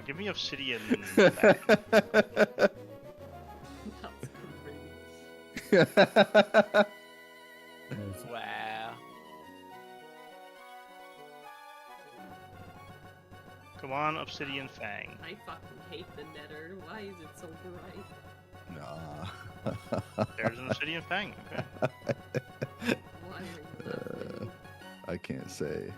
give me obsidian. That's great. Wow. Come on, obsidian fang. I fucking hate the nether. Why is it so bright? Nah. There's an obsidian fang. Okay. Why are you laughing? I can't say.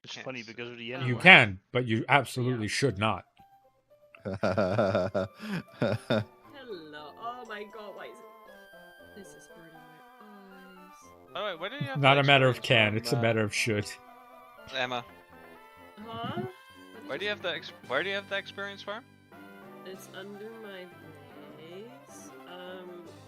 It's funny because of the Oh, end. You wow. can, but you absolutely should not. Hello. Oh my god, why is it? This is hurting my eyes. Oh wait, where do you have Not the a matter of experience can, from, it's a matter of should. Emma, Huh? where do you have the experience from? It's under my face.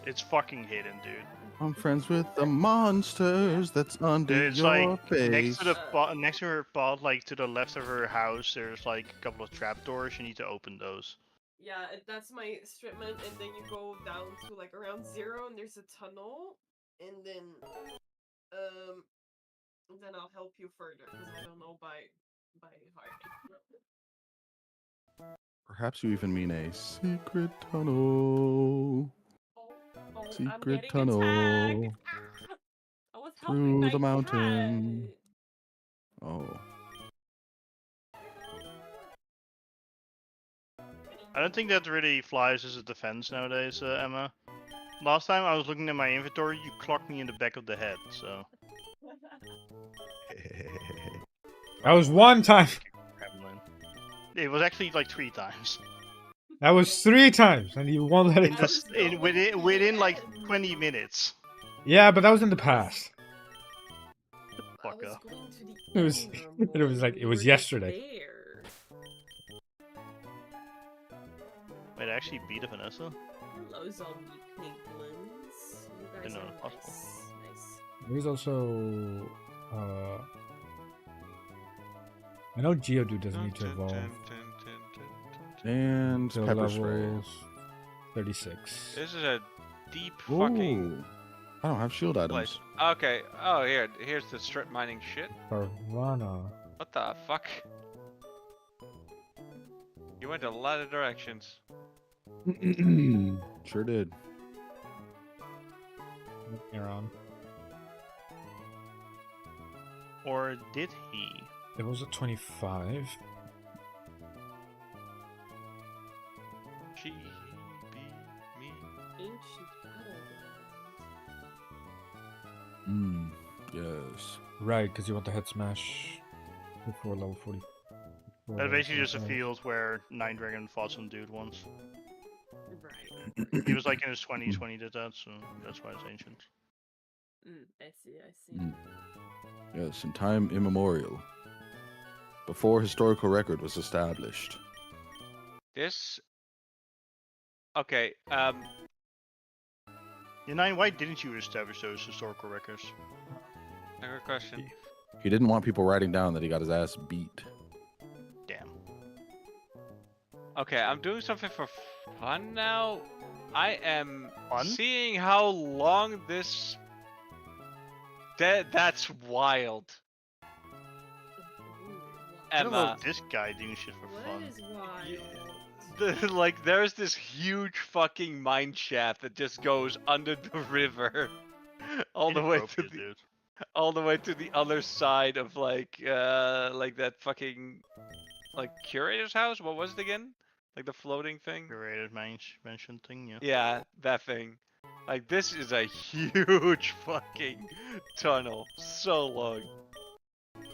It's fucking hidden, dude. I'm friends with the monsters that's under It's your like face. next to next to her pot, like to the left of her house. There's like a couple of trapdoors. You need to open those. Yeah, that's my strip mine, and then you go down to like around 0, and there's a tunnel, and then I'll help you further because I don't know by heart. Perhaps you even mean a secret tunnel. Oh, Secret I'm tunnel getting attacked. I was helping through my the mountain. cat. Oh. I don't think that really flies as a defense nowadays, Emma. Last time I was looking at my inventory, you clocked me in the back of the head. So. That was one time. It was actually like 3 times. That was 3 times, and you won't let it pass. Within like 20 minutes. Yeah, but that was in the past. Fuck up. It was- it was like- it was yesterday. There. Wait, I actually beat a Vanessa? Hello, zombie piglins. You guys Didn't know are it was possible. nice. There's also... I know Geodude doesn't need to evolve. And So pepper spray. levels 36. This is a deep Ooh. fucking I don't have shield place. items. Okay. Oh, here's the strip mining shit. Parvana. What the fuck? You went a lot of directions. Sure did. You're on. Or did he? It was at 25. She be me. Ancient battleground. Yes. Right, because you want the head smash before level 40. That's basically just a field where Nine Dragon fought some dude once. Right. He was like in his 20s when he did that, so that's why it's ancient. I see. Mm. Yes, in time immemorial. Before historical record was established. This. Okay. Yeah, Nine, why didn't you establish those historical records? I got a question. He didn't want people writing down that he got his ass beat. Damn. Okay, I'm doing something for fun now. I am Fun? seeing how long this. That's wild. I don't know Emma, if this guy doing shit for What fun. is wild? like there's this huge fucking mine shaft that just goes under the river, all the way to Inappropriate, the dude. all the way to the other side of like that fucking like curator's house. What was it again? Like the floating thing? Curated mention thing, yeah. Yeah, that thing. Like this is a huge fucking tunnel, so long.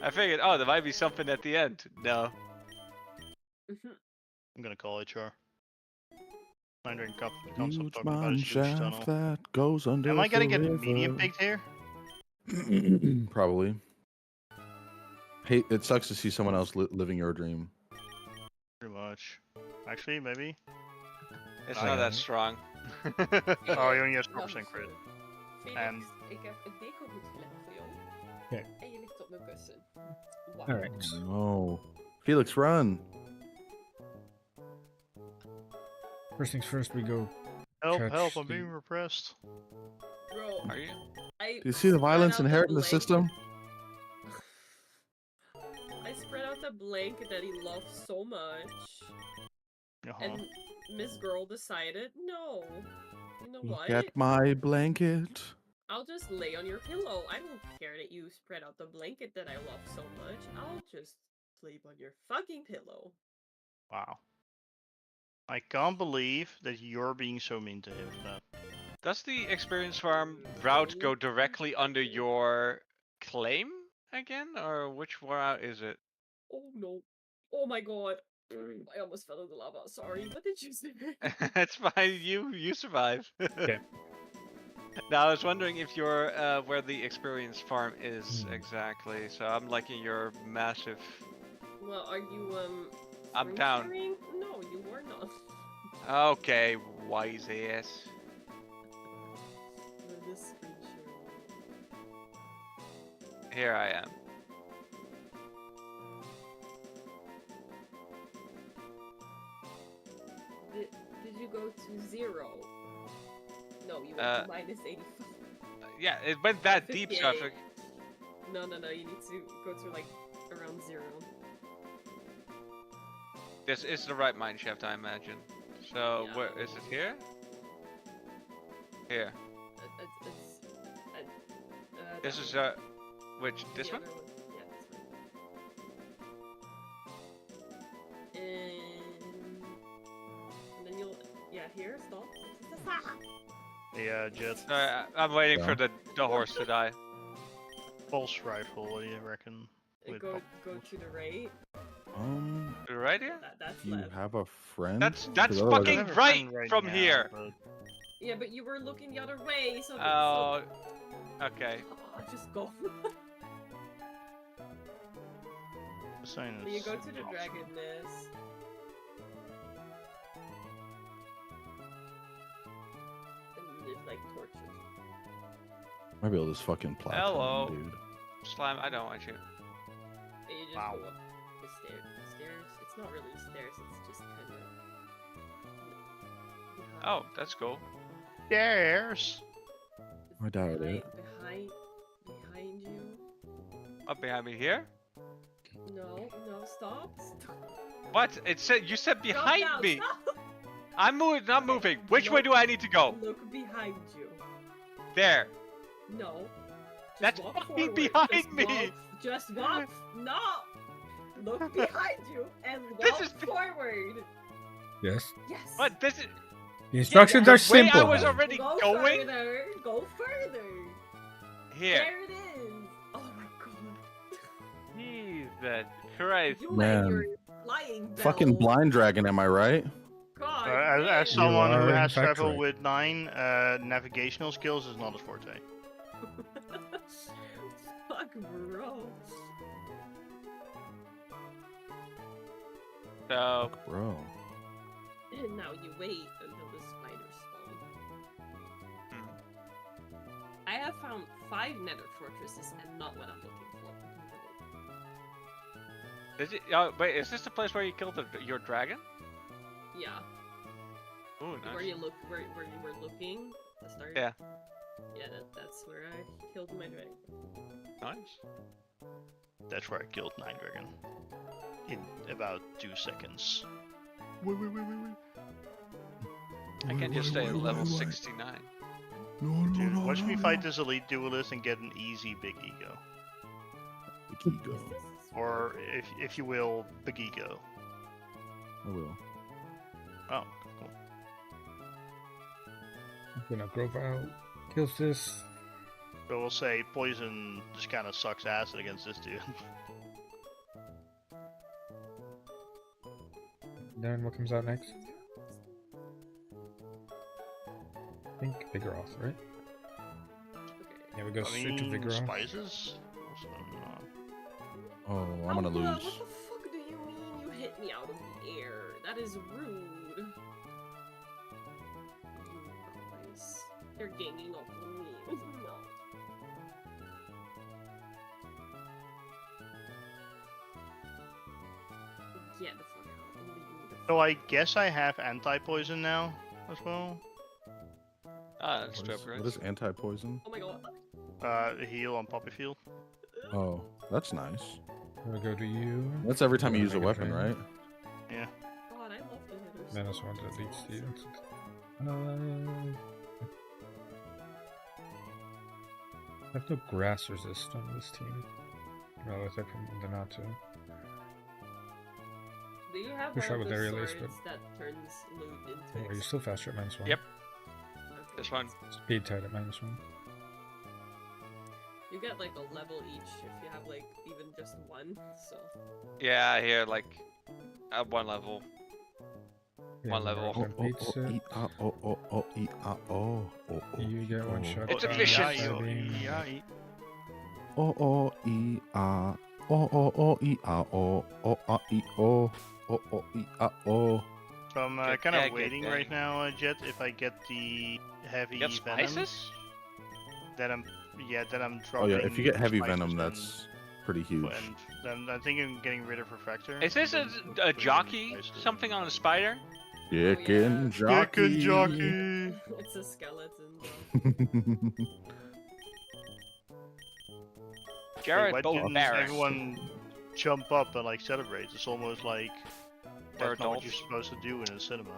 I figured, oh, there might be something at the end. No. I'm gonna call HR. Nine Dragon comes up Huge talking about mine his huge shaft tunnel. that goes under Am I gonna the get river. medium picked here? Probably. Hey, it sucks to see someone else living your dream. Pretty much. Actually, maybe. It's Oh, not yeah. that strong. Oh, he only has 4% crit. Felix, En- ik heb een deco-hoed gelegd voor jou. Oké. En je ligt op mijn kussen. Wow. Alright. No. Felix, run! First things first, we go. Help, Catch help, I'm the- being repressed. Bro, Are you? I Do you see the spread violence out inherent in the leg- system? I spread out a blanket that he loved so much. Uh-huh. And Miss Girl decided, no. You know Look what? at my blanket. I'll just lay on your pillow. I don't care that you spread out the blanket that I love so much. I'll just sleep on your fucking pillow. Wow. I can't believe that you're being so mean to him for that. Does the experience farm route go directly under your claim again, or which route is it? Oh no. Oh my god. I almost fell in the lava. Sorry. What did you say? It's fine. You survive. Okay. Now I was wondering if you're where the experience farm is exactly. So I'm like in your massive. Well, are you I'm screen down. sharing? No, you were not. Okay, wise ass. This screen sharing. Here I am. Did you go to 0? No, you went to minus 85. Yeah, it went that deep, so I 58. think. No, you need to go to like around 0. This is the right mine shaft, I imagine. So Yeah. where is it? Here? Here. This is which this one? Yeah, this one. And then you'll here. Stop. Yeah, Jet. Sorry, I'm waiting for Yeah. the horse to die. Pulse rifle, what do you reckon? With Go pop- to the right. Right here? That's You left. have a friend? That's Because I fucking have a right friend from now, here. but Yeah, but you were looking the other way, so. Oh, okay. Just go. the sign You is go to the awesome. dragon nest. And there's like torches. Might be able this fucking platform, Hello. dude. Slime, I don't want you. And you just Wow. go up the stairs. It's not really stairs, it's just kind of. Oh, that's cool. Stairs. I doubt it. Behind you. Up behind me here? No, stop. What? It said you said Drop behind down, me. stop. I'm moving, not moving. Which way Look- do I need to go? Look behind you. There. No. Just That's walk fucking forward. behind Just me. Just walk. No. Look behind you and This walk is the- forward. Yes. Yes. What? This is The instructions the are way simple. I was man. already Go going further. Go further. here. There it is. Oh my god. Jesus Christ. You Man. and your flying bell. Fucking blind dragon, am I right? God. As damn. someone who are in has fact travel right. with 9 navigational skills is not a forte. Fuck, bro. So Bro. And now you wait until the spiders spawn. hmm. I have found 5 nether fortresses and not what I'm looking for. Is it, wait, is this the place where you killed your dragon? Yeah. Ooh, Where nice. you where you were looking at the start. Yeah. Yeah, that's where I killed my dragon. Nice. That's where I killed 9 dragon. In about 2 seconds. I can't just stay at level 69. Dude, watch me fight this elite duelist and get an easy big ego. Big ego. Or, if you will, big ego. I will. Oh, cool. I'm gonna grove out. Kills this. So we'll say poison just kind of sucks acid against this dude. Then what comes out next? I think Vigoroth, right? Okay. Yeah, we go I straight to mean, Vigoroth. spices? Also not. Oh, I'm gonna What lose. the fuck do you mean you hit me out of the air? That is rude. You guys. They're ganging up on me. No. Get the fuck out. I'm leaving the So I guess I have anti-poison now, as well. Ah, that's What is anti-poison? Oh my god. Heal on Poppy Field. Oh, that's nice. We'll go to you. That's every time you use a Mega weapon, Drain. right? Yeah. God, I love the hitters. -1 that leads to you. I have no grass resist on this team. Relative from the not to. Do you have Wish I one of would the aerial ace, swords that turns loot into Oh, are you still faster at -1? Yep. Okay. This one. Speed tight at -1. You get like a level each if you have like even just one, so. Yeah, here, like, at 1 level. Yeah, One level. American beats it. You get one shot. It's Oh, efficient. yeah, Being- yeah, yeah. So I'm kind Yeah, of good waiting thing. right now, Jet. If I get the heavy You got venom, spices? then I'm Oh dropping. yeah, if you get heavy spices venom, and- that's pretty huge. And then I think I'm getting rid of refractor. Is this a and putting in jockey? spices. Something on a spider? Chicken Chicken jockey. jockey. It's a skeleton though. Jared Why Bow didn't Barris. everyone jump up and like celebrate? It's almost like For that's not what you're adults. supposed to do in a cinema.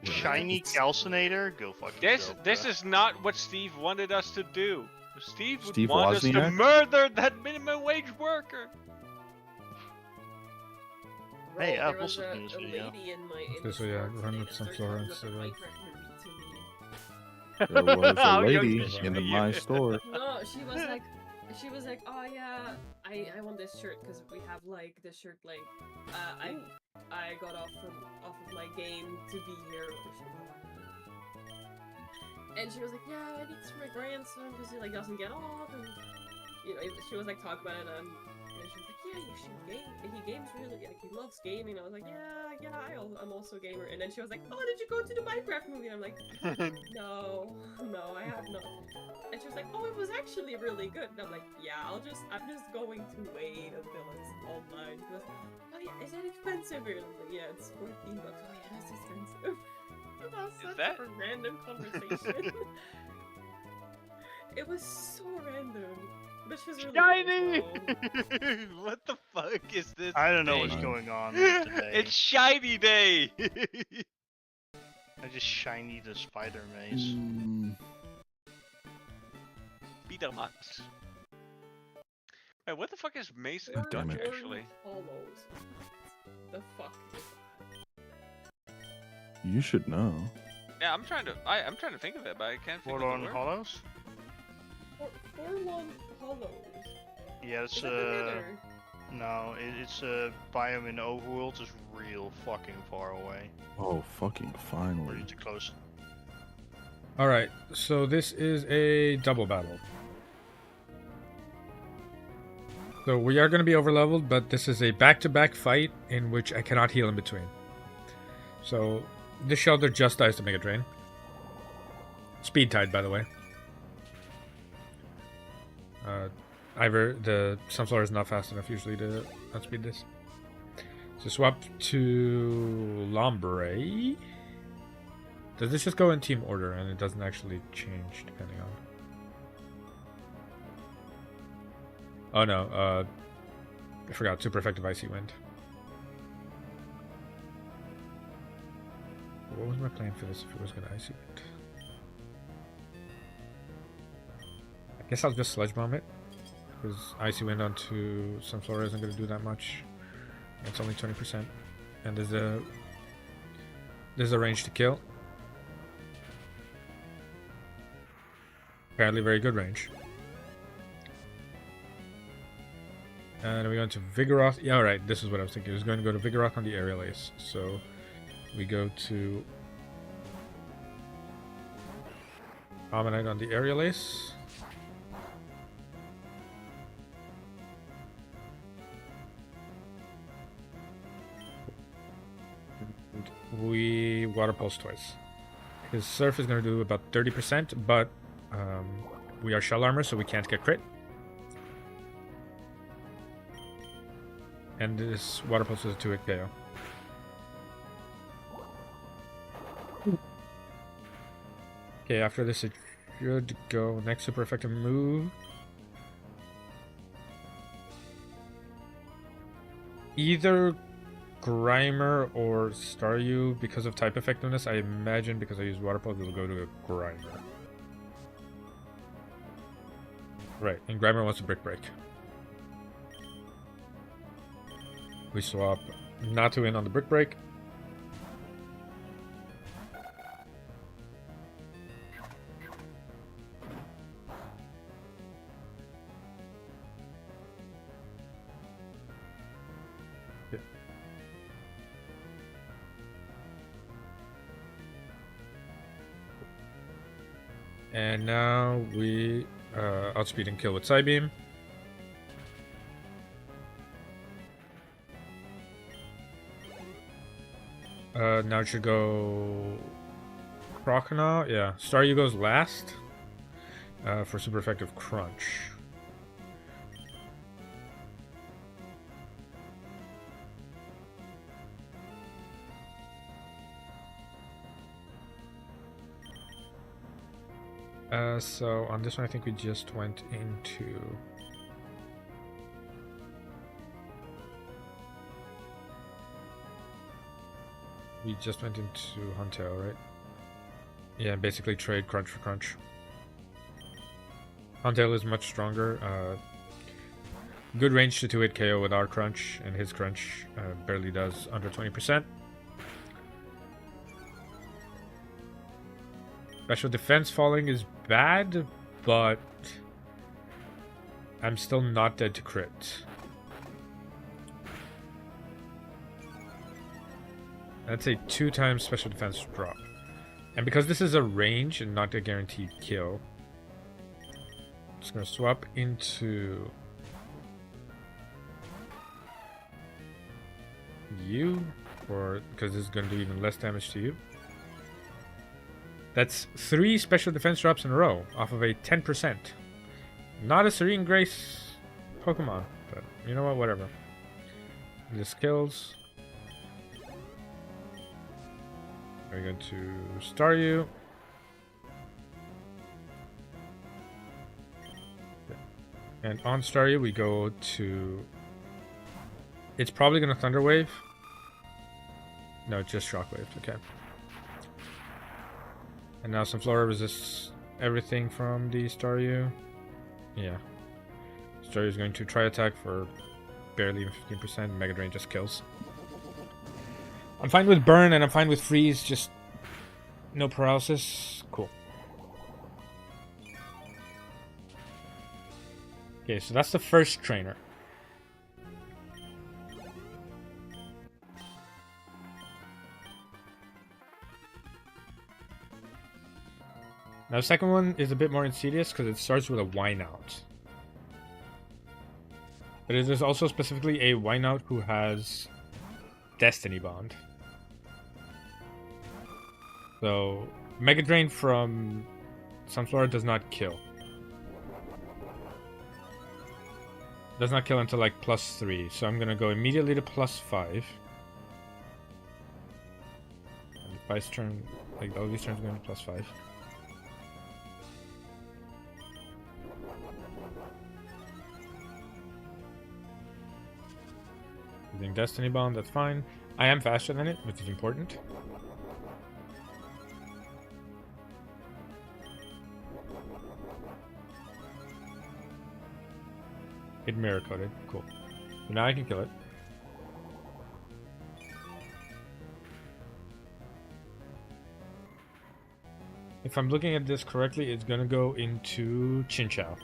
Yeah, Shiny it's- calcinator? Go fuck This yourself. this bruh. is not what Steve wanted us to do. Steve would Steve want us to Wozniak? murder that minimum wage worker. Bro, Hey, I've there was also a, seen this a video. lady in my Okay, so yeah, Discord run today with that some started talking Florence about today. Minecraft movie to me. There was a Oh, lady Yogi. in my store. No, she was like, oh yeah, I want this shirt because we have like this shirt like, I got off of my game to be here or something. And she was like, yeah, I need this for my grandson because he like doesn't get off, and you know, she was like talking about it, and she was like, yeah, you should game. He games really, like he loves gaming. I was like, yeah, I'm also a gamer. And then she was like, oh, did you go to the Minecraft movie? And I'm like, no, I have not. And she was like, oh, it was actually really good. And I'm like, yeah, I'm just going to wait until it's online. She was like, oh yeah, is that expensive? And I'm like, yeah, it's $14. Oh yeah, that's expensive. That was such that- a random conversation. It was so random. But she's really Shiny! nice, though. What the fuck is this? I don't know day? what's going on today. It's shiny day. I just shiny the spider maze. Peter Max. Wait, what the fuck is Mace Oh, in damn Dutch it. actually? Hollows. The fuck is You should know. Yeah, I'm trying to think of it, but I can't think Forlorn of the word. Hollows? that? Forlorn Hollows. Yeah, Is it's that the nether? no, it's a biome in Overworld. It's real fucking far away. Oh, fucking Or finally. too close. Alright, so this is a double battle. So we are going to be overleveled, but this is a back-to-back fight in which I cannot heal in between. So this shelter just dies to Mega Drain. Speed tied, by the way. Either the Sunflower is not fast enough usually to outspeed this. So swap to Lombre. Does this just go in team order and it doesn't actually change depending on? Oh no, I forgot. Super effective Icy Wind. What was my plan for this if it was gonna Icy Wind? I guess I'll just Sludge Bomb it. Because Icy Wind onto Sunflower isn't gonna do that much. It's only 20%. And there's a range to kill. Apparently very good range. And we go into Vigoroth. Yeah, alright, this is what I was thinking. I was going to go to Vigoroth on the Aerial Ace. So we go to Ammonite on the Aerial Ace. And we Water Pulse twice. His Surf is going to do about 30%, but we are Shell Armor, so we can't get crit. And this Water Pulse is a 2-hit KO. Okay, after this it should go next super effective move. either Grimer or Staryu because of type effectiveness. I imagine because I use Water Pulse, it'll go to a Grimer. Right, and Grimer wants a Brick Break. We swap Natu in on the Brick Break. And now we outspeed and kill with Psybeam. Now it should go Crocodile. Yeah, Staryu goes last for super effective Crunch. So on this one, I think we just went into... We just went into Huntail, right? Yeah, basically trade Crunch for Crunch. Huntail is much stronger. Good range to 2-hit KO with our Crunch, and his Crunch barely does under 20%. Special defense falling is bad, but I'm still not dead to crit. That's a 2 times special defense drop. And because this is a range and not a guaranteed kill, I'm just going to swap into you, because this is going to do even less damage to you. That's 3 special defense drops in a row off of a 10%. Not a Serene Grace Pokemon, but you know what, whatever. This kills. We're going to Staryu. And on Staryu we go to... It's probably going to Thunder Wave. No, just Shockwave, okay. And now Sunflora resists everything from the Staryu. Yeah. Staryu is going to try attack for barely even 15%. Mega Drain just kills. I'm fine with Burn and I'm fine with Freeze, just no paralysis. Cool. Okay, so that's the first trainer. Now the second one is a bit more insidious because it starts with a Whiteout. But it is also specifically a Whiteout who has Destiny Bond. So Mega Drain from Sunflora does not kill. Does not kill until like +3. So I'm gonna go immediately to +5. And Vice turn, like all these turns are going to +5. Using Destiny Bond, that's fine. I am faster than it, which is important. It mirror coated, cool. So now I can kill it. If I'm looking at this correctly, it's gonna go into Chinchou.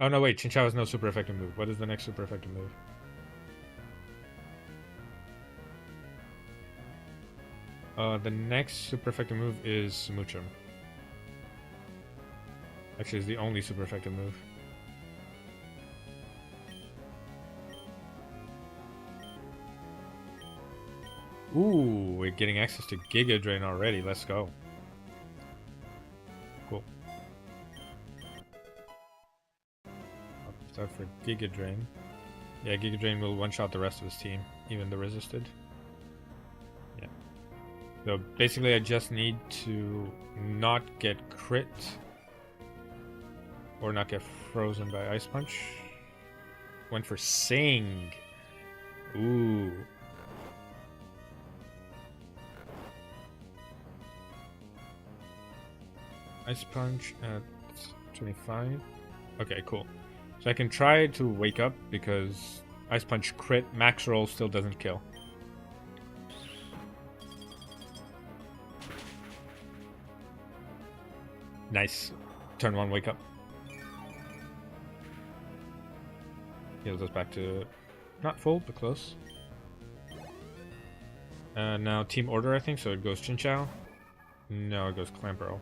Oh no, wait, Chinchou has no super effective move. What is the next super effective move? The next super effective move is Smoochum. Actually, it's the only super effective move. Ooh, we're getting access to Giga Drain already. Let's go. Cool. Start for Giga Drain. Yeah, Giga Drain will one-shot the rest of his team, even the resisted. Yeah. So basically I just need to not get crit or not get frozen by Ice Punch. went for Sing. Ooh. Ice Punch at 25. Okay, cool. So I can try to wake up because Ice Punch crit max roll still doesn't kill. Nice. Turn 1, wake up. Heals us back to not full, but close. Now team order, I think, so it goes Chinchou. No, it goes Clamperl.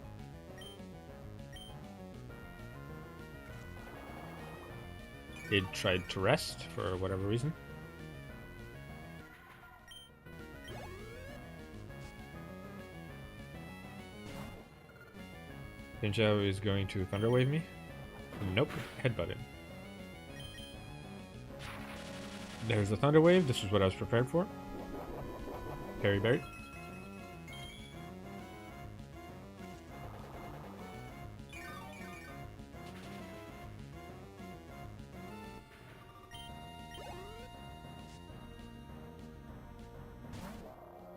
It tried to rest for whatever reason. Chinchou is going to Thunder Wave me. Nope, headbutted. There's the Thunder Wave. This is what I was prepared for. Berry Berry.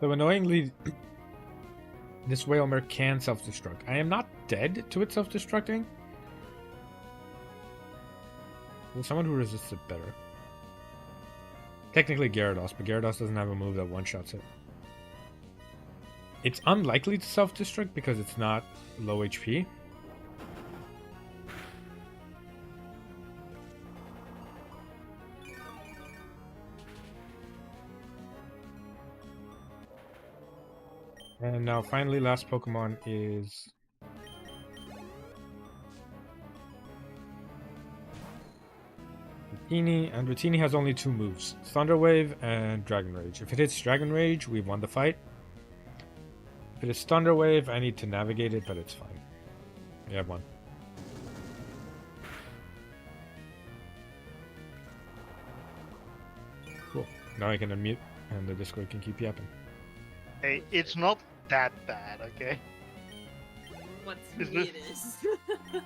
So annoyingly, this Whalmer can self-destruct. I am not dead to it self-destructing. There's someone who resists it better. Technically Gyarados, but Gyarados doesn't have a move that one-shots it. It's unlikely to self-destruct because it's not low HP. And now finally last Pokemon is Dratini, and Dratini has only 2 moves, Thunder Wave and Dragon Rage. If it hits Dragon Rage, we've won the fight. If it is Thunder Wave, I need to navigate it, but it's fine. We have 1. Cool. Now I can unmute, and the Discord can keep yapping. Hey, it's not that bad, okay? What to Is me this- it is.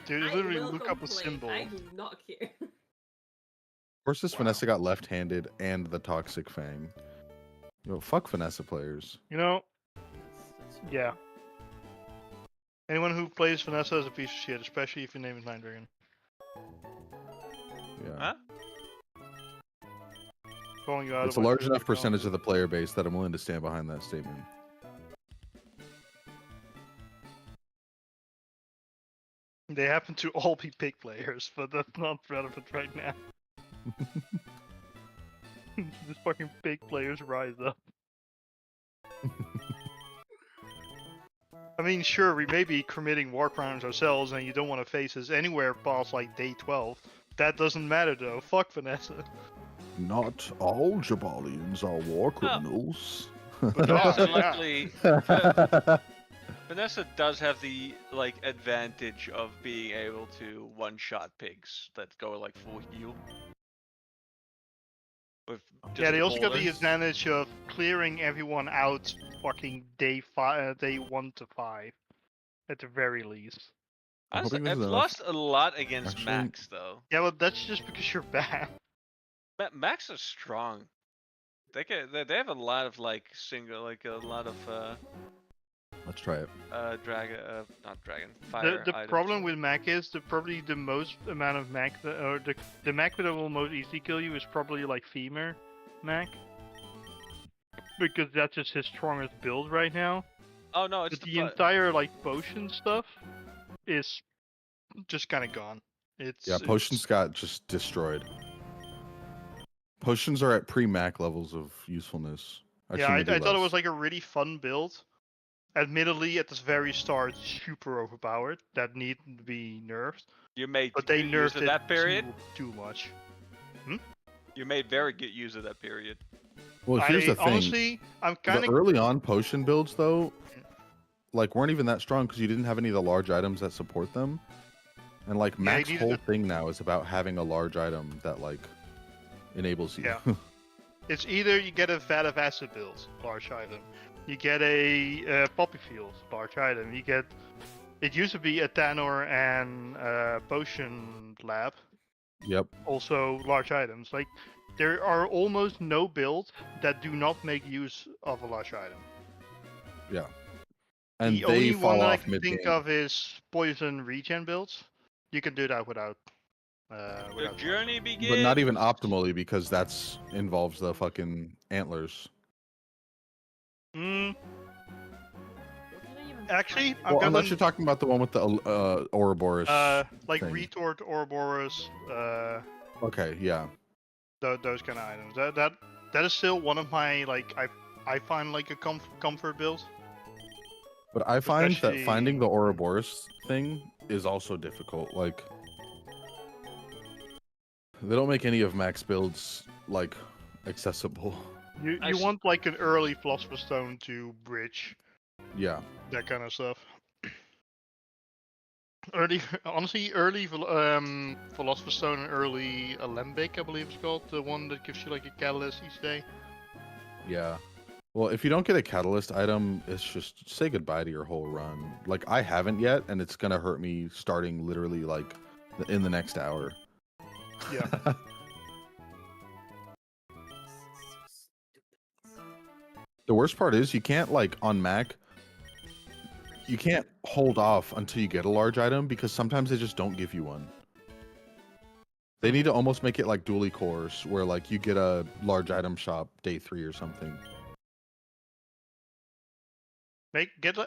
Dude, I literally will look up a complain. symbol. I do not care. Of course, this Vanessa got left-handed and the Toxic Fang. Yo, fuck Vanessa players. You know, That's yeah. Anyone who plays Vanessa is a piece of shit, especially if your name is Nine Dragon. Yeah. Huh? Calling you out It's a of my large enough account. percentage of the player base that I'm willing to stand behind that statement. They happen to all be pig players, but that's not relevant right now. These fucking pig players rise up. I mean, sure, we may be committing war crimes ourselves, and you don't want to face us anywhere past like day 12. That doesn't matter though. Fuck Vanessa. Not all Jabalians are war criminals. Vanessa, yeah. luckily, Vanessa does have the advantage of being able to one-shot pigs that go like full heal. With just Yeah, they the also got the boulders. advantage of clearing everyone out fucking day 1 to 5, at the very least. I'm Honestly, hoping this I've is enough. lost a lot against Actually- Max though. Yeah, well, that's just because you're bad. Max is strong. They have a lot of a lot of Let's try it. not dragon, fire The items. problem with Mac is probably the most amount of Mac or the Mac that will most easily kill you is probably like Femur Mac, because that's just his strongest build right now. Oh no, it's But the entire like potion stuff is just kind of gone. Yeah, potions got just destroyed. Potions are at pre-Mac levels of usefulness. Yeah, I Actually, thought it was like a really fun build. Admittedly, at the very start, super overpowered. That needed to be nerfed. You made But they good use nerfed of it that period. too much. You made very good use of that period. Well, here's the thing. Honestly, I'm kind The of early on potion builds, though, weren't even that strong because you didn't have any of the large items that support them. And you Mac's needed whole the- thing now is about having a large item that enables you. Yeah. It's either you get a Vat of Acid build, large item. You get a Poppy Field, large item. You get... It used to be a Tanor and Potion Lab. Yep. also large items. Like, there are almost no builds that do not make use of a large item. Yeah. And The they only fall one that I off can mid think game. of is poison regen builds. You can do that without. The Without journey begins. But not even optimally because that's involves the fucking antlers. Mm, What can I even Actually, find? I've Well, unless gotten you're talking about the one with the Ouroboros. like thing. retort, Ouroboros, Okay, yeah. those kind of items. That is still one of my like I find like a comfort build. But I find that Especially- finding the Ouroboros thing is also difficult. Like, they don't make any of Max builds like accessible. You I you s- want like an early Philosopher's Stone to bridge Yeah. that kind of stuff. Early, honestly, early Philosopher's Stone and early Alembic, I believe it's called, the one that gives you like a catalyst each day. Yeah. Well, if you don't get a catalyst item, it's just say goodbye to your whole run. Like, I haven't yet, and it's gonna hurt me starting literally like in the next hour. Yeah. The worst part is you can't like on Mac. You can't hold off until you get a large item because sometimes they just don't give you one. They need to almost make it like dually cores where like you get a large item shop day 3 or something.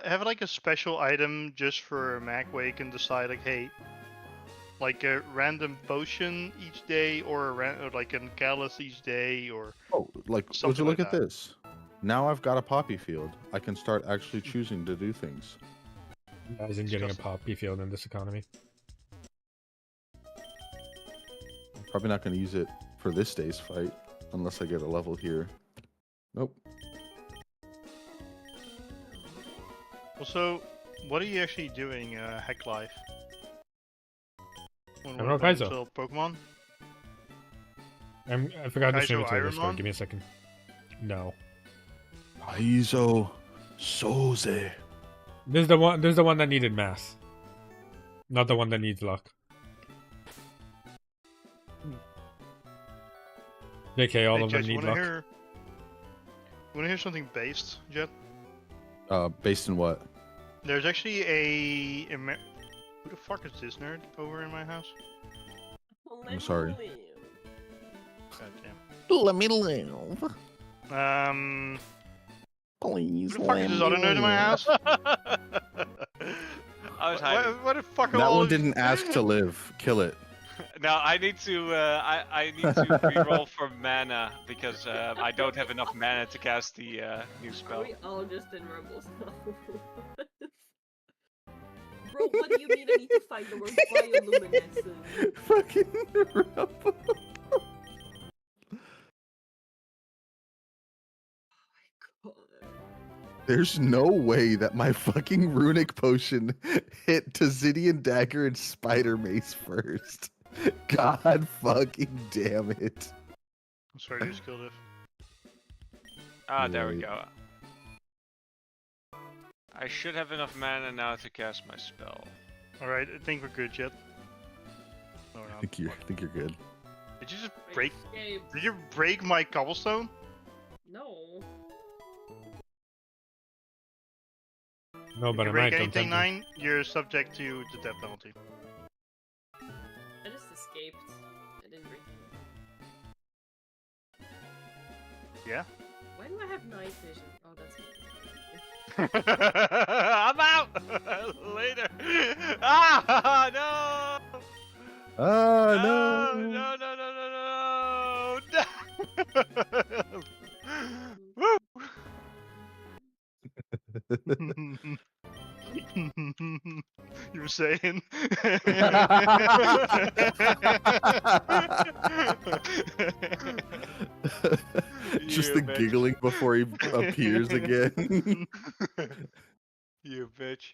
Have like a special item just for Mac where you can decide like, hey, like a random potion each day or or like a catalyst each day or Oh, like would Something you look like at that. this? Now I've got a poppy field. I can start actually choosing to do things. As in getting a Disgusting. poppy field in this economy. Probably not going to use it for this day's fight unless I get a level here. Nope. Also, what are you actually doing, Hack Life? When I'm we're on playing Kaizo. still Pokemon? I forgot to stream Kaizo it to your Discord. Ironmon? Give me a second. No. Kaizo Soze. This is the one. This is the one that needed math, not the one that needs luck. JK, all Hey, of them Jet, you need wanna luck. hear something based, Jet? Based in what? There's actually a who the fuck is this nerd over in my house? I'm sorry. God damn. Let me live. Please. Who the fuck is this other nerd in my house? I was hiding. What the fuck are That all one of you- didn't ask to live. Kill it. Now I need to I need to reroll for mana because I don't have enough mana to cast the new Are spell. we all just in Rumbles now? Bro, what do you mean I need to find the word bioluminescent? Fucking Rumble. God. There's no way that my fucking runic potion hit Tzidian Dagger and Spider Mace first. God fucking damn it. I'm sorry, you just killed it. Ah, there we Right. go. I should have enough mana now to cast my spell. Alright, I think we're good, Jet. No, we're I not. think you're good. Did you just break? Escape. Did you break my cobblestone? No. No, If but you I break might. Don't anything, tempt me. 9, you're subject to the death penalty. I just escaped. I didn't break it. Yeah? Why do I have night vision? Oh, that's me. I'm out! Later! Ah, no! Oh No, no. no, no, no, no, no! Woo! You were saying? Just You the bitch. giggling before he appears again. You bitch.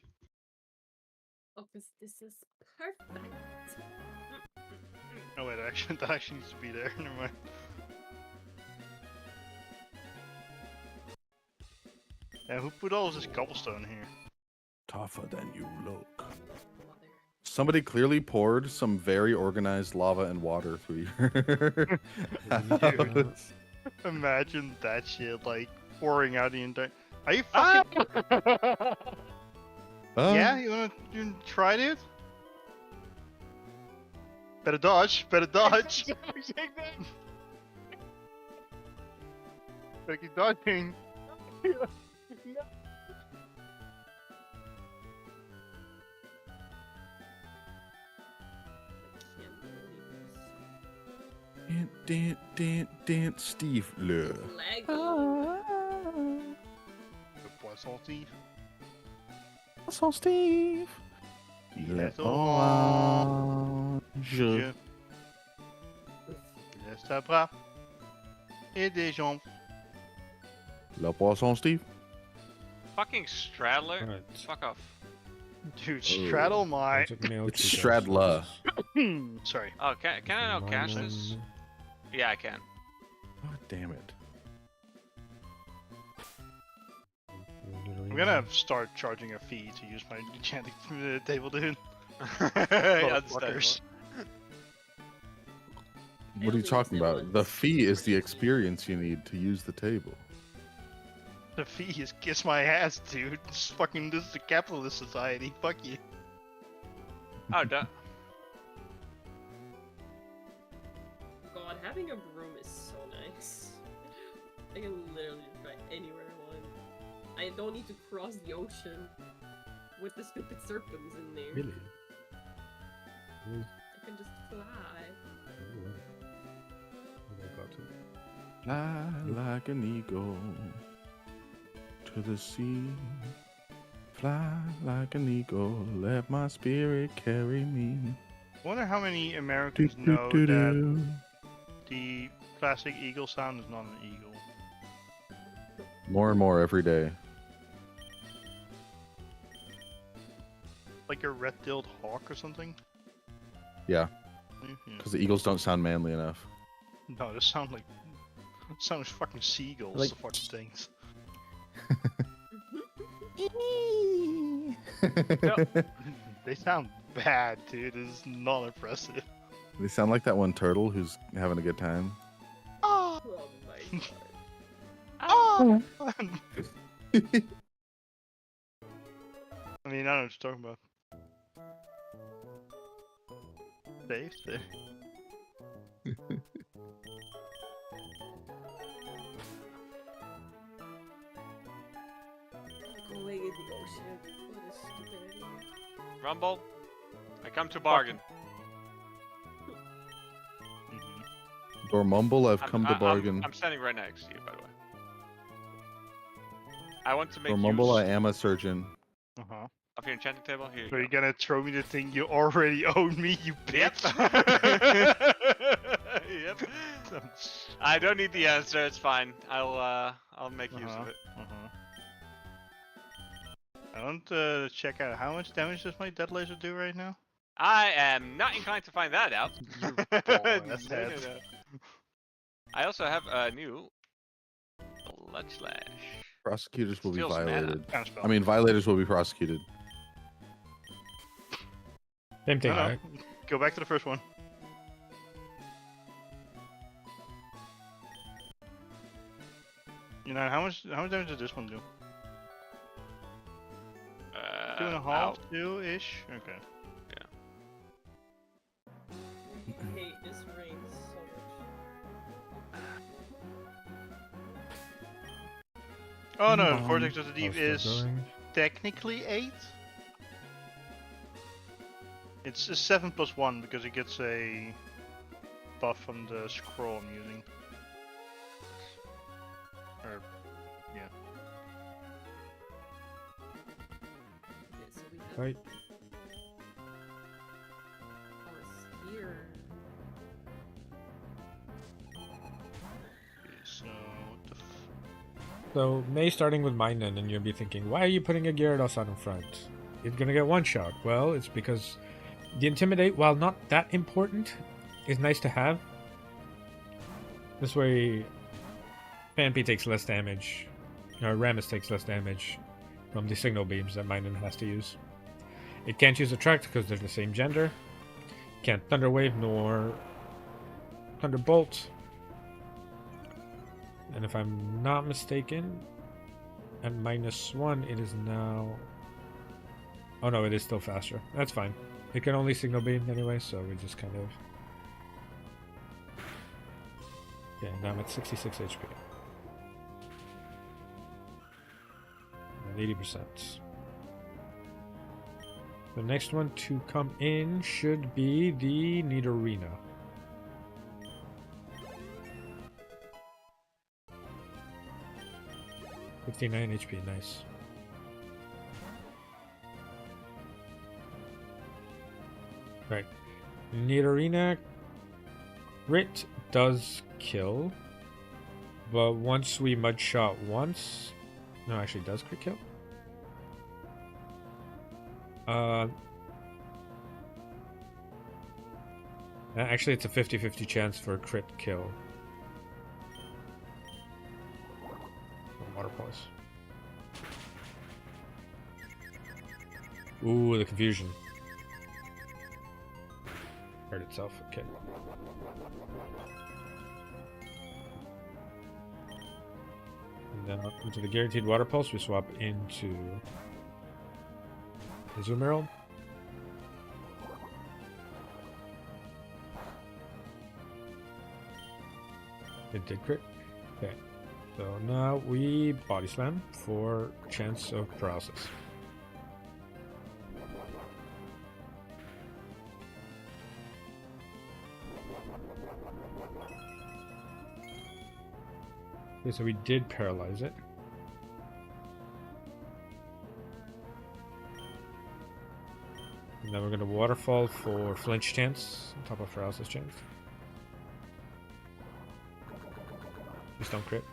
Oh, this is perfect. Oh wait, that actually needs to be there. Never mind. And who put all of this cobblestone here? Tougher than you look. Mother. Somebody clearly poured some very organized lava and water through your house. Imagine that shit, like, pouring out the entire... Are you Ah! fucking... Yeah, you try it? Better dodge, better dodge. Better keep dodging. Can't believe this. Dance, Steve. Le. Laggy. Le poisson Steve. Poisson Steve. Il est orange. Je laisse ta bras et des jambes. Le poisson Steve. Fucking Straddler. Alright. Fuck off. Dude, straddle my... It's Stradla. Sorry. Oh, can I now cash this? Yeah, I can. Oh, damn it. I'm gonna start charging a fee to use my enchanting table, dude. Yeah, Motherfuckers. What are you talking about? The fee is the experience you need to use the table. The fee is kiss my ass, dude. This is a capitalist society. Fuck you. Oh, duh. God, having a broom is so nice. I can literally just ride anywhere I want. I don't need to cross the ocean with the stupid serpents in there. Really? I can just fly. Fly like an eagle to the sea. Fly like an eagle, let my spirit carry me. I wonder how many Americans know that the classic eagle sound is not an eagle. More and more every day. Like a red-tailed hawk or something? Yeah, Mhm. because the eagles don't sound manly enough. No, they sound like... sound like fucking seagulls, Like- the fucking things. They sound bad, dude. It's not impressive. They sound like that one turtle who's having a good time. Oh my god. Oh! I mean, I don't know what you're talking about. Safe, safe. Go away in the ocean. What a stupid idea. Rumble. I come to bargain. Mhm. Dormumble, I've come to bargain. I'm standing right next to you, by the way. I want to make Dormumble, I use am a surgeon. Uh-huh. of your enchanting table. Here you So go. you're gonna throw me the thing you already own me, you Yep. bitch? Yep. I don't need the answer. It's fine. I'll make use of it. I want to check out how much damage does my dead laser do right now? I am not inclined to find that out. That's No, no, it. no. I also have a new blood slash. Prosecutors will be Steals mana. violated. Kind of spell. I mean, violators will be prosecuted. Same thing, No, no. right? Go back to the first one. You know, how much damage did this one do? 2.5, Wow. 2-ish? Okay. I hate this rain so much. Oh no, Vortex of the Deep How's that is going? technically 8. It's a 7 plus 1 because it gets a buff from the scroll I'm using. Or, yeah. Okay, so we have Right. us here. Okay, so what the So May starting with Minun, and you'll be thinking, why are you putting a Gyarados on in front? It's gonna get one shot. Well, it's because the Intimidate, while not that important, is nice to have. This way, Phanpy takes less damage, or Rammus takes less damage from the signal beams that Minun has to use. It can't use Attract because they're the same gender. Can't Thunder Wave nor Thunderbolt. And if I'm not mistaken, at -1, it is now... Oh no, it is still faster. That's fine. It can only Signal Beam anyway, so we just kind of... Okay, now I'm at 66 HP. At 80%. The next one to come in should be the Nidorina. $59 HP, nice. Right. Nidorina crit does kill, but once we mud shot once, no, actually does crit kill. Actually, it's a 50-50 chance for a crit kill. Water pulse. Ooh, the confusion. Hurt itself. Okay. And then into the guaranteed water pulse, we swap into the Zoom Herald. It did crit. Okay. So now we body slam for chance of paralysis. Okay, so we did paralyze it. And then we're going to waterfall for flinch chance on top of paralysis chance. Just don't crit.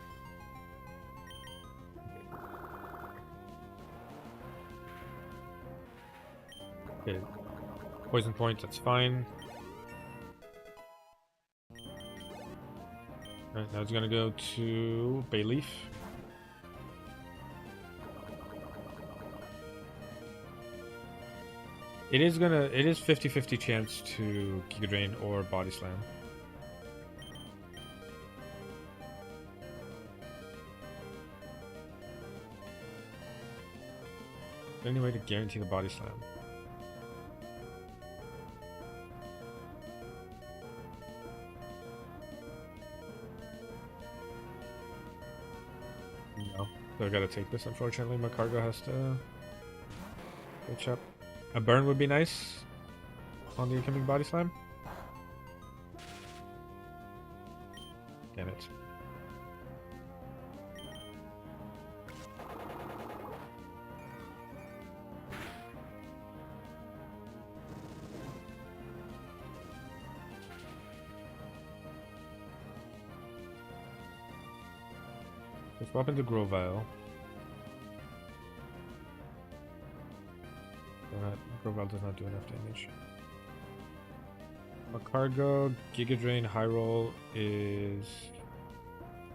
Okay. Poison point, that's fine. Alright, now it's gonna go to Bayleaf. It is 50-50 chance to Giga Drain or Body Slam. Any way to guarantee the Body Slam? No. So I gotta take this, unfortunately. My cargo has to catch up. A burn would be nice on the incoming Body Slam. Damn it. Let's swap into Grovyle. Grovyle does not do enough damage. Macargo, Giga Drain, High Roll is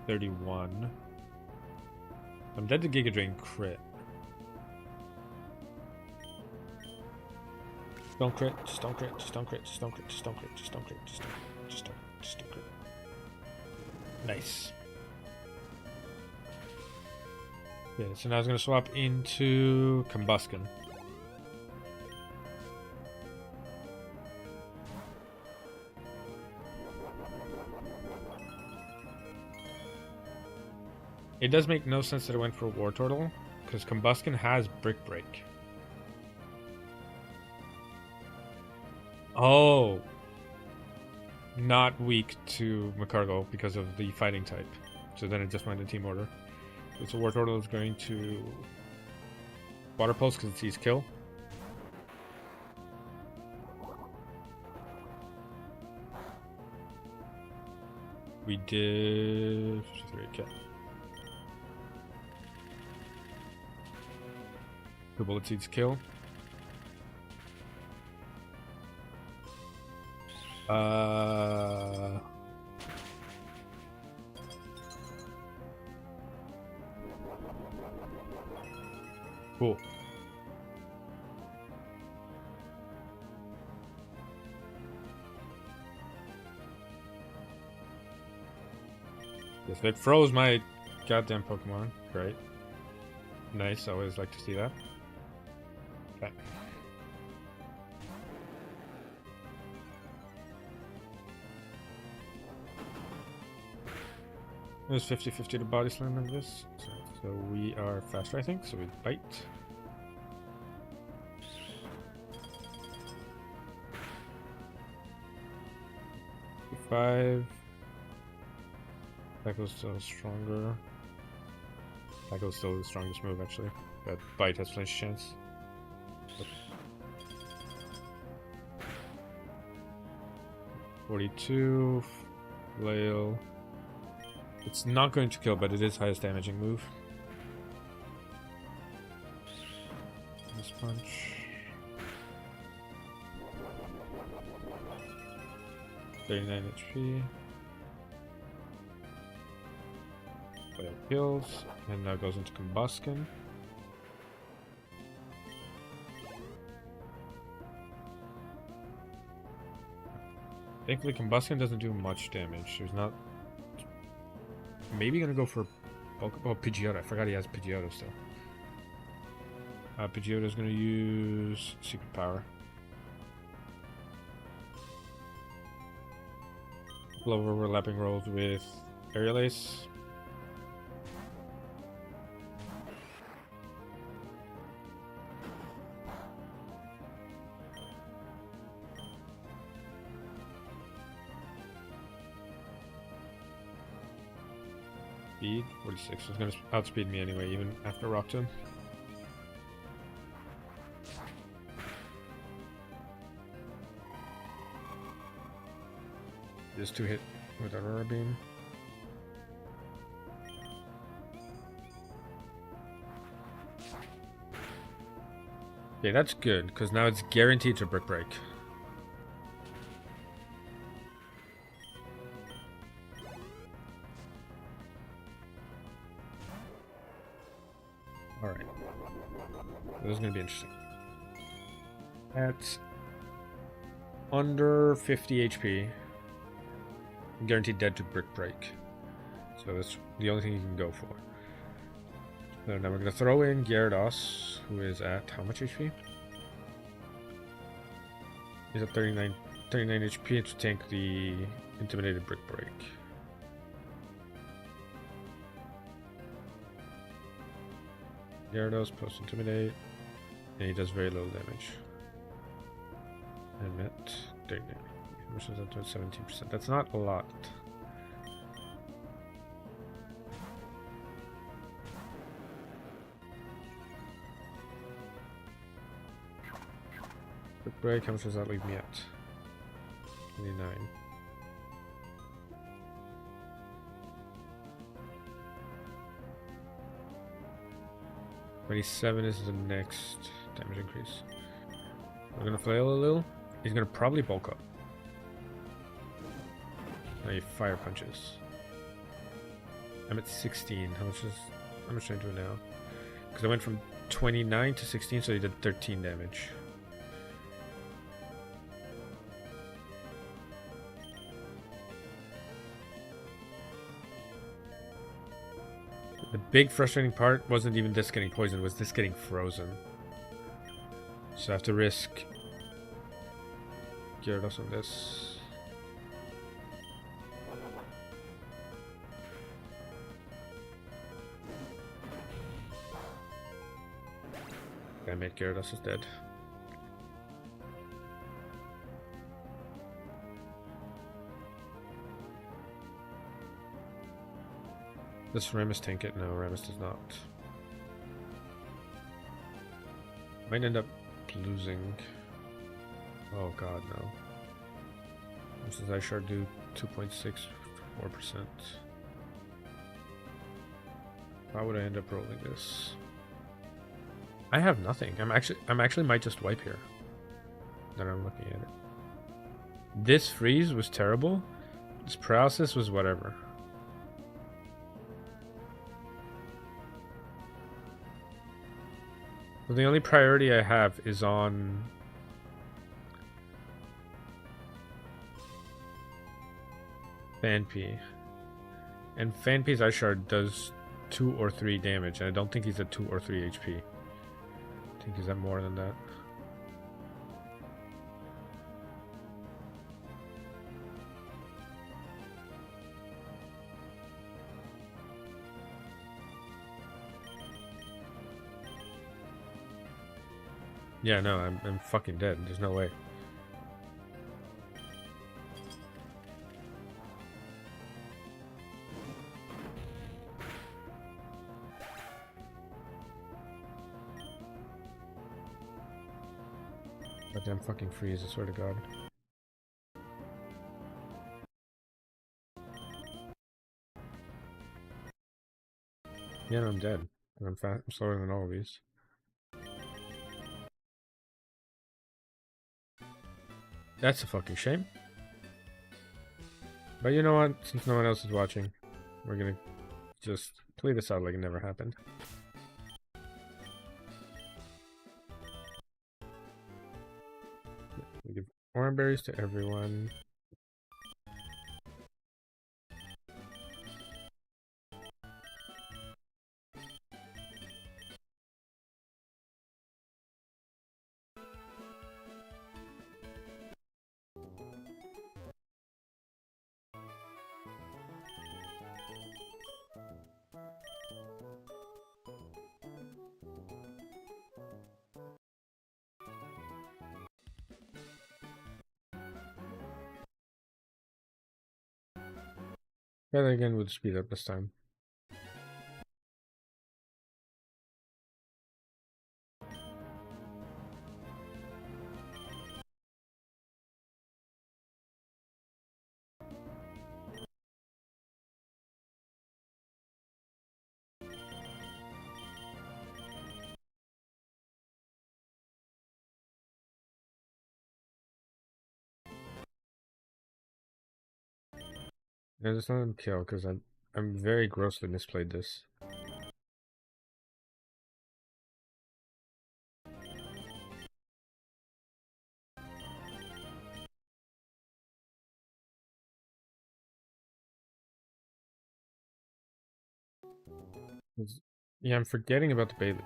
31. I'm dead to Giga Drain crit. Don't crit, just don't crit, just don't crit, just don't crit, just don't crit, just don't crit, just don't crit, just don't crit. Nice. Okay, so now I was gonna swap into Combustion. It does make no sense that I went for War Turtle, because Combustion has Brick Break. Oh! Not weak to Macargo because of the fighting type. So then it just went in team order. So War Turtle is going to Water Pulse because it sees kill. We did 53, okay. The Bullet Seeds kill. Cool. Yes, it froze my goddamn Pokemon. Great. Nice, I always like to see that. Okay. There's 50-50 to body slam in this. So we are faster, I think, so we bite. Five. Tackle's still stronger. Tackle's still the strongest move, actually. But bite has plenty of chance. 42. Flail. It's not going to kill, but it is highest damaging move. This punch. 39 HP. Flail kills, and now goes into Combuskin. Thankfully, Combuskin doesn't do much damage. There's not. Maybe gonna go for bulk. Oh, Pidgeotto. I forgot he has Pidgeotto still. Pidgeotto's gonna use Secret Power. Couple of overlapping rolls with Aerial Ace. Speed 46. It's gonna outspeed me anyway, even after Rock Tomb. Just 2 hit with Aurora Beam. Okay, that's good, because now it's guaranteed to Brick Break. Alright. This is going to be interesting. At under 50 HP, I'm guaranteed dead to Brick Break. So that's the only thing you can go for. So now we're going to throw in Gyarados, who is at how much HP? He's at 39 HP to tank the Intimidated Brick Break. Gyarados post Intimidate, and he does very little damage. And at 39, which is up to 17%. That's not a lot. Quick break, how much does that leave me at? 29. $27 is the next damage increase. We're gonna flail a little. He's gonna probably bulk up. Now he fire punches. I'm at 16. How much should I do now? Because I went from 29 to 16, so he did 13 damage. The big frustrating part wasn't even this getting poisoned, was this getting frozen. So I have to risk Gyarados on this. Damn it, Gyarados is dead. Does Ramus tank it? No, Ramus does not. Might end up losing. Oh god, no. This is I sure do 2.64%. Why would I end up rolling this? I have nothing. I'm actually might just wipe here. Then I'm looking at it. This freeze was terrible. This paralysis was whatever. Well, the only priority I have is on Phanpy. And Fanpy's Ice Shard does 2 or 3 damage, and I don't think he's at 2 or 3 HP. I think he's at more than that. Yeah, no, I'm fucking dead. There's no way. Goddamn fucking freeze, I swear to God. Yeah, no, I'm dead. And I'm fast. I'm slower than all of these. That's a fucking shame. But you know what? Since no one else is watching, we're gonna just play this out like it never happened. We give orange berries to everyone. Try that again with speed up this time. Yeah, just let him kill because I'm very grossly misplayed this. Yeah, I'm forgetting about the bay leaf.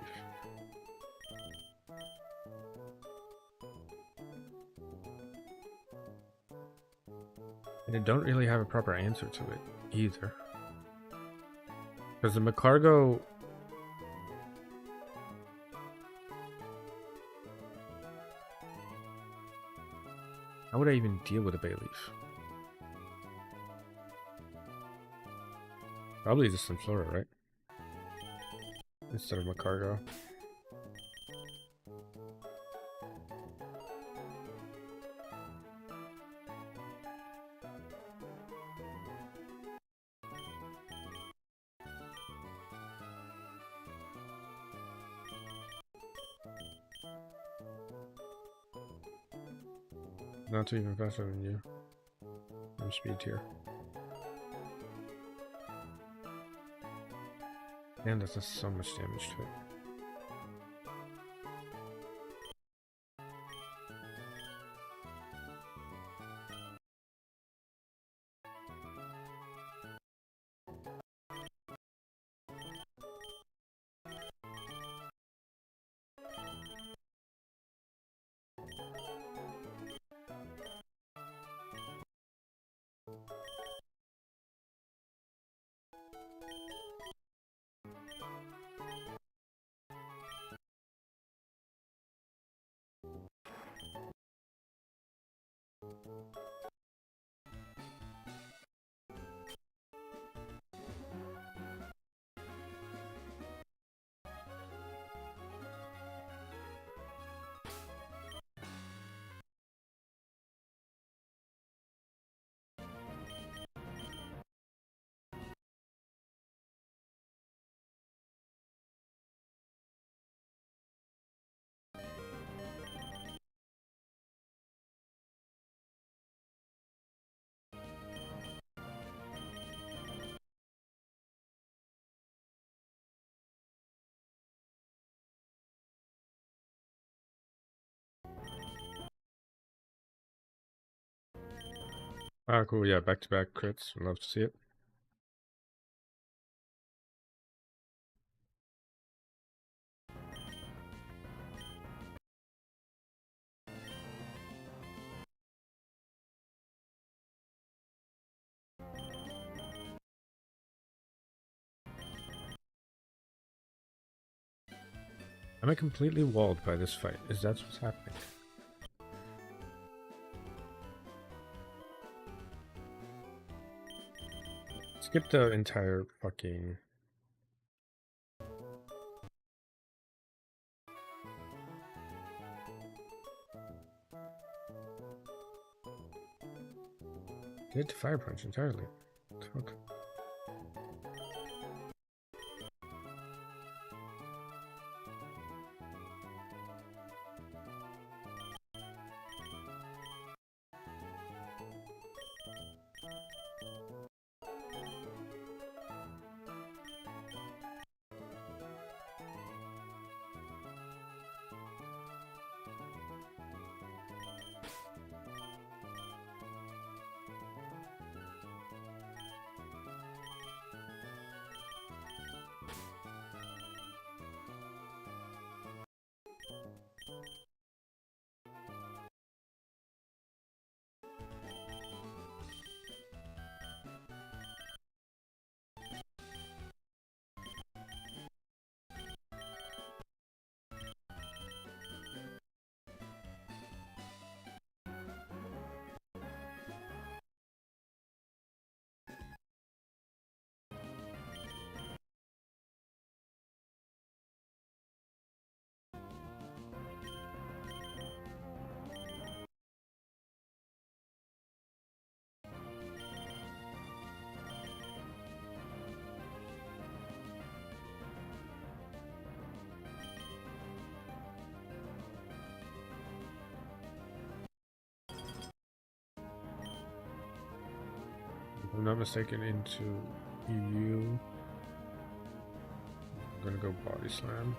And I don't really have a proper answer to it either. Because the Macargo... How would I even deal with a bay leaf? Probably just some flora, right? Instead of Macargo. Not too even faster than you. I'm speed tier. And that does so much damage to it. Ah, cool. Yeah, back-to-back crits. Love to see it. Am I completely walled by this fight? Is that what's happening? Skip the entire fucking... Did fire punch entirely. Fuck. If I'm not mistaken, into EU. I'm gonna go body slam.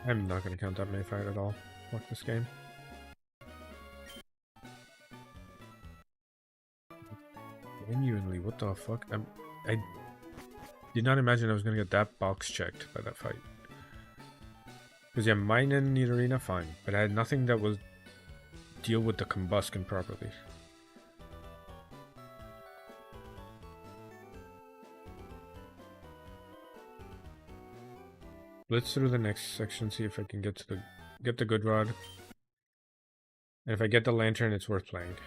I'm not gonna count that May fight at all. Fuck this game. Genuinely, what the fuck? I did not imagine I was gonna get that box checked by that fight. Because yeah, mine and Nidorina, fine. But I had nothing that would deal with the combustion properly. Let's through the next section, see if I can get the good rod. And if I get the lantern, it's worth playing.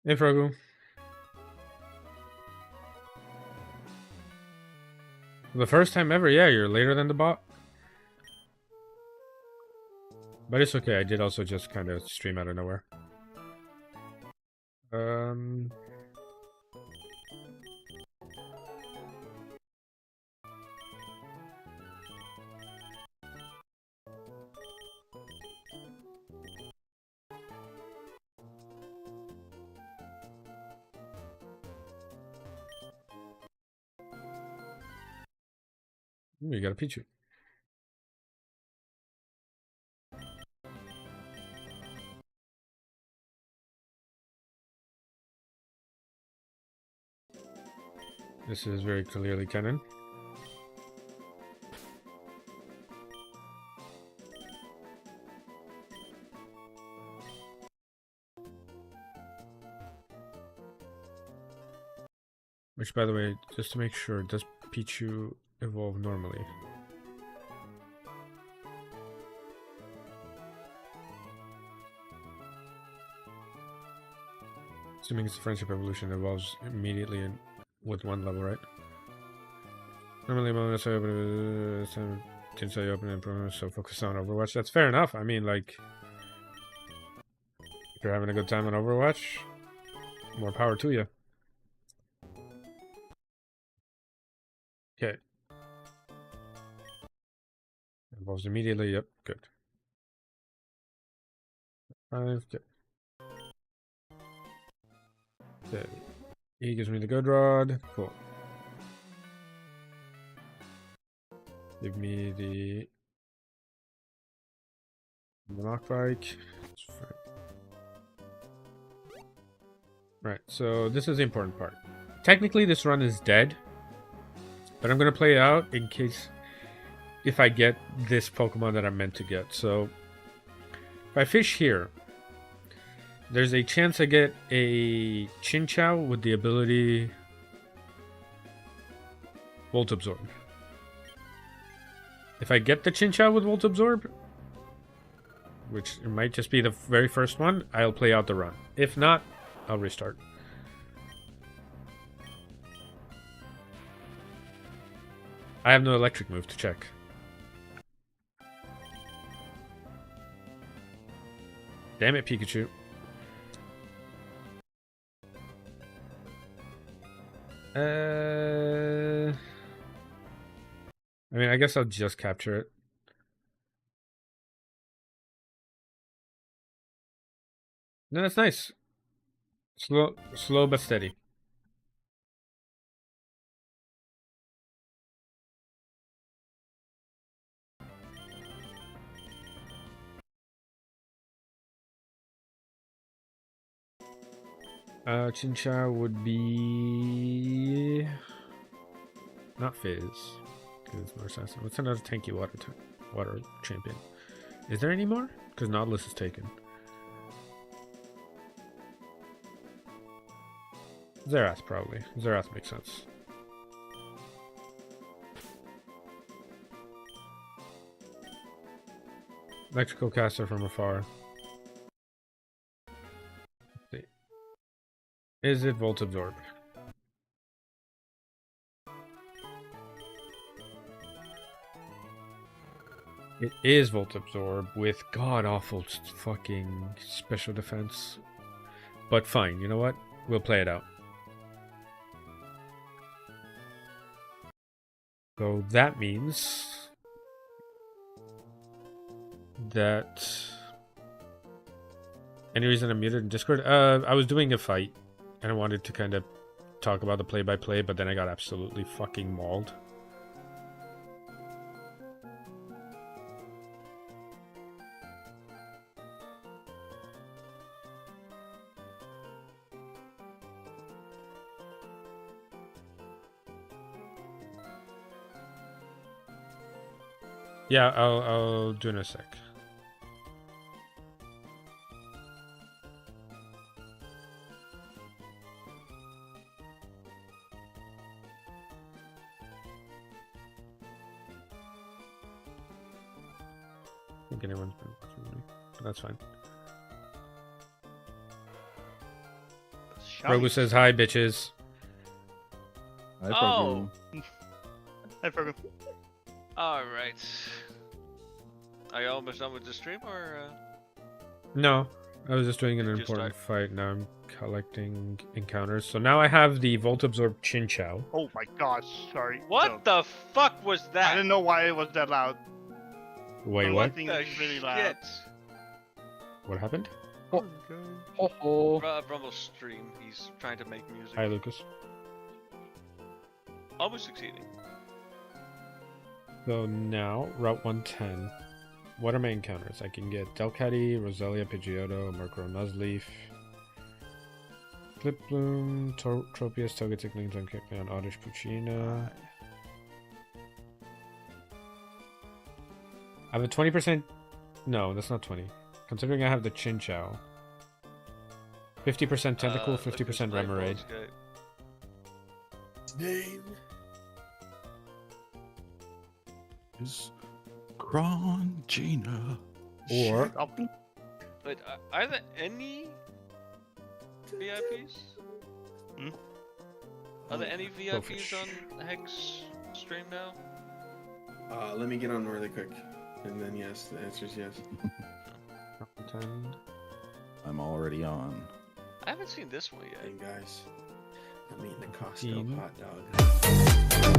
Hey, Frogu. The first time ever, yeah, you're later than the bot. But it's okay, I did also just kind of stream out of nowhere. Ooh, you got a Pichu. This is very clearly canon. Which, by the way, just to make sure, does Pichu evolve normally? Assuming it's a friendship evolution, it evolves immediately with one level, right? Normally, moments I open since I open and so focused on Overwatch. That's fair enough. I mean, like, if you're having a good time on Overwatch, more power to you. Okay. Evolves immediately. Yep, good. 5. Okay. Okay. He gives me the good rod. Cool. Give me the knock bike. Right, so this is the important part. Technically, this run is dead, but I'm gonna play it out in case if I get this Pokemon that I'm meant to get. So if I fish here, there's a chance I get a Chinchou with the ability Volt Absorb. If I get the Chinchou with Volt Absorb, which it might just be the very first one, I'll play out the run. If not, I'll restart. I have no electric move to check. Damn it, Pikachu. I mean, I guess I'll just capture it. No, that's nice. Slow but steady. Chinchou would be not Fizz because it's more assassin. What's another tanky water champion? Is there any more? Because Nautilus is taken. Zerath probably. Zerath makes sense. Electrical caster from afar. Let's see. Is it Volt Absorb? It is Volt Absorb with god awful fucking special defense. But fine, you know what? We'll play it out. So that means that any reason I'm muted in Discord? I was doing a fight and I wanted to kind of talk about the play-by-play, but then I got absolutely fucking mauled. Yeah, I'll do in a sec. I think anyone's been watching me, but that's fine. Robo says hi, bitches. I Oh. I forgot. Alright. Are you almost done with the stream, or...? No, I was just doing an Just important fight. Now I'm collecting encounters. So now I have the Volt Absorb Chinchou. Oh my gosh, sorry. What No. the fuck was I that? didn't know why it was that loud. Wait, The what? thing The is really loud. shit? What happened? Rumble's stream, he's trying to make music. Hi, Lucas. Almost succeeding. So now, Route 110. What are my encounters? I can get Delcatty, Roselia, Pidgeotto, Murkrow, Nuzleaf, Clipbloom, Tropius, Togetic, Lingzong, Kickman, Oddish, Puccina. I have a 20%... No, that's not 20. Considering I have the Chinchou. 50% Tentacle, 50% Remoraid. name Is Grangina. Or But are there any VIPs? Hmm? Are there any VIPs fish. on Hex stream now? Let me get on really quick, and then yes, the answer is yes. 10. I'm already on. I haven't seen this one yet. Hey guys, I'm eating a Costco 15. hot dog.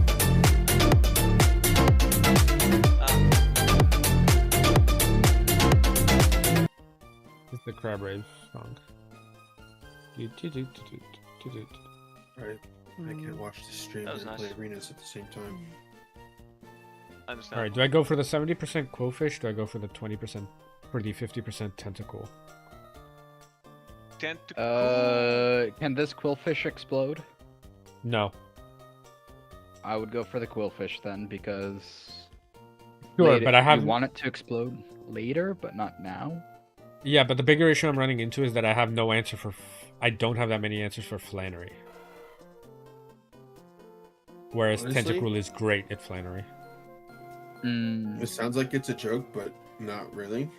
It's the Crab Rave song. Right, I can't watch the stream That was and nice. play arenas at the same time. I understand. Alright, do I go for the 70% Quillfish? Do I go for the 20% for the 50% Tentacle? Can this Quillfish explode? No. I would go for the Quillfish then, because Sure, later- but I have you want it to explode later, but not now. Yeah, but the bigger issue I'm running into is that I have no answer for. I don't have that many answers for Flannery. Whereas Honestly? Tentacruel is great at Flannery. It sounds like it's a joke, but not really.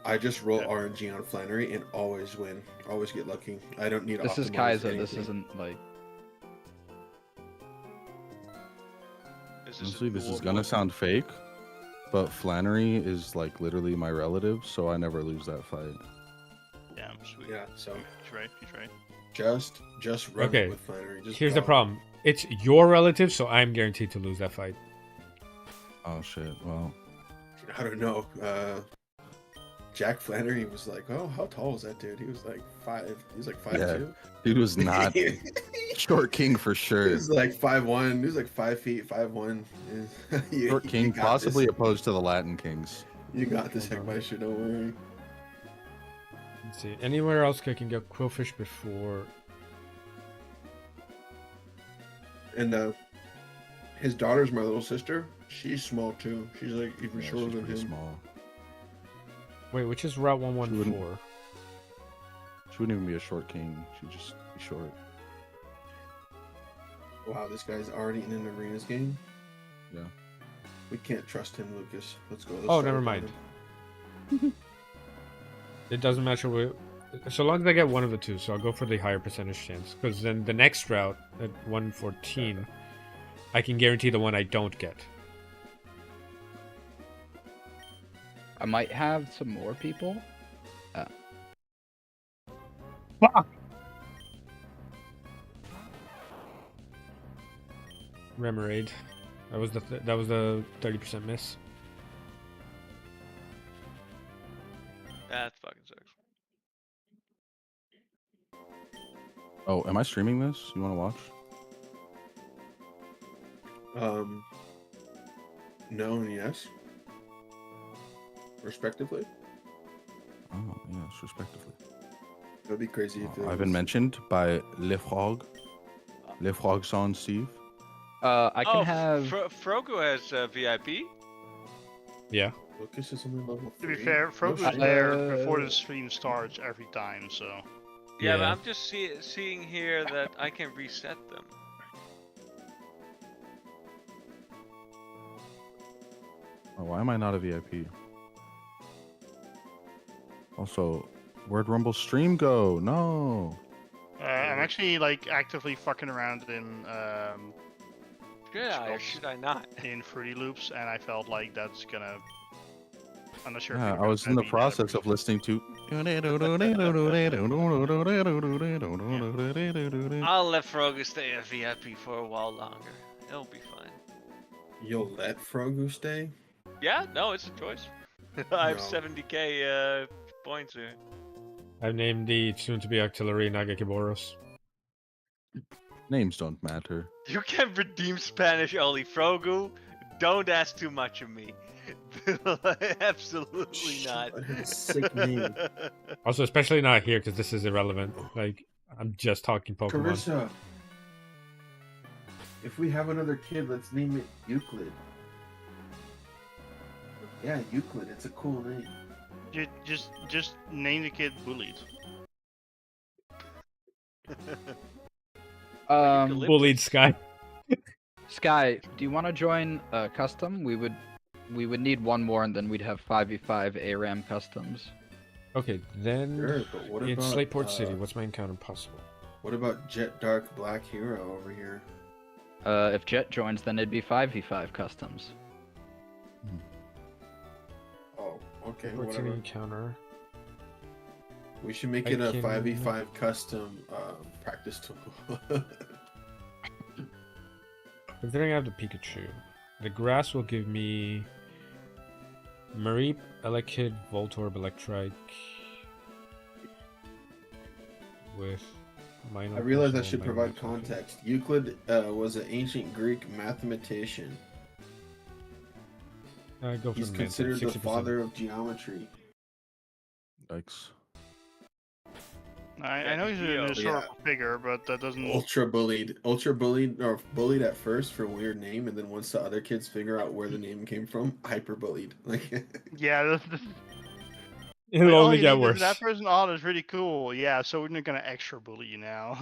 I just roll RNG on Flannery and always win. Always get lucky. I don't need. This is optimize Kaizo. This anything. isn't like. Honestly, this is gonna sound fake, but Flannery is like literally my relative, so I never lose that fight. Yeah, sweet. Yeah, so He's right. He's right. just run Okay, with Flannery. Just Here's the go. problem. It's your relative, so I'm guaranteed to lose that fight. Oh shit. Well, I don't know. Jack Flannery was like, "Oh, how tall is that dude?" He was like 5. He was like 5'2". dude was not short king for He sure. was like 5'1". He was like 5 feet, 5'1". Short king, got possibly this. opposed to the Latin kings. You got this, heck my shit. Don't worry. Let's see. Anywhere else I can get Quillfish before? And his daughter's my little sister. She's small too. She's like even Yeah, shorter she's than pretty him. small. Wait, which is Route 114? She wouldn't even be a short king. She'd just be short. Wow, this guy's already in an arenas game. Yeah. We can't trust him, Lucas. Let's go. Let's Oh, start never with mind. him. It doesn't matter with. So long as I get one of the two, so I'll go for the higher percentage chance. Because then the next route at 114, I can guarantee the one I don't get. I might have some more people. Fuck! Remoraid. That was the 30% miss. That fucking sucks. Oh, am I streaming this? You want to watch? No and yes. Respectively. Oh, yes, respectively. That'd be crazy if it I've been was- mentioned by Le Frog. Le Frog Son Steve. I can have. Frogo has VIP. Yeah. Lucas is only level 3. To be fair, Frogo's shit. there before the stream starts every time, so. Yeah, but Yeah. I'm just seeing here that I can reset them. Oh, why am I not a VIP? Also, where'd Rumble stream go? No. I'm actually like actively fucking around Should I or should I not? in Fruity Loops, and I felt like that's gonna. I'm not sure. if Yeah, you're I was in the gonna be process of listening to. I'll let Frogo stay a VIP for a while longer. It'll be fine. You'll let Frogu stay? Yeah, no, it's a choice. I have No. 70k points here. I've named the soon-to-be artillery Nagakiboros. Names don't matter. You can redeem Spanish only, Frogu. Don't ask too much of me. Absolutely not. Sick name. Also, especially not here, because this is irrelevant. Like, I'm just talking Pokemon. Carissa, if we have another kid, let's name it Euclid. Yeah, Euclid. It's a cool name. Just name the kid Bullied. Eucalyptus. Bullied Sky. Sky, do you want to join custom? We would need one more, and then we'd have 5v5 ARAM customs. Okay, then Sure, but what in about Slateport City, what's my encounter possible? what about Jet Dark Black Hero over here? If Jet joins, then it'd be 5v5 customs. Oh, okay, What's an whatever. encounter? We should make I it a can- 5v5 custom practice tool. Considering I have the Pikachu, the grass will give me Mareep, Elekid, Voltorb, Electrike with minor. I realize I personal should provide magnetism. context. Euclid was an ancient Greek mathematician. Go for He's the considered the 60%. father of geometry. Yikes. I know he's an Yeah. historical figure, but that doesn't. Ultra bullied, or bullied at first for a weird name, and then once the other kids figure out where the name came from, hyper bullied. Like, Yeah, this It'll like, oh, only you get think worse. That person, oh, that's really cool. Yeah, so we're not gonna extra bully you now.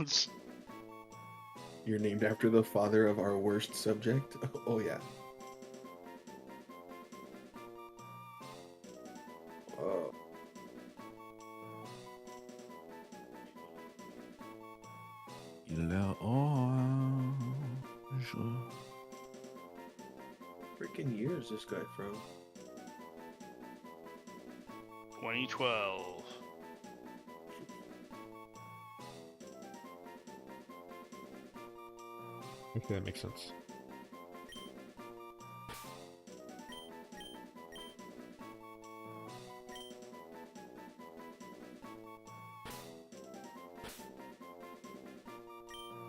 you're named after the father of our worst subject. Oh yeah. Oh. Il est orange. Freaking year is this guy from? 2012. Okay, that makes sense.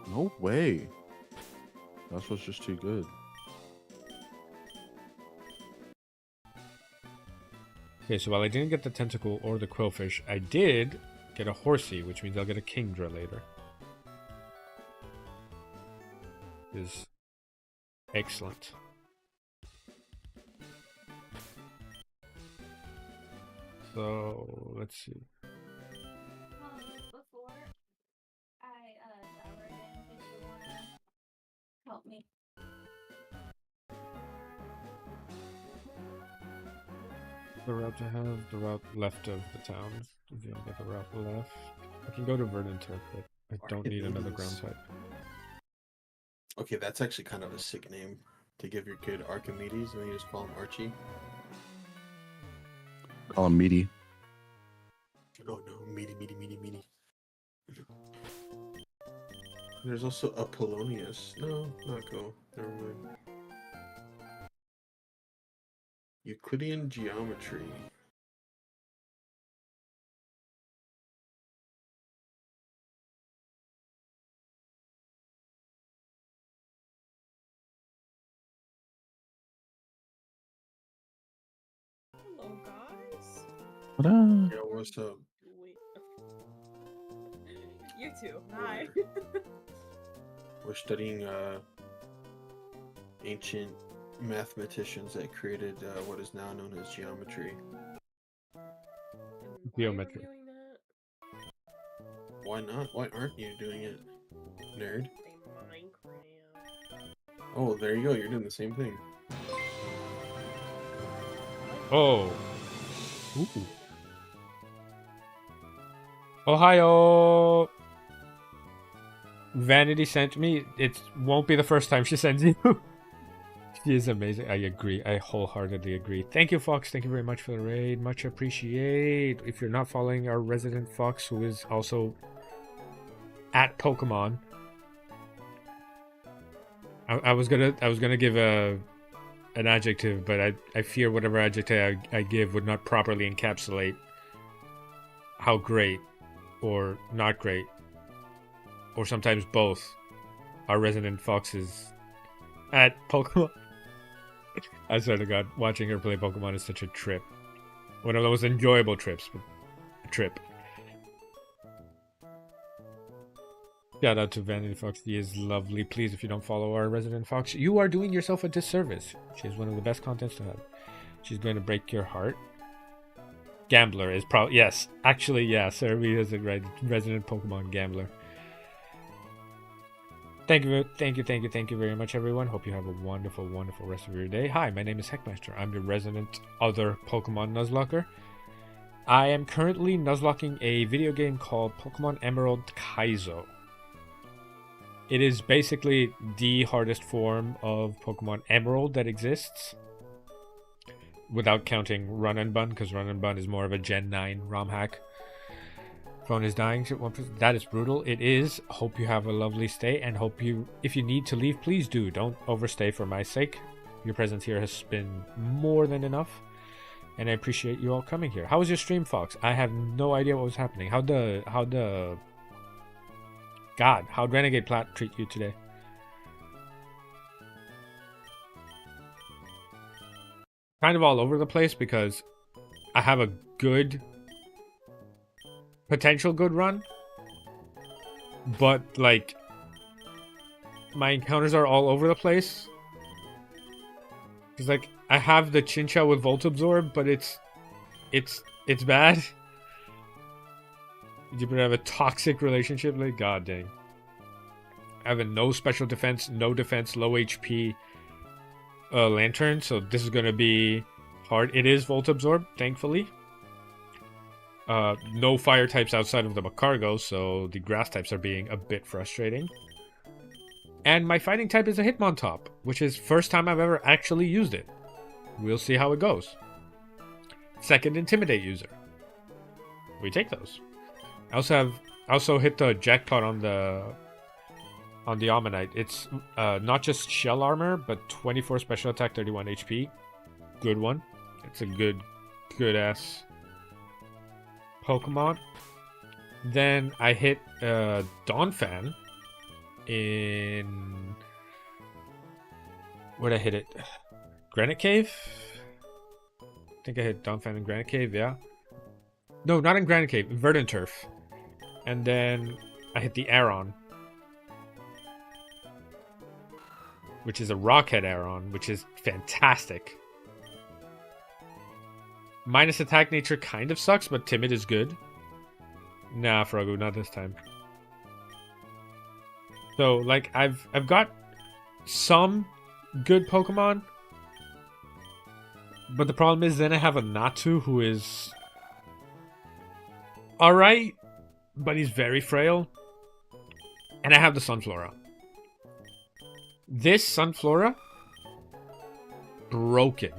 No way. That was just too good. Okay, so while I didn't get the tentacle or the quillfish, I did get a horsey, which means I'll get a kingdra later. Is excellent. So let's see. Before I showered in, did you want to help me? The route to have, the route left of the town. If you don't get the route left, I can go to Verdanturk, but I don't need another ground type. Okay, that's actually kind of a sick name to give your kid, Archimedes, and then you just call him Archie. Call him meaty. Oh no, meaty. There's also Apollonius. No, not go. Never mind. Euclidean geometry. Hello, guys. Ta-da. Yeah, what's up? Wait. You too. Hi. We're studying ancient mathematicians that created what is now known as geometry. And why are we Geometry. doing that? Why not? Why aren't you doing it, nerd? Play Minecraft. Oh, there you go. You're doing the same thing. Oh. Ooh. Ohio. Vanity sent me. It won't be the first time she sends you. She is amazing. I agree. I wholeheartedly agree. Thank you, Fox. Thank you very much for the raid. Much appreciate. If you're not following our resident Fox, who is also at Pokemon, I was gonna give an adjective, but I fear whatever adjective I give would not properly encapsulate how great or not great, or sometimes both, our resident Foxes at Pokemon. I swear to God, watching her play Pokemon is such a trip. One of the most enjoyable trips, but a trip. Shout out to Vanity Fox. She is lovely. Please, if you don't follow our resident Fox, you are doing yourself a disservice. She is one of the best contents to have. She's going to break your heart. Gambler is probably... Yes. Actually, yeah. Serby is a resident Pokemon Gambler. Thank you very much, everyone. Hope you have a wonderful, wonderful rest of your day. Hi, my name is Heckmaster. I'm your resident other Pokemon Nuzlocker. I am currently Nuzlocking a video game called Pokemon Emerald Kaizo. It is basically the hardest form of Pokemon Emerald that exists, without counting Run and Bun, because Run and Bun is more of a Gen 9 ROM hack. Phone is dying. That is brutal. It is. Hope you have a lovely stay, and hope you, if you need to leave, please do. Don't overstay for my sake. Your presence here has been more than enough, and I appreciate you all coming here. How was your stream, Fox? I have no idea what was happening. How'd Renegade Plat treat you today? Kind of all over the place because I have a potential good run, but like my encounters are all over the place. It's like I have the Chinchou with Volt Absorb, but it's bad. You have a toxic relationship, like god dang. I have a no special defense, no defense, low HP Lantern, so this is gonna be hard. It is Volt Absorb, thankfully. No fire types outside of the Macargo, so the grass types are being a bit frustrating. And my fighting type is a Hitmontop, which is first time I've ever actually used it. We'll see how it goes. Second Intimidate user. We take those. I also hit the jackpot on the Ammonite. It's not just shell armor, but 24 special attack, 31 HP. Good one. It's a good ass Pokemon. Then I hit Donphan in... Where'd I hit it? Granite Cave? I think I hit Donphan in Granite Cave, yeah. No, not in Granite Cave, in Verdant Turf. And then I hit the Aron, which is a Rockhead Aron, which is fantastic. Minus attack nature kind of sucks, but timid is good. Nah, Frogu, not this time. So, like, I've got some good Pokemon, but the problem is then I have a Natu who is alright, but he's very frail. And I have the Sunflora. This Sunflora, broken.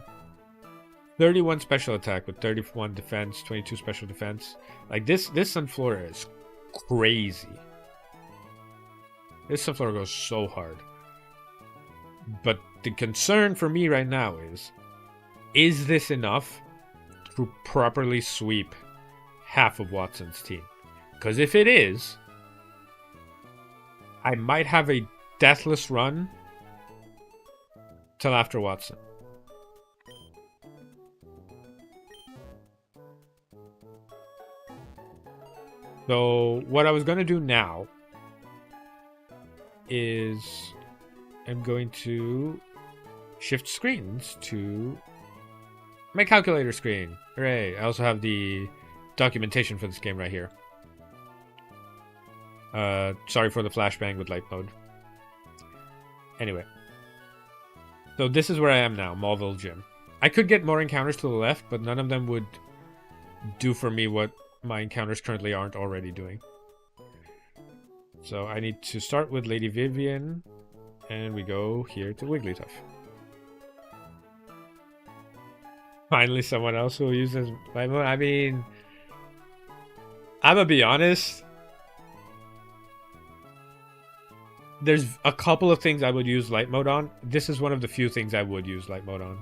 31 special attack with 31 defense, 22 special defense. Like this Sunflora is crazy. This Sunflora goes so hard. But the concern for me right now is this enough to properly sweep half of Watson's team? Because if it is, I might have a deathless run till after Watson. So what I was going to do now is I'm going to shift screens to my calculator screen. Hooray. I also have the documentation for this game right here. Sorry for the flashbang with light mode. Anyway. So this is where I am now, Mauville Gym. I could get more encounters to the left, but none of them would do for me what my encounters currently aren't already doing. So I need to start with Lady Vivian, and we go here to Wigglytuff. Finally someone else who uses light mode. I mean, I'm gonna be honest. There's a couple of things I would use light mode on. This is one of the few things I would use light mode on.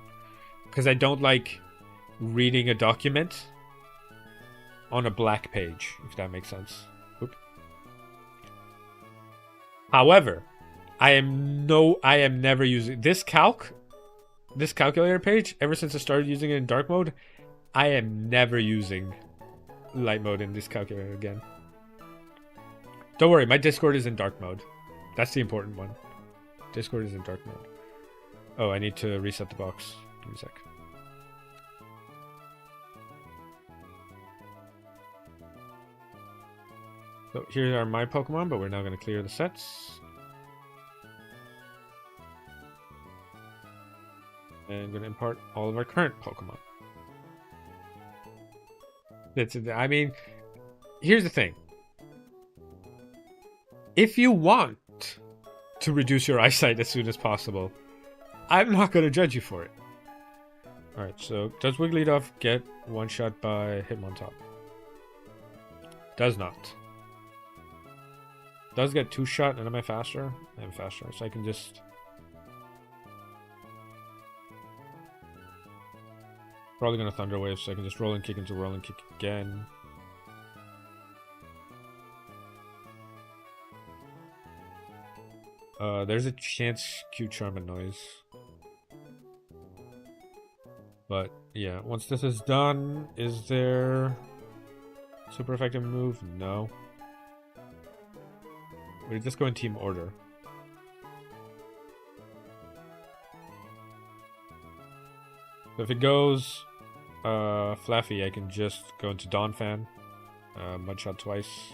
Because I don't like reading a document on a black page, if that makes sense. Oop. However, I am never using this calculator page. Ever since I started using it in dark mode, I am never using light mode in this calculator again. Don't worry, my Discord is in dark mode. That's the important one. Discord is in dark mode. Oh, I need to reset the box. Give me a sec. So here are my Pokemon, but we're now going to clear the sets. And gonna impart all of our current Pokemon. I mean, here's the thing. If you want to reduce your eyesight as soon as possible, I'm not gonna judge you for it. Alright, so does Wigglytuff get one shot by Hitmontop? Does not. Does get two shot, and am I faster? I'm faster, so I can just... Probably gonna Thunder Wave, so I can just roll and kick into roll and kick again. There's a chance Q-Charm annoys. But, yeah, once this is done, is there super effective move? No. We just go in team order. So if it goes Flaffy, I can just go into Donphan, Mudshot twice.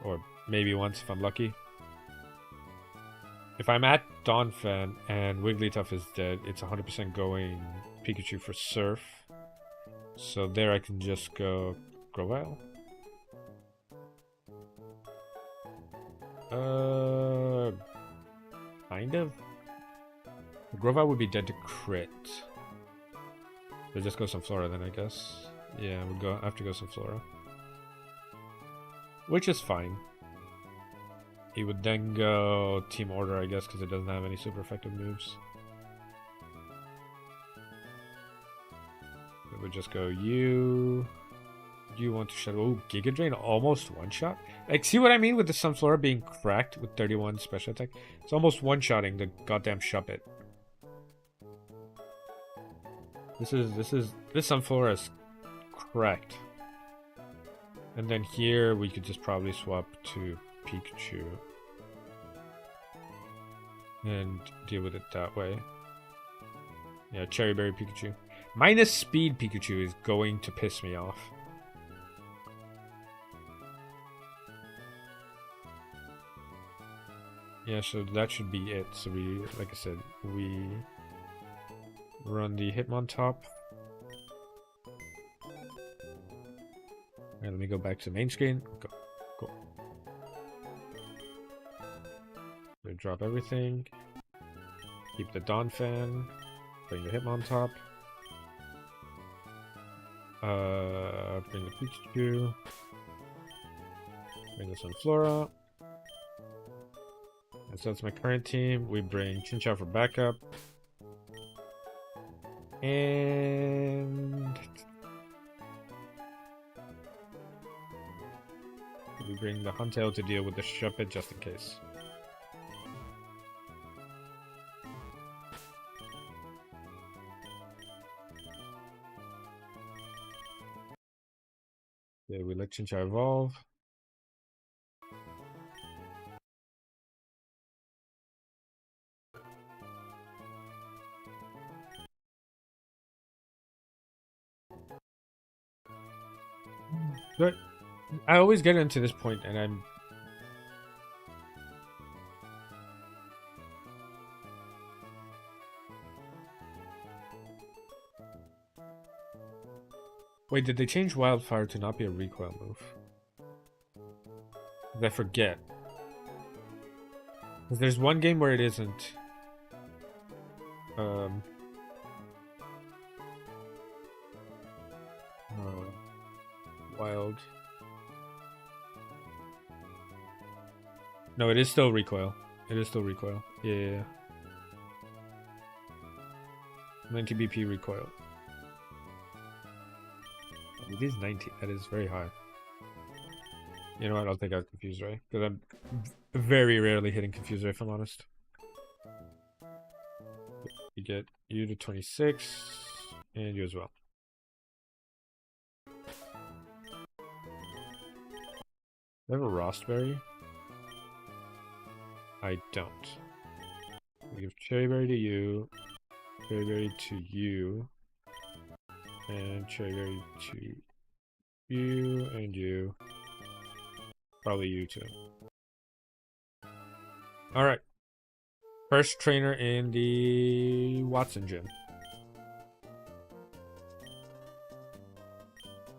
Or maybe once if I'm lucky. If I'm at Donphan and Wigglytuff is dead, it's 100% going Pikachu for Surf. So there I can just go Grovyle. Kind of. Grovyle would be dead to crit. We'll just go Sunflora then, I guess. Yeah, we'll have to go Sunflora. Which is fine. He would then go Team Order, I guess, because it doesn't have any super effective moves. It would just go you. You want to shut. Oh, Giga Drain almost one shot. Like, see what I mean with the Sunflora being cracked with 31 special attack? It's almost one shotting the goddamn Shuppet. This Sunflora is cracked. And then here we could just probably swap to Pikachu and deal with it that way. Yeah, Cherry Berry Pikachu. Minus speed Pikachu is going to piss me off. Yeah, so that should be it. So we, like I said, we run the Hitmontop. Alright, let me go back to the main screen. Go. We drop everything. Keep the Donphan. Bring the Hitmontop. Bring the Pikachu. Bring the Sunflora. And so it's my current team. We bring Chinchou for backup. And we bring the Huntail to deal with the Shuppet just in case. Yeah, we let Chinchou evolve. But I always get into this point and I'm... Wait, did they change Wildfire to not be a recoil move? I forget. Because there's one game where it isn't. Wild. No, it is still recoil. It is still recoil. Yeah. 90 BP recoil. It is 90. That is very high. You know what? I'll take out Confuse Ray. Because I'm very rarely hitting Confuse Ray, if I'm honest. You get you to 26. And you as well. I have a Rostberry? I don't. We give Cherry Berry to you, Cherry Berry to you, and Cherry Berry to you, and you. Probably you too. Alright. First trainer in the Watson gym.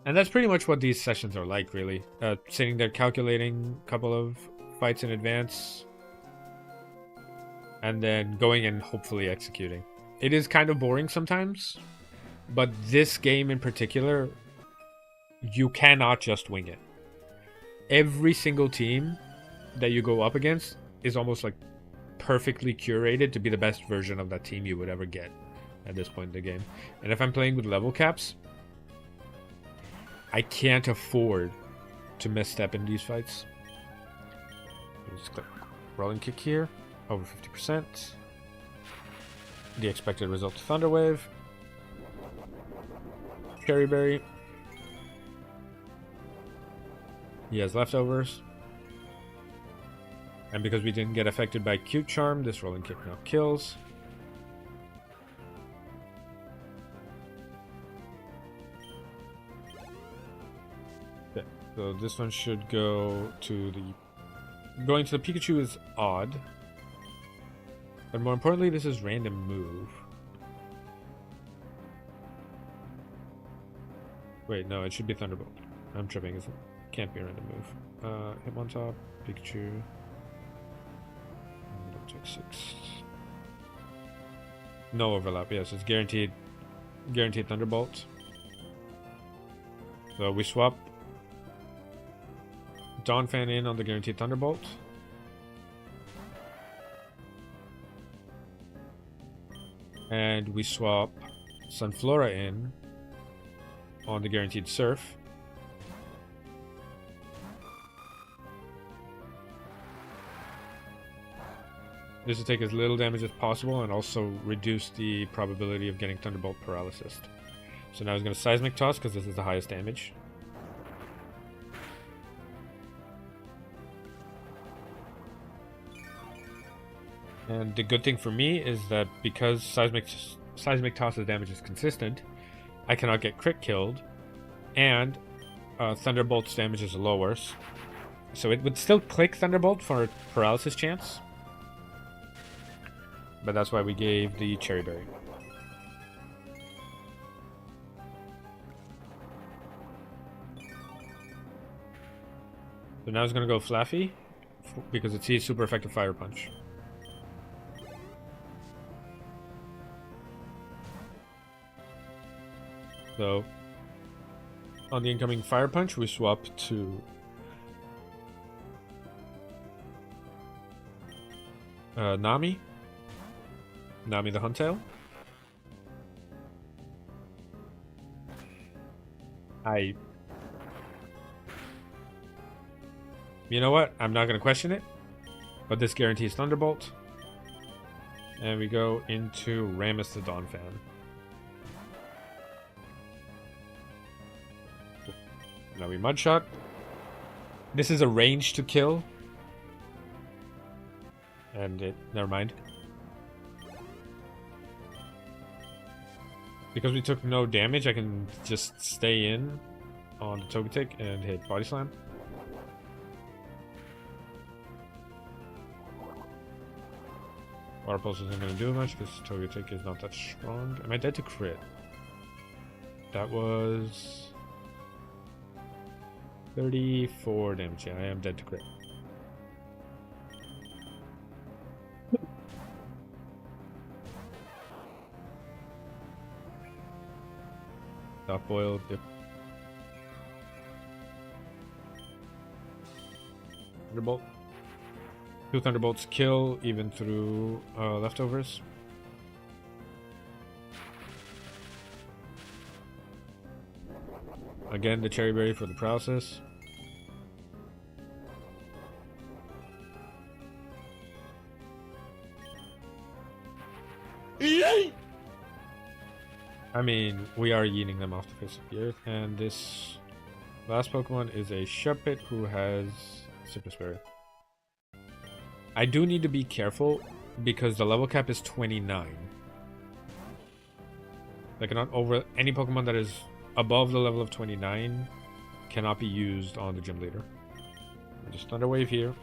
And that's pretty much what these sessions are like, really. Sitting there calculating a couple of fights in advance. And then going and hopefully executing. It is kind of boring sometimes. But this game in particular, you cannot just wing it. Every single team that you go up against is almost like perfectly curated to be the best version of that team you would ever get at this point in the game. And if I'm playing with level caps, I can't afford to misstep in these fights. Just click rolling kick here, over 50%. The expected result, Thunder Wave. Cherry Berry. He has leftovers. And because we didn't get affected by Cute Charm, this rolling kick now kills. Okay, so this one should go to the... Going to the Pikachu is odd. But more importantly, this is random move. Wait, no, it should be Thunderbolt. I'm tripping, isn't it? Can't be a random move. Hit on top, Pikachu. Take 6. No overlap, yes, it's guaranteed Thunderbolt. So we swap Donphan in on the guaranteed Thunderbolt. And we swap Sunflora in on the guaranteed Surf. This will take as little damage as possible and also reduce the probability of getting Thunderbolt paralysis. So now he's going to Seismic Toss because this is the highest damage. And the good thing for me is that because Seismic Toss's damage is consistent, I cannot get crit killed, and Thunderbolt's damage is lower. So it would still click Thunderbolt for paralysis chance. But that's why we gave the Cherry Berry. So now it's going to go Flaffy, because it sees super effective Fire Punch. So, on the incoming Fire Punch, we swap to Nami. Nami the Huntail. You know what? I'm not going to question it. But this guarantees Thunderbolt. And we go into Rammus the Donphan. Now we Mudshot. This is a range to kill. And never mind. Because we took no damage, I can just stay in on the Togetic and hit Body Slam. Water Pulse isn't going to do much because Togetic is not that strong. Am I dead to crit? That was 34 damage. Yeah, I am dead to crit. Soft boiled, yep. Thunderbolt. 2 Thunderbolts kill even through leftovers. Again, the Cherry Berry for the paralysis. I mean, we are yeeting them off the face of the earth, and this last Pokemon is a Shuppet who has Sickness Berry. I do need to be careful because the level cap is 29. I cannot any Pokemon that is above the level of 29 cannot be used on the gym leader. Just Thunder Wave here.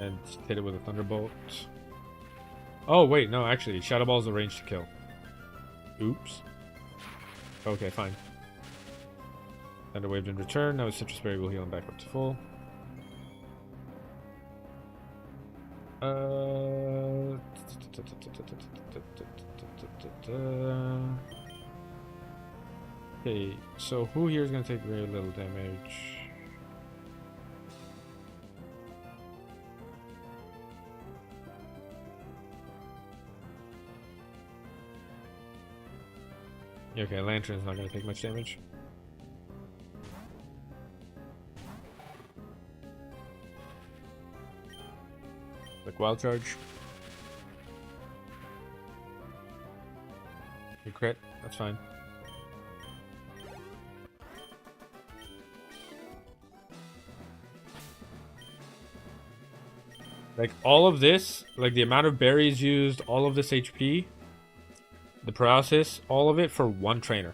And hit it with a Thunderbolt. Oh, wait, no, actually, Shadow Ball's the range to kill. Oops. Okay, fine. Thunder Wave in return. Now his Citrus Berry will heal him back up to full. Okay, so who here is going to take very little damage? Okay, Lantern's not going to take much damage. Like Wild Charge. You crit, that's fine. Like all of this, like the amount of berries used, all of this HP, the paralysis, all of it for one trainer.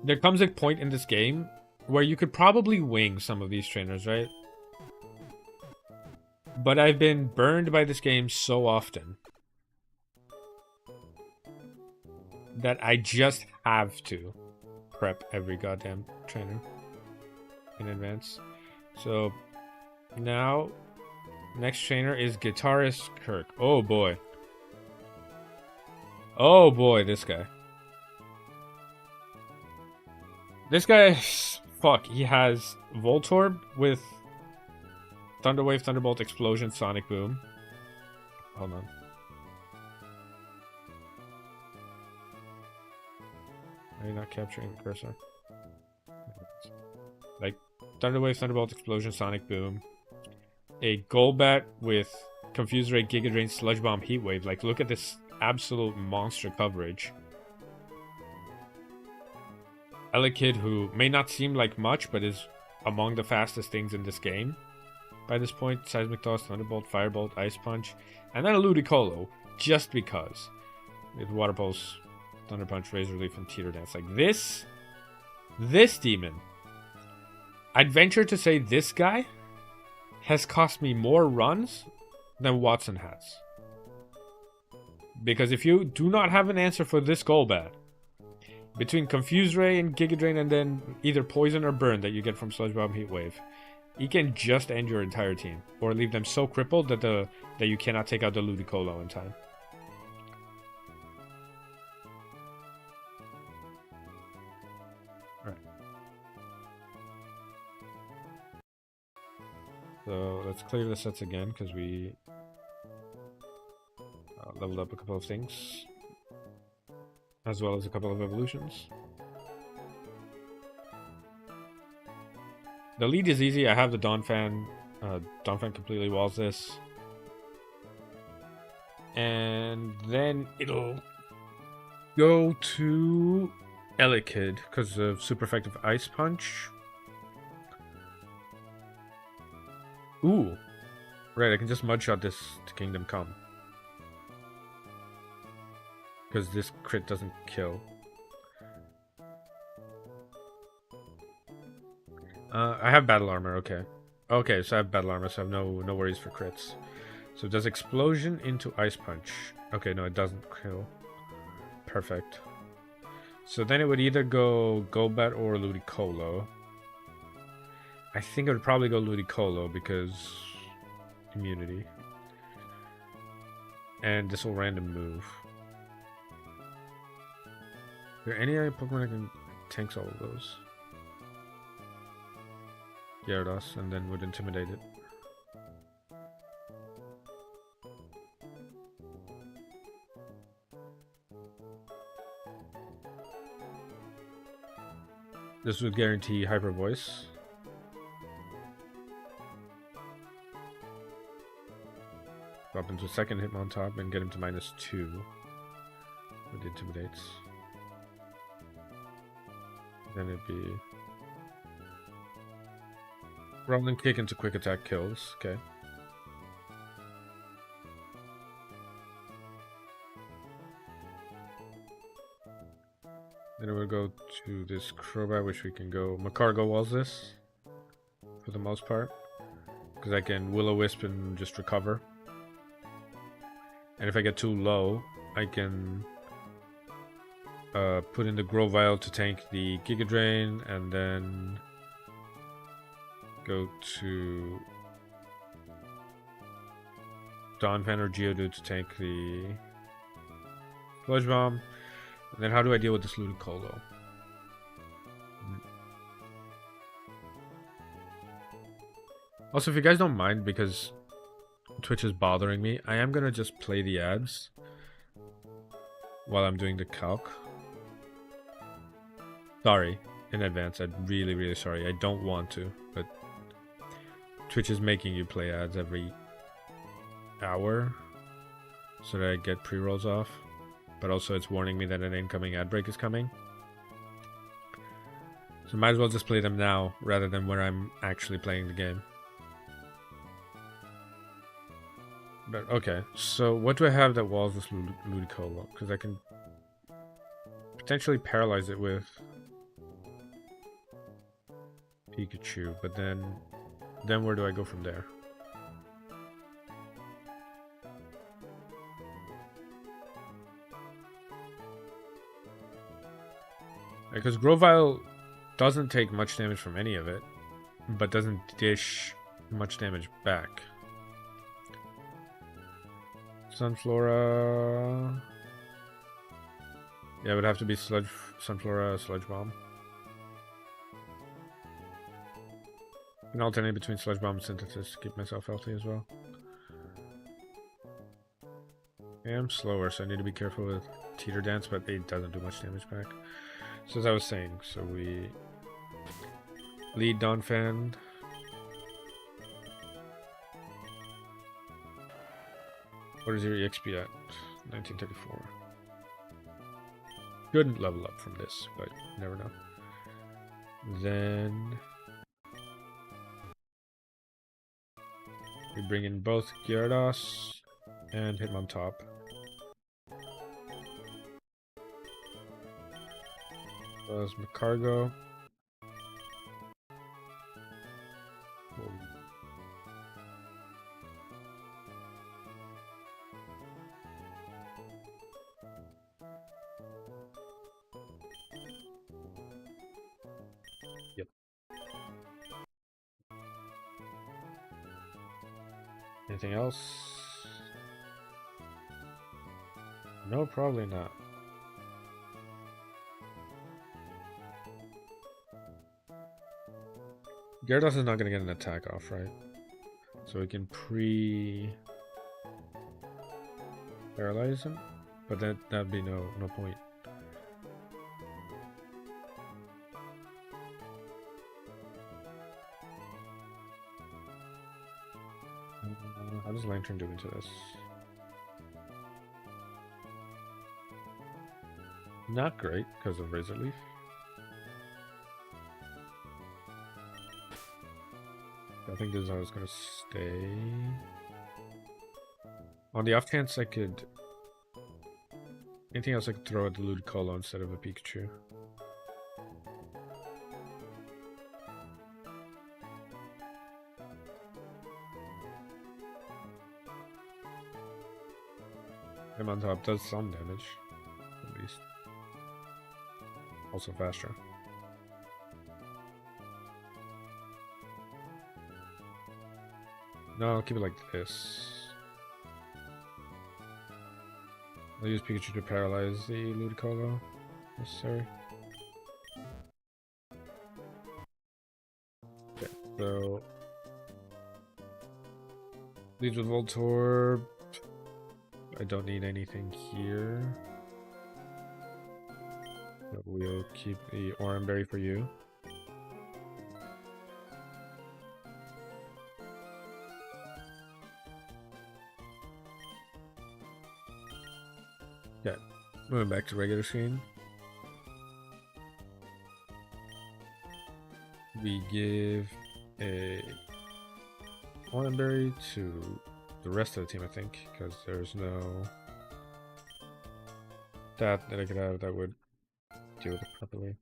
There comes a point in this game where you could probably wing some of these trainers, right? But I've been burned by this game so often that I just have to prep every goddamn trainer in advance. So now, next trainer is Guitarist Kirk. Oh boy. Oh boy, this guy. This guy, fuck, he has Voltorb with Thunder Wave, Thunderbolt, Explosion, Sonic Boom. Hold on. Are you not capturing the cursor? Like, Thunder Wave, Thunderbolt, Explosion, Sonic Boom. A Golbat with Confuse Ray, Giga Drain, Sludge Bomb, Heat Wave. Like, look at this absolute monster coverage. Elekid, who may not seem like much, but is among the fastest things in this game. By this point, Seismic Toss, Thunderbolt, Firebolt, Ice Punch, and then a Ludicolo, just because. With Water Pulse, Thunder Punch, Razor Leaf, and Teeter Dance. Like this demon, I'd venture to say this guy has cost me more runs than Watson has. Because if you do not have an answer for this Golbat, between Confuse Ray and Giga Drain and then either Poison or Burn that you get from Sludge Bomb, Heat Wave, he can just end your entire team, or leave them so crippled that you cannot take out the Ludicolo in time. Alright. So let's clear the sets again, because we leveled up a couple of things, as well as a couple of evolutions. The lead is easy. I have the Donphan. Donphan completely walls this. And then it'll go to Elekid because of super effective Ice Punch. Ooh. Right, I can just Mudshot this to Kingdom Come. Because this crit doesn't kill. I have Battle Armor, okay. Okay, so I have Battle Armor, so I have no worries for crits. So it does Explosion into Ice Punch. Okay, no, it doesn't kill. Perfect. So then it would either go Golbat or Ludicolo. I think it would probably go Ludicolo because immunity. And this will random move. Are there any other Pokemon that can tanks all of those? Gyarados, and then would intimidate it. This would guarantee Hyper Voice. Drop into second Hitmontop and get him to -2 with intimidates. Then it'd be Rolling Kick into Quick Attack kills. Okay. Then it will go to this Crobat, which we can go. Macargo walls this. for the most part. Because I can Will-O-Wisp and just recover. And if I get too low, I can put in the Grovyle to tank the Giga Drain, and then go to Donphan or Geodude to tank the Sludge Bomb. And then how do I deal with this Ludicolo? Also, if you guys don't mind, because Twitch is bothering me, I am gonna just play the ads while I'm doing the calc. Sorry in advance. I'm really, really sorry. I don't want to, but Twitch is making you play ads every hour so that I get pre-rolls off. But also it's warning me that an incoming ad break is coming. So might as well just play them now rather than when I'm actually playing the game. But okay, so what do I have that walls this Ludicolo? Because I can potentially paralyze it with Pikachu, but then where do I go from there? Because Grovyle doesn't take much damage from any of it, but doesn't dish much damage back. Sunflora. Yeah, it would have to be Sunflora, Sludge Bomb. I can alternate between Sludge Bomb and Synthesis to keep myself healthy as well. I am slower, so I need to be careful with Teeter Dance, but it doesn't do much damage back. So as I was saying, so we lead Donphan. What is your EXP at? 1934. Couldn't level up from this, but you never know. Then we bring in both Gyarados and Hitmontop. As Macargo. Yep. Anything else? No, probably not. Gyarados is not going to get an attack off, right? So we can paralyze him, but that'd be no point. How does Lantern do into this? Not great because of Razor Leaf. I think this is how it's gonna stay. On the off chance I could... anything else I could throw at the Ludicolo instead of a Pikachu. Him on top does some damage, at least. Also faster. No, I'll keep it like this. I'll use Pikachu to paralyze the Ludicolo. Necessary. Okay, so... leads with Voltorb. I don't need anything here. But we'll keep the Oran Berry for you. Okay, moving back to regular screen. We give a Oran Berry to the rest of the team, I think, because there's no that I could have that would deal with it properly.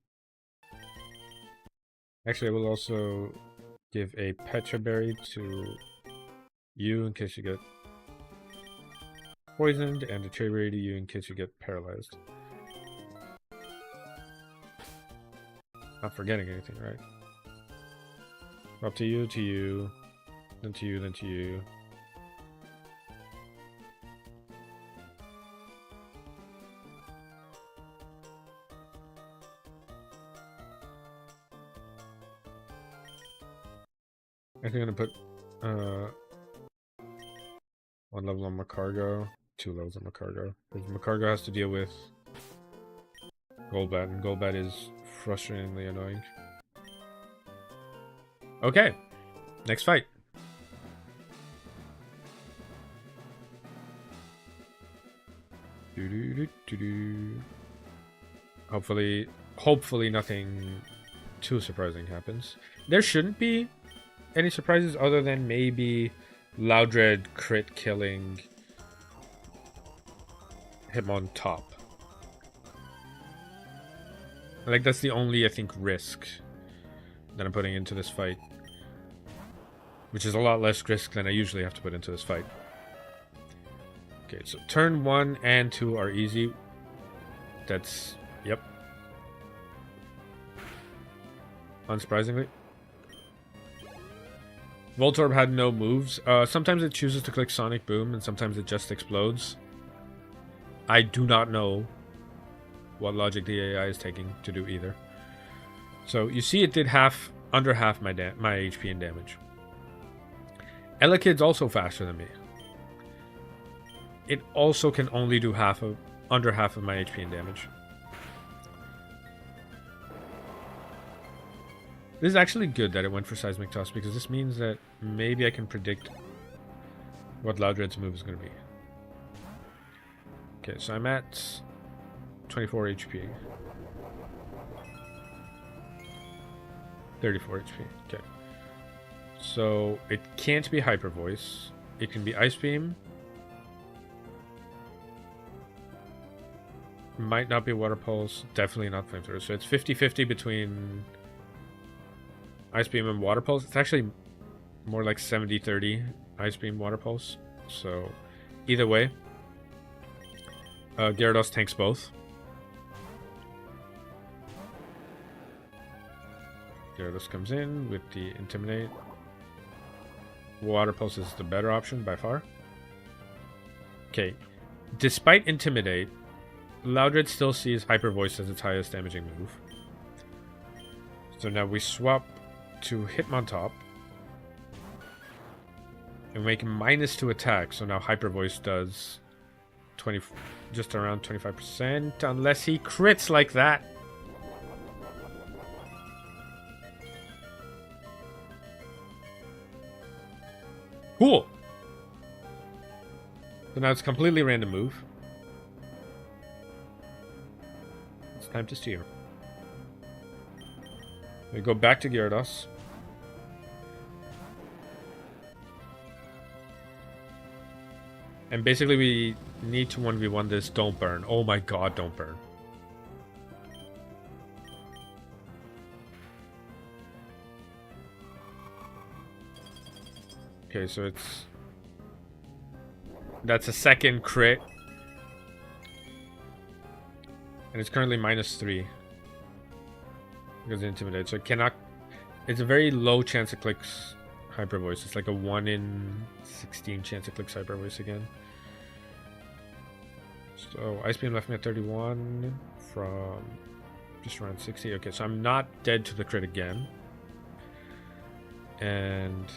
Actually, I will also give a Petra Berry to you in case you get poisoned, and a Cherry Berry to you in case you get paralyzed. Not forgetting anything, right? Up to you, then to you, then to you. I think I'm gonna put 1 level on Macargo, 2 levels on Macargo. Because Macargo has to deal with Golbat, and Golbat is frustratingly annoying. Okay, next fight. Hopefully nothing too surprising happens. There shouldn't be any surprises other than maybe Loudred crit killing him on top. Like, that's the only, I think, risk that I'm putting into this fight. Which is a lot less risk than I usually have to put into this fight. Okay, so turn 1 and 2 are easy. That's... yep. Unsurprisingly. Voltorb had no moves. Sometimes it chooses to click Sonic Boom, and sometimes it just explodes. I do not know what logic the AI is taking to do either. So you see it did under half my HP and damage. Elekid's also faster than me. It also can only do under half of my HP and damage. This is actually good that it went for Seismic Toss, because this means that maybe I can predict what Loudred's move is going to be. Okay, so I'm at 24 HP. 34 HP, okay. So it can't be Hyper Voice. It can be Ice Beam. Might not be Water Pulse. Definitely not Flamethrower. So it's 50-50 between Ice Beam and Water Pulse. It's actually more like 70-30 Ice Beam, Water Pulse. So either way, Gyarados tanks both. Gyarados comes in with the Intimidate. Water Pulse is the better option by far. Okay. Despite Intimidate, Loudred still sees Hyper Voice as its highest damaging move. So now we swap to Hitmontop. And make -2 attack. So now Hyper Voice does just around 25%. Unless he crits like that. Cool. So now it's a completely random move. It's time to steer. We go back to Gyarados. And basically we need to 1v1 this. Don't burn. Oh my god, don't burn. Okay, so that's a second crit. And it's currently -3. Because of Intimidate. So it cannot... It's a very low chance it clicks Hyper Voice. It's like a 1 in 16 chance it clicks Hyper Voice again. So Ice Beam left me at 31 from just around 60. Okay, so I'm not dead to the crit again. And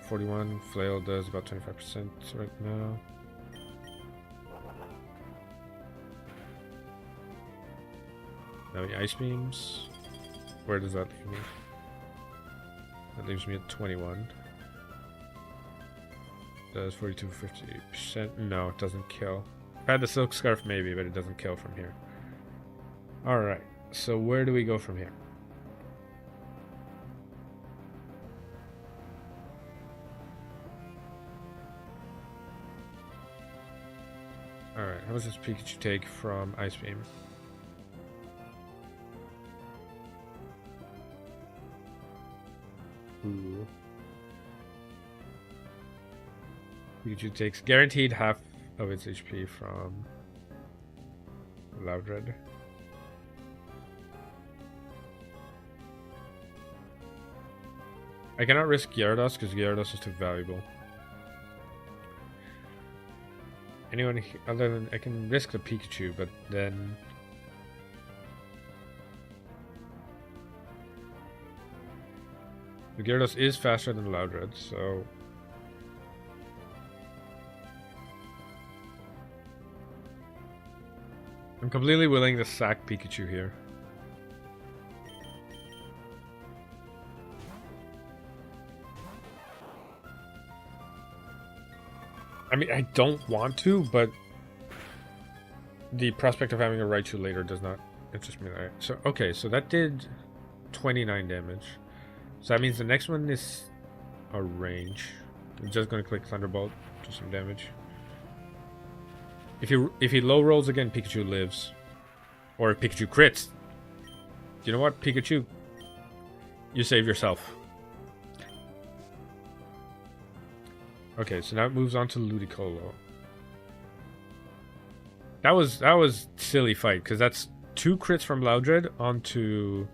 41 Flail does about 25% right now. Now the Ice Beams. Where does that leave me? That leaves me at 21. Does 42, 50%? No, it doesn't kill. If I had the Silk Scarf, maybe, but it doesn't kill from here. Alright, so where do we go from here? Alright, how much does Pikachu take from Ice Beam? Ooh. Pikachu takes guaranteed half of its HP from Loudred. I cannot risk Gyarados because Gyarados is too valuable. Anyone other than I can risk the Pikachu, but then the Gyarados is faster than Loudred, so I'm completely willing to sack Pikachu here. I mean, I don't want to, but the prospect of having a Raichu later does not interest me. There. So, okay, so that did 29 damage. So that means the next one is a range. I'm just going to click Thunderbolt, do some damage. If he low rolls again, Pikachu lives. Or if Pikachu crits. You know what, Pikachu? You save yourself. Okay, so now it moves on to Ludicolo. That was silly fight, because that's 2 crits from Loudred onto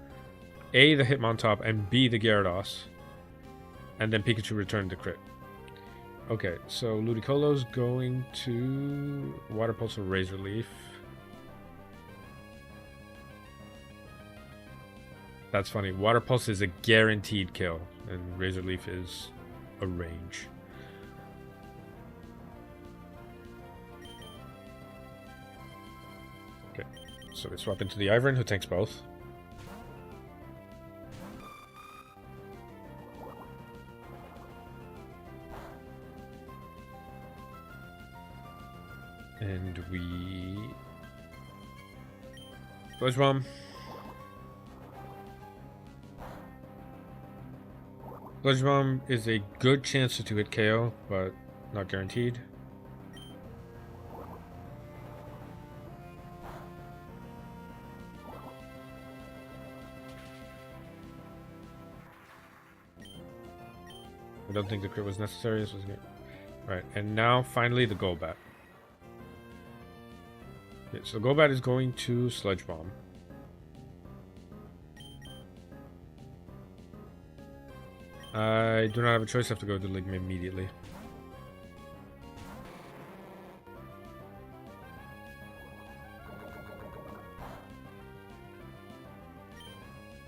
A, the Hitmontop, and B, the Gyarados. And then Pikachu returned the crit. Okay, so Ludicolo's going to Water Pulse or Razor Leaf. That's funny. Water Pulse is a guaranteed kill, and Razor Leaf is a range. Okay, so we swap into the Ivern, who tanks both. And we... Sludge Bomb. Sludge Bomb is a good chance to hit KO, but not guaranteed. I don't think the crit was necessary. This was good. Right, and now finally the Golbat. Okay, so Golbat is going to Sludge Bomb. I do not have a choice. I have to go to Ligma immediately.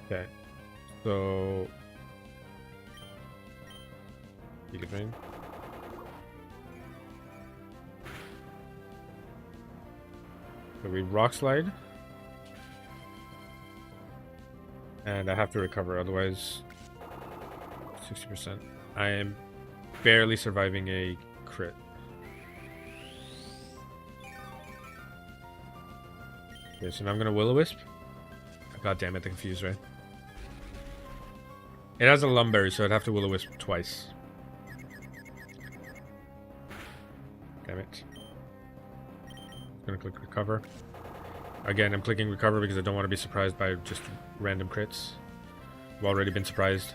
Okay, so you can drain. So we Rock Slide, and I have to recover, otherwise 60%. I am barely surviving a crit. Okay, so now I'm gonna Will-O-Wisp. God damn it, the Confuse Ray. It has a Lumberry, so I'd have to Will-O-Wisp twice. Damn it. I'm gonna click Recover. Again, I'm clicking Recover because I don't want to be surprised by just random crits. I've already been surprised.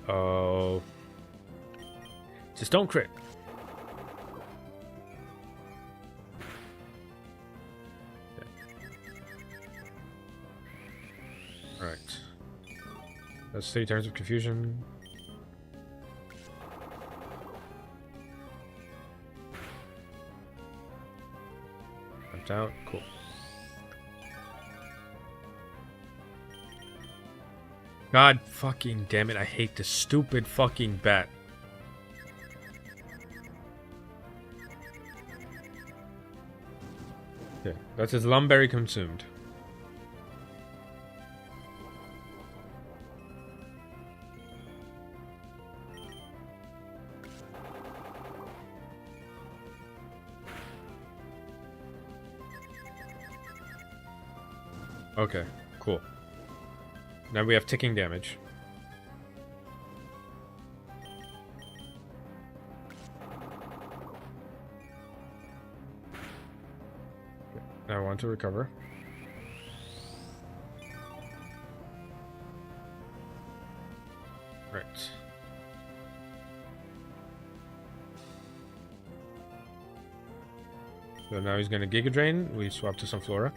Oh. Just don't crit. Okay. Alright. That's 3 turns of confusion. Jumped out. Cool. God fucking damn it, I hate this stupid fucking bat. Okay, that's his Lumberry consumed. Okay, cool. Now we have ticking damage. Okay, now I want to recover. So now he's gonna Giga Drain. We swap to some Flora.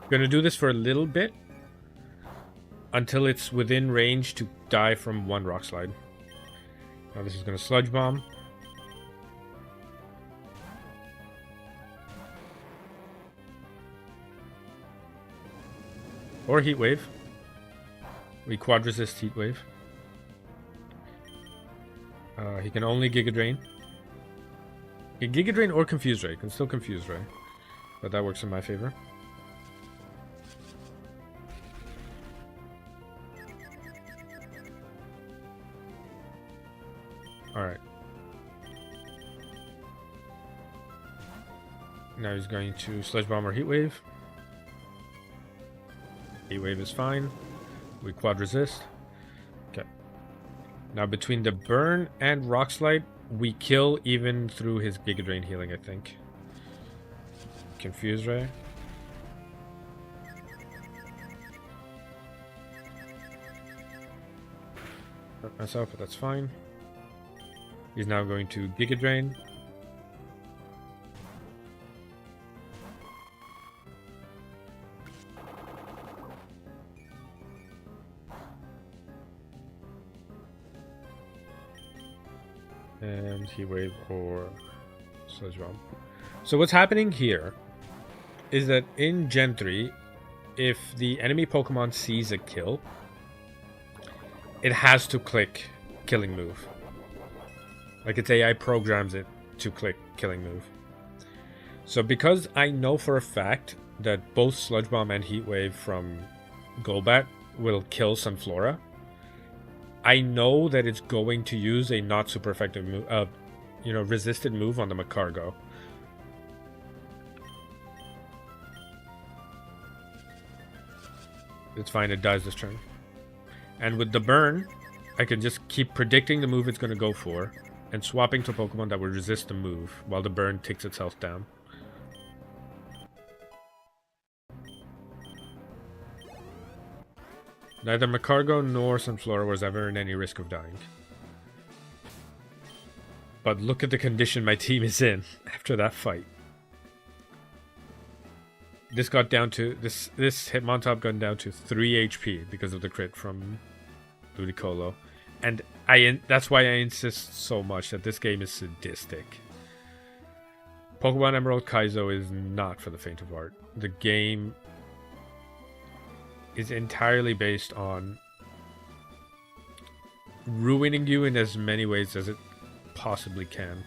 Gonna do this for a little bit until it's within range to die from one Rock Slide. Now this is gonna Sludge Bomb. Or Heat Wave. We Quad Resist Heat Wave. He can only Giga Drain. He can Giga Drain or Confuse Ray. Can still Confuse Ray. But that works in my favor. Alright. Now he's going to Sludge Bomb or Heat Wave. Heat Wave is fine. We Quad Resist. Okay. Now between the Burn and Rock Slide, we kill even through his Giga Drain healing, I think. Confuse Ray. Hurt myself, but that's fine. He's now going to Giga Drain. And Heat Wave or Sludge Bomb. So what's happening here is that in Gen 3, if the enemy Pokemon sees a kill, it has to click Killing Move. Like its AI programs it to click Killing Move. So because I know for a fact that both Sludge Bomb and Heat Wave from Golbat will kill Sunflora, I know that it's going to use a not super effective move, resisted move on the Macargo. It's fine, it dies this turn. And with the Burn, I can just keep predicting the move it's going to go for and swapping to Pokemon that will resist the move while the Burn takes itself down. Neither Macargo nor Sunflora was ever in any risk of dying. But look at the condition my team is in after that fight. This got down to this Hitmontop got down to 3 HP because of the crit from Ludicolo. And that's why I insist so much that this game is sadistic. Pokemon Emerald Kaizo is not for the faint of heart. The game is entirely based on ruining you in as many ways as it possibly can.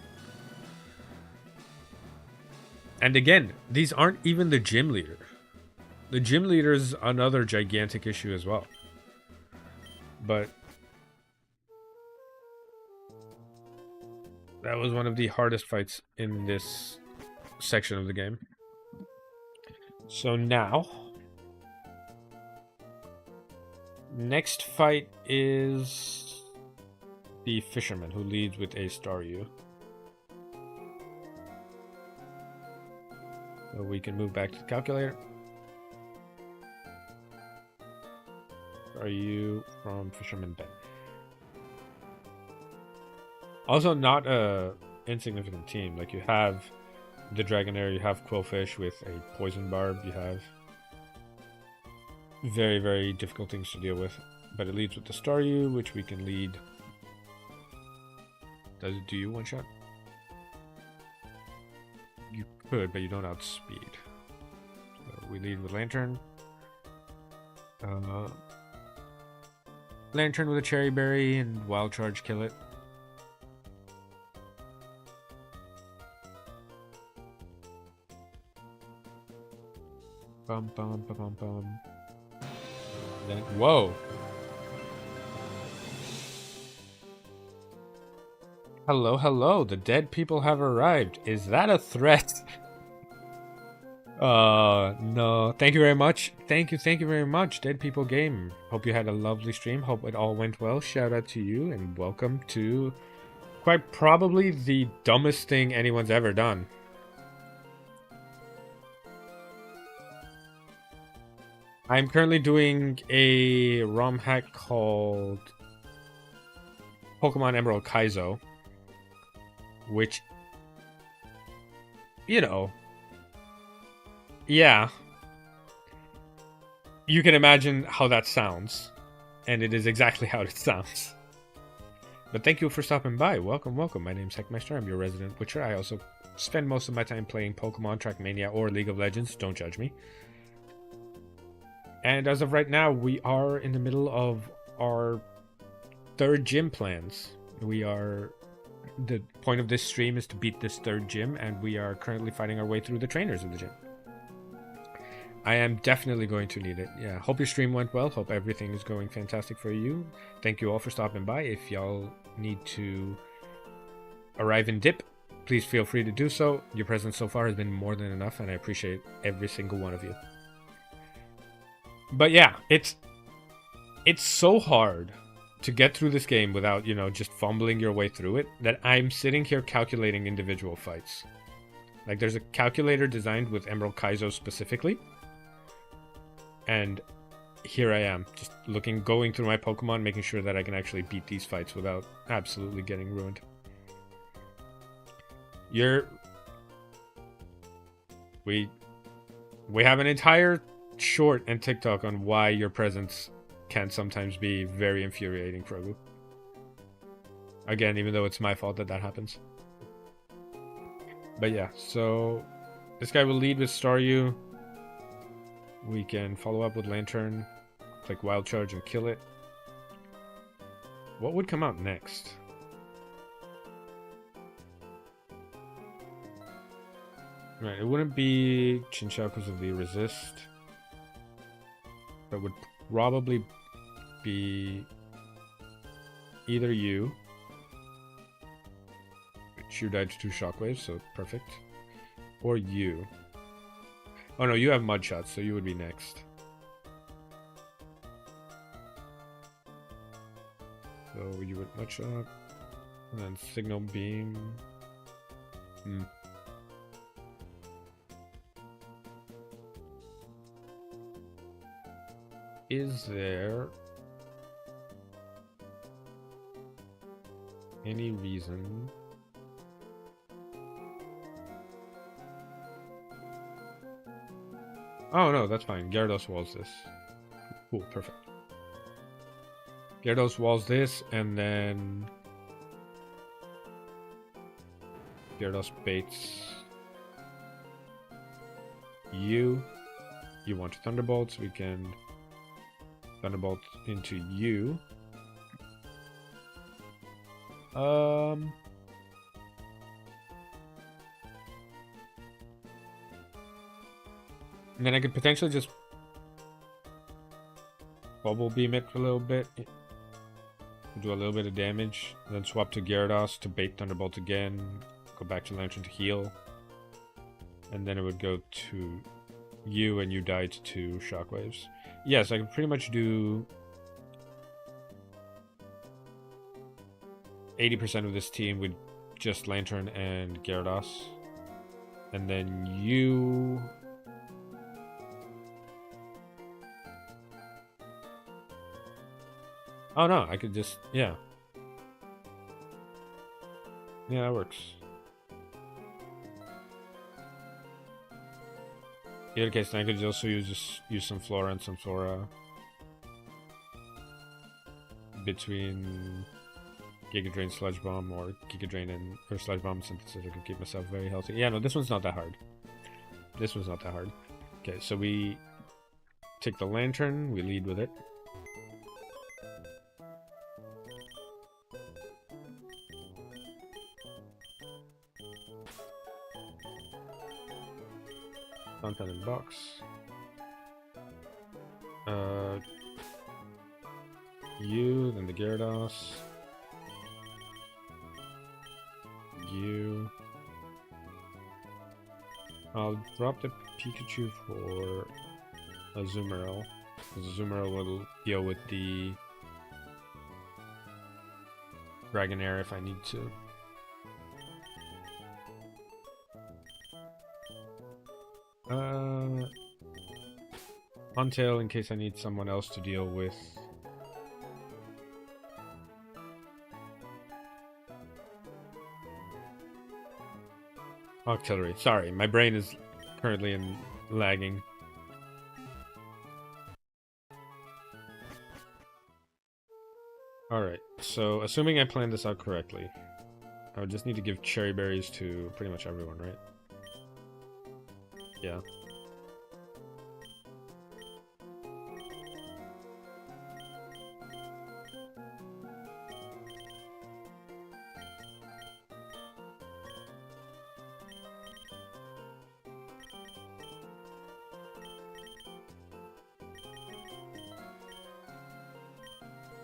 And again, these aren't even the gym leader. The gym leader is another gigantic issue as well. But that was one of the hardest fights in this section of the game. So now, next fight is the Fisherman, who leads with a Staryu. So we can move back to the calculator. Are you from Fisherman Ben? Also not a insignificant team. Like you have the Dragonair, you have Quillfish with a Poison Barb, you have very, very difficult things to deal with. But it leads with the Staryu, which we can lead. Does it do you one shot? You could, but you don't outspeed. So we lead with Lantern. Lantern with a Cherry Berry and Wild Charge kill it. Bum bum bum bum bum. Then, whoa! Hello, hello, the dead people have arrived. Is that a threat? No. Thank you very much. Thank you very much, Dead People Game. Hope you had a lovely stream. Hope it all went well. Shout out to you and welcome to quite probably the dumbest thing anyone's ever done. I'm currently doing a ROM hack called Pokemon Emerald Kaizo, which, you know, yeah, you can imagine how that sounds, and it is exactly how it sounds. But thank you for stopping by. Welcome, welcome. My name's Heckmeister. I'm your resident Witcher. I also spend most of my time playing Pokemon, Trackmania, or League of Legends. Don't judge me. And as of right now, we are in the middle of our 3rd gym plans. The point of this stream is to beat this 3rd gym, and we are currently fighting our way through the trainers of the gym. I am definitely going to need it. Yeah, hope your stream went well. Hope everything is going fantastic for you. Thank you all for stopping by. If y'all need to arrive and dip, please feel free to do so. Your presence so far has been more than enough, and I appreciate every single one of you. But yeah, it's so hard to get through this game without, you know, just fumbling your way through it, that I'm sitting here calculating individual fights. Like, there's a calculator designed with Emerald Kaizo specifically, and here I am, just going through my Pokemon, making sure that I can actually beat these fights without absolutely getting ruined. We have an entire short and TikTok on why your presence can sometimes be very infuriating, Krogu. Again, even though it's my fault that happens. But yeah, so this guy will lead with Staryu. We can follow up with Lantern, click Wild Charge and kill it. What would come out next? Right, it wouldn't be Chinchou because of the resist. That would probably be either you, which you died to 2 shockwaves, so perfect, or you. Oh no, you have mud shots, so you would be next. So you would mud shot, and then signal beam. Is there any reason Oh no, that's fine. Gyarados walls this. Cool, perfect. Gyarados walls this, and then Gyarados baits you. You want Thunderbolts, we can Thunderbolt into you. And then I could potentially just Bubble Beam it for a little bit. Do a little bit of damage. Then swap to Gyarados to bait Thunderbolt again. Go back to Lantern to heal. And then it would go to you, and you died to 2 Shockwaves. Yes, I can pretty much do 80% of this team with just Lantern and Gyarados. And then you... Oh no, I could just... Yeah. Yeah, that works. In either case, then I could also use some Flora and some Flora between Giga Drain, Sludge Bomb, or Giga Drain and Sludge Bomb Synthesis. I could keep myself very healthy. Yeah, no, this one's not that hard. This one's not that hard. Okay, so we take the Lantern, we lead with it. Content in box. You, then the Gyarados. You. I'll drop the Pikachu for a Azumarill, because Azumarill will deal with the Dragonair if I need to. Huntail in case I need someone else to deal with Octillery. Sorry, my brain is currently in lagging. Alright, so assuming I planned this out correctly, I would just need to give cherry berries to pretty much everyone, right? Yeah.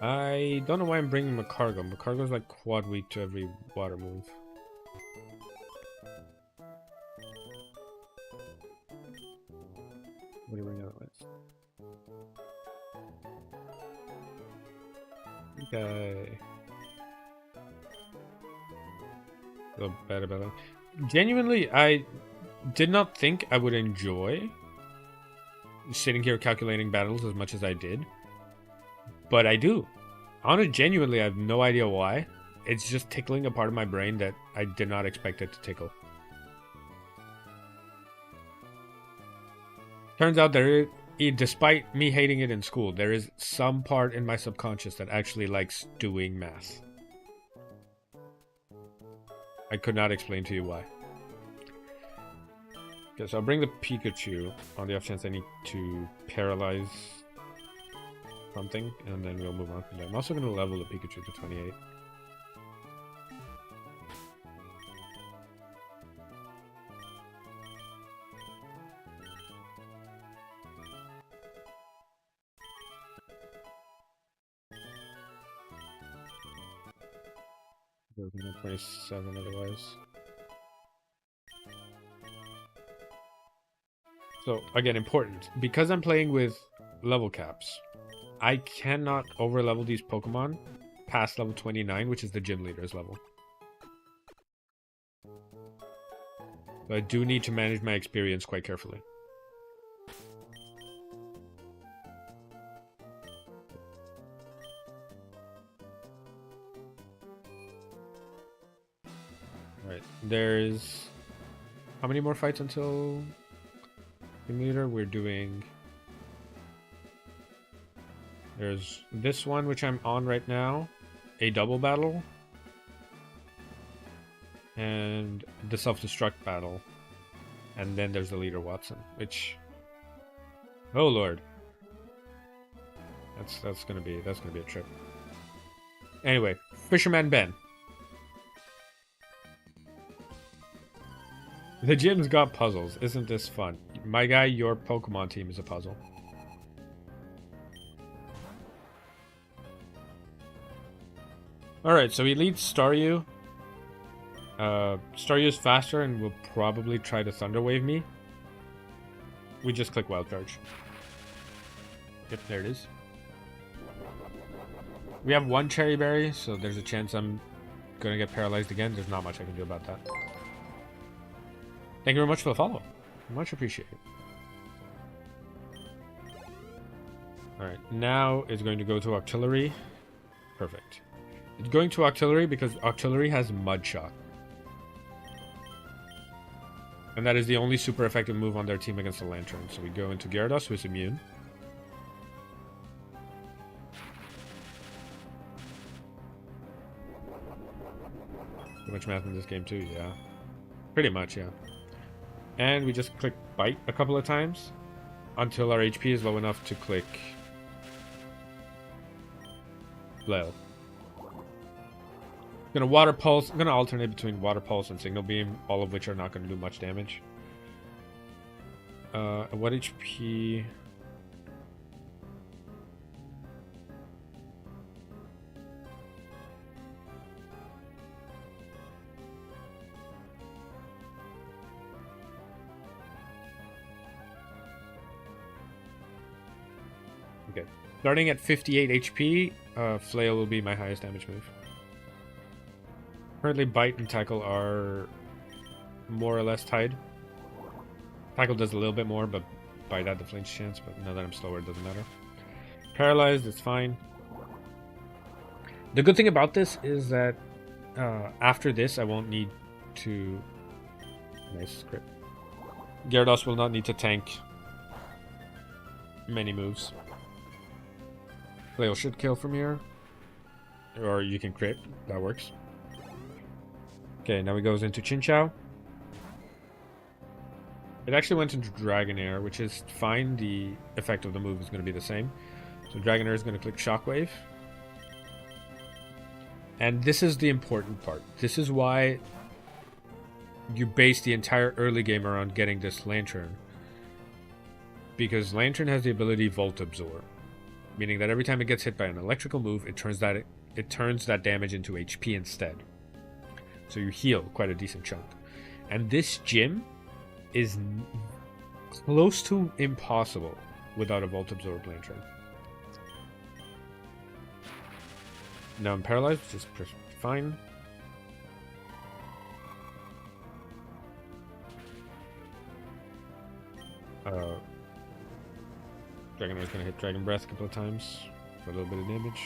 I don't know why I'm bringing Macargo. Macargo's like quad weak to every water move. What do you bring out with? Okay. A little bad about it. Genuinely, I did not think I would enjoy sitting here calculating battles as much as I did. But I do. Genuinely, I have no idea why. It's just tickling a part of my brain that I did not expect it to tickle. Turns out despite me hating it in school, there is some part in my subconscious that actually likes doing math. I could not explain to you why. Okay, so I'll bring the Pikachu on the off chance I need to paralyze something, and then we'll move on from there. I'm also going to level the Pikachu to 28. We're looking at 27 otherwise. So, again, important. Because I'm playing with level caps, I cannot over-level these Pokemon past level 29, which is the gym leader's level. So I do need to manage my experience quite carefully. Alright, there's... How many more fights until gym leader? We're doing... There's this one, which I'm on right now, a double battle, and the self-destruct battle, and then there's the leader Watson, which, oh lord, that's gonna be a trip. Anyway, Fisherman Ben. The gym's got puzzles. Isn't this fun? My guy, your Pokemon team is a puzzle. Alright, so he leads Staryu. Staryu is faster and will probably try to Thunder Wave me. We just click Wild Charge. Yep, there it is. We have one Cherry Berry, so there's a chance I'm gonna get paralyzed again. There's not much I can do about that. Thank you very much for the follow. Much appreciated. Alright, now it's going to go to Octillery. Perfect. It's going to Octillery because Octillery has Mud Shot. And that is the only super effective move on their team against the Lantern. So we go into Gyarados, who is immune. Too much math in this game too, yeah. Pretty much, yeah. And we just click Bite a couple of times until our HP is low enough to click Flail. Gonna Water Pulse. I'm gonna alternate between Water Pulse and Signal Beam, all of which are not gonna do much damage. What HP? Okay. Starting at 58 HP, Flail will be my highest damage move. Currently, Bite and Tackle are more or less tied. Tackle does a little bit more, but Bite had the flinch chance, but now that I'm slower, it doesn't matter. Paralyzed, it's fine. The good thing about this is that after this, I won't need to Nice crit. Gyarados will not need to tank many moves. Flail should kill from here. Or you can crit. That works. Okay, now he goes into Chinchou. It actually went into Dragonair, which is fine. The effect of the move is going to be the same. So Dragonair is going to click Shockwave. And this is the important part. This is why you base the entire early game around getting this Lantern. Because Lantern has the ability Volt Absorb. Meaning that every time it gets hit by an electrical move, it turns that damage into HP instead. So you heal quite a decent chunk. And this gym is close to impossible without a Volt Absorb Lantern. Now I'm paralyzed, which is fine. Dragonair is going to hit Dragon Breath a couple of times for a little bit of damage.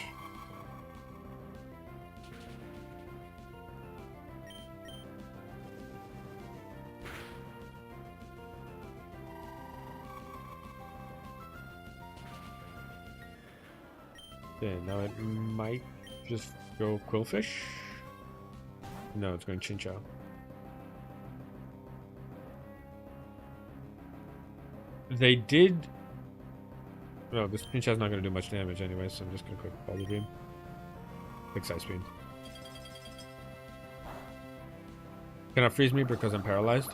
Okay, now it might just go Quillfish. No, it's going Chinchou. They did... No, this Chinchou's not going to do much damage anyway, so I'm just going to quick Bubble Beam. Quick Ice Beam. Cannot freeze me because I'm paralyzed.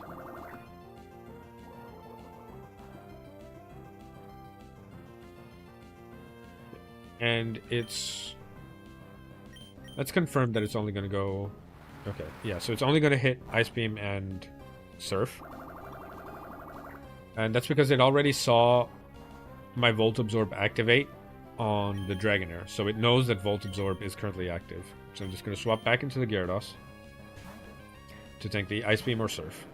And it's... Let's confirm that it's only going to go... Okay, yeah, so it's only going to hit Ice Beam and Surf. And that's because it already saw my Volt Absorb activate on the Dragonair. So it knows that Volt Absorb is currently active. So I'm just going to swap back into the Gyarados to tank the Ice Beam or Surf.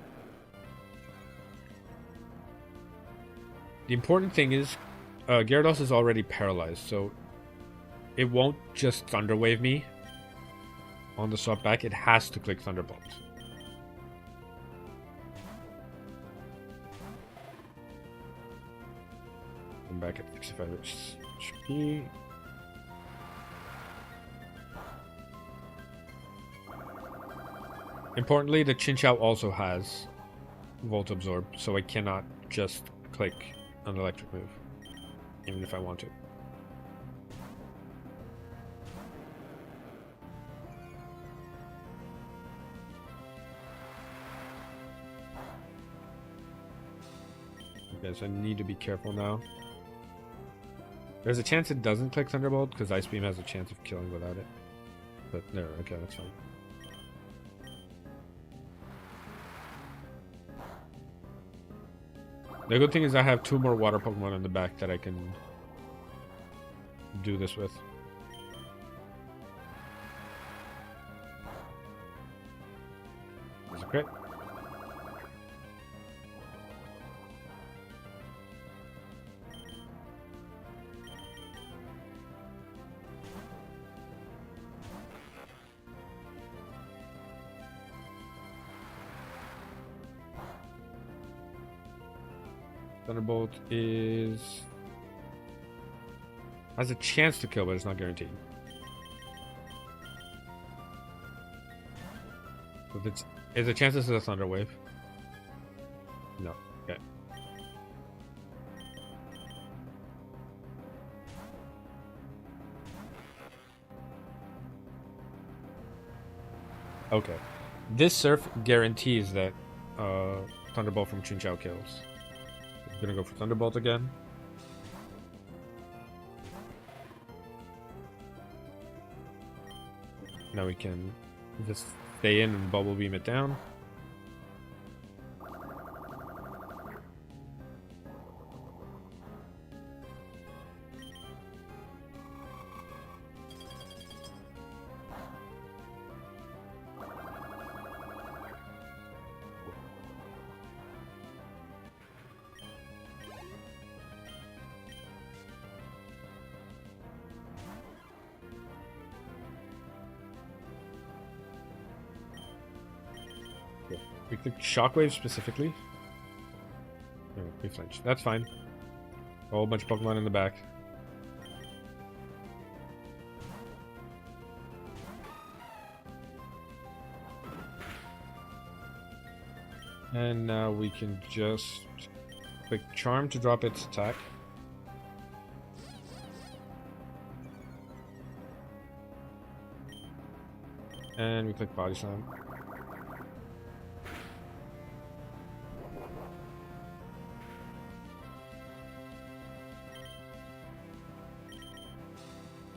The important thing is Gyarados is already paralyzed, so it won't just Thunder Wave me on the swap back. It has to click Thunderbolt. I'm back at 65 HP. Importantly, the Chinchou also has Volt Absorb, so I cannot just click an electric move, even if I want to. Okay, so I need to be careful now. There's a chance it doesn't click Thunderbolt, because Ice Beam has a chance of killing without it. But there, okay, that's fine. The good thing is I have 2 more water Pokemon in the back that I can do this with. There's a crit. Thunderbolt has a chance to kill, but it's not guaranteed. So is a chance this is a Thunder Wave? No. Okay. Okay. This Surf guarantees that Thunderbolt from Chinchou kills. I'm gonna go for Thunderbolt again. Now we can just stay in and Bubble Beam it down. We clicked Shockwave specifically. No, we flinched. That's fine. A whole bunch of Pokemon in the back. And now we can just click Charm to drop its attack. And we click Body Slam.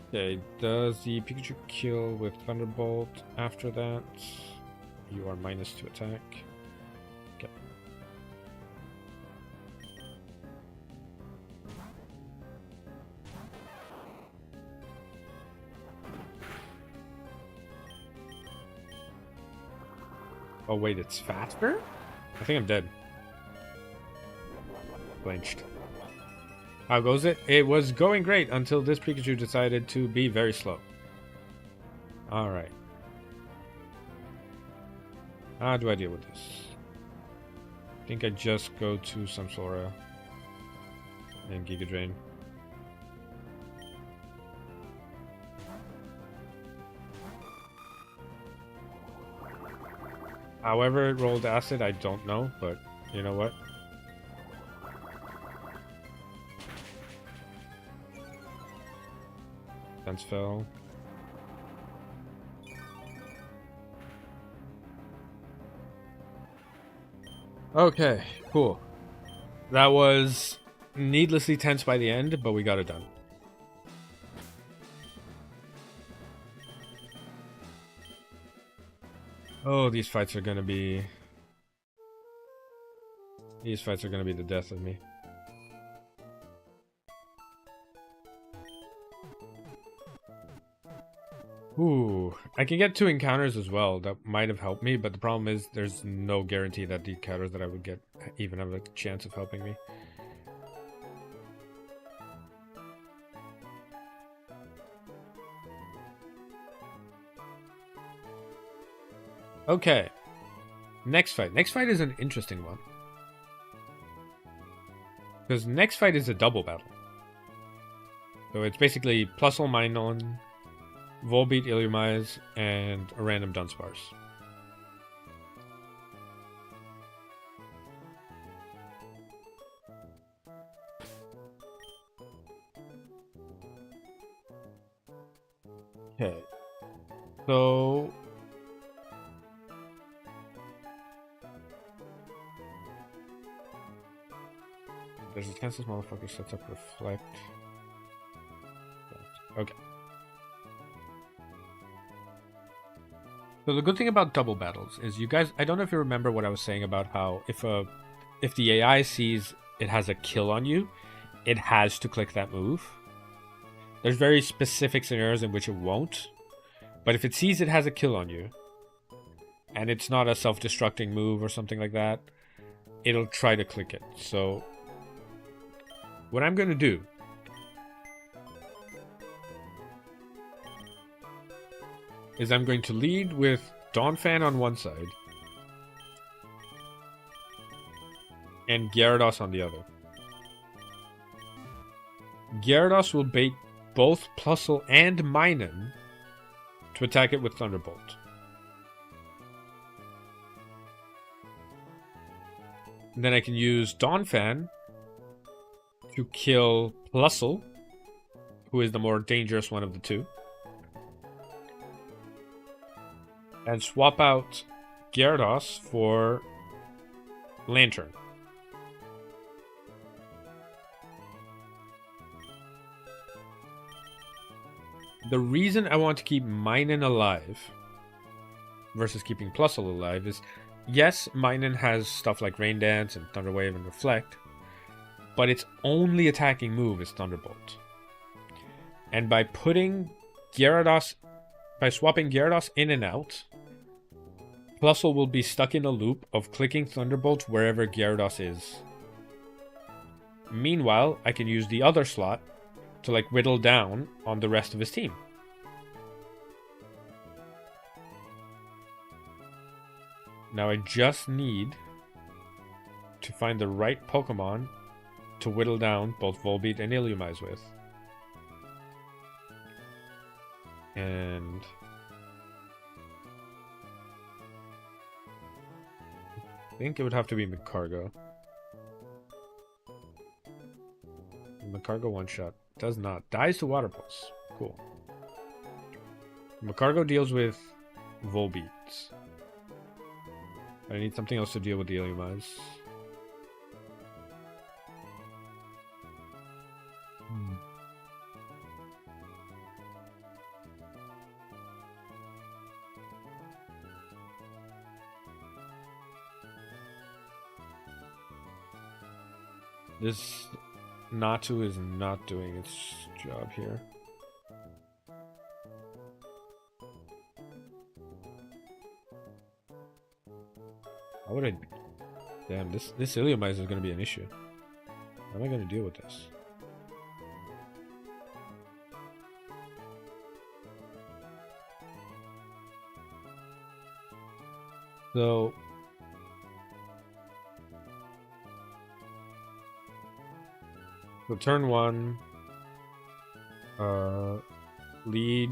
Okay, does the Pikachu kill with Thunderbolt after that? You are -2 attack. Okay. Oh wait, it's faster? I think I'm dead. Blinched. How goes it? It was going great until this Pikachu decided to be very slow. Alright. How do I deal with this? I think I just go to Samsora and Giga Drain. However it rolled acid, I don't know, but you know what? Sense fell. Okay, cool. That was needlessly tense by the end, but we got it done. Oh, these fights are gonna be... These fights are gonna be the death of me. Ooh, I can get 2 encounters as well. That might have helped me, but the problem is there's no guarantee that the encounters that I would get even have a chance of helping me. Okay. Next fight. Next fight is an interesting one. Because next fight is a double battle. So it's basically Plusle Minun, Volbeat Illumise, and a random Dunsparce. Okay. So... There's a chance this motherfucker sets up Reflect. Okay. So the good thing about double battles is you guys, I don't know if you remember what I was saying about how if the AI sees it has a kill on you, it has to click that move. There's very specific scenarios in which it won't. But if it sees it has a kill on you, and it's not a self-destructing move or something like that, it'll try to click it. So what I'm going to do is I'm going to lead with Donphan on one side and Gyarados on the other. Gyarados will bait both Plusle and Minun to attack it with Thunderbolt. And then I can use Donphan to kill Plusle, who is the more dangerous one of the two. And swap out Gyarados for Lantern. The reason I want to keep Minun alive versus keeping Plusle alive is, yes, Minun has stuff like Rain Dance and Thunder Wave and Reflect, but its only attacking move is Thunderbolt. And by putting Gyarados, by swapping Gyarados in and out, Plusle will be stuck in a loop of clicking Thunderbolt wherever Gyarados is. Meanwhile, I can use the other slot to like whittle down on the rest of his team. Now I just need to find the right Pokemon to whittle down both Volbeat and Illumise with. And I think it would have to be Magcargo. Magcargo one-shot. Does not. Dies to Water Pulse. Cool. Magcargo deals with Volbeats. I need something else to deal with the Illumise. This Natu is not doing its job here. How would I... Damn, this Illumise is going to be an issue. How am I going to deal with this? So... So turn 1, lead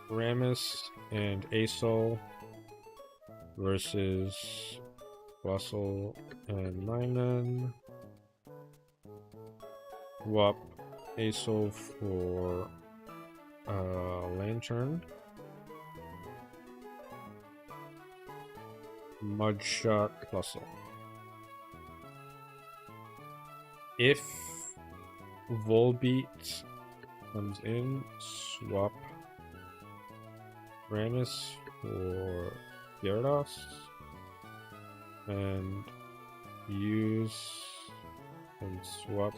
Ramus and Asol versus Russell and Nyman. Swap Asol for Lantern. Mudshot Russell. If Volbeat comes in, swap Ramus for Gyarados and use and swap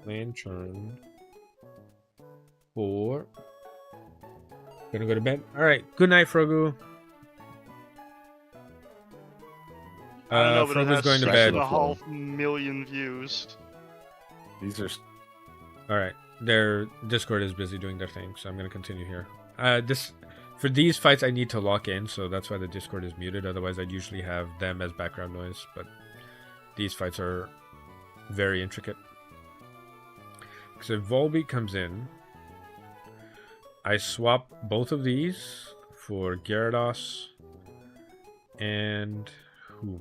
Lantern for... Gonna go to bed. Alright, good night, Frogu. I don't know, but it Frogu's has going to Rest bed. of the a floor. 500,000 views. These are Alright, their Discord is busy doing their thing, so I'm going to continue here. For these fights, I need to lock in, so that's why the Discord is muted. Otherwise, I'd usually have them as background noise, but these fights are very intricate. So if Volbeat comes in, I swap both of these for Gyarados and who?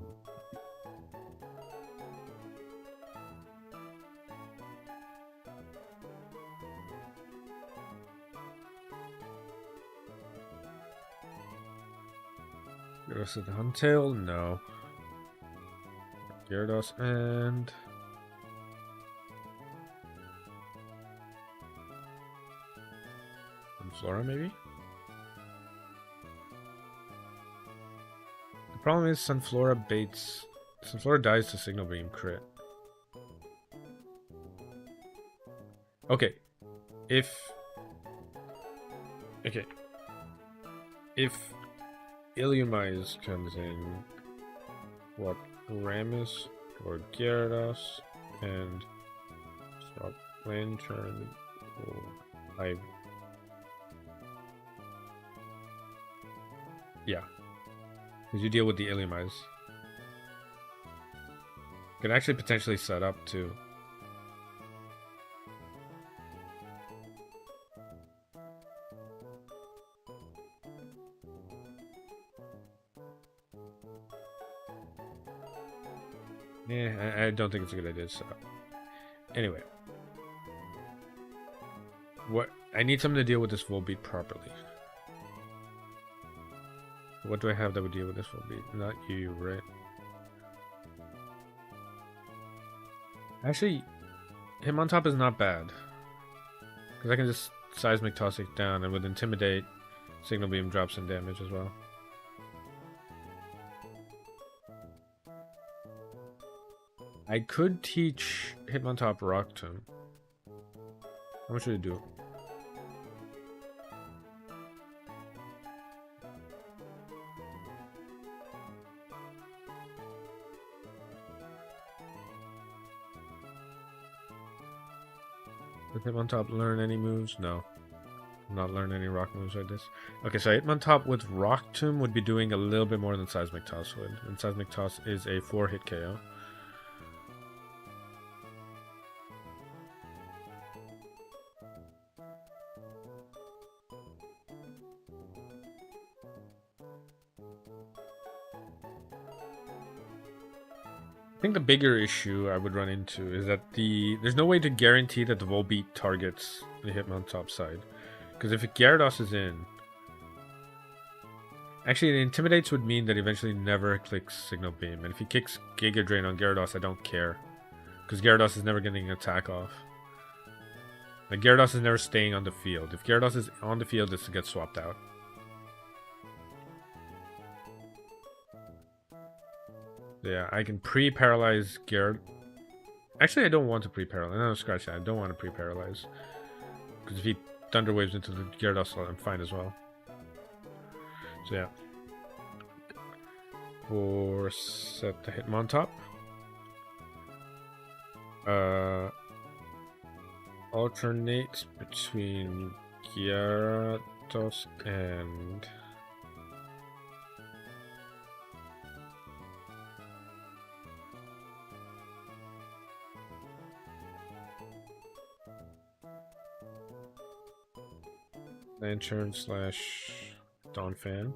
Gyarados at the Huntail? No. Gyarados and... Flora, maybe? The problem is Sunflora baits... Sunflora dies to Signal Beam crit. Okay. If... If Illumise comes in, what, Ramus or Gyarados and swap Lantern or I... Yeah. Because you deal with the Illumise. Can actually potentially set up too. Yeah, I don't think it's a good idea to set up. Anyway. What I need someone to deal with this Volbeat properly. What do I have that would deal with this Volbeat? Not you, right? Actually, Hitmontop is not bad. Because I can just Seismic Toss it down, and with Intimidate, Signal Beam drops some damage as well. I could teach Hitmontop Rock Tomb. How much would it do? Does Hitmontop learn any moves? No. not learn any rock moves like this. Okay, so Hitmontop with Rock Tomb would be doing a little bit more than Seismic Toss would. And Seismic Toss is a 4-hit KO. I think the bigger issue I would run into is that there's no way to guarantee that the Volbeat targets the Hitmontop side. Because if Gyarados is in... Actually, the Intimidates would mean that he eventually never clicks Signal Beam. And if he kicks Giga Drain on Gyarados, I don't care. Because Gyarados is never getting an attack off. Like, Gyarados is never staying on the field. If Gyarados is on the field, it's to get swapped out. Yeah, I can pre-paralyze Gyarados. Actually, I don't want to pre-paralyze. No, scratch that. I don't want to pre-paralyze. Because if he Thunder Waves into the Gyarados slot, I'm fine as well. So yeah. Or set the Hitmontop. Alternate between Gyarados and... Lantern / Donphan.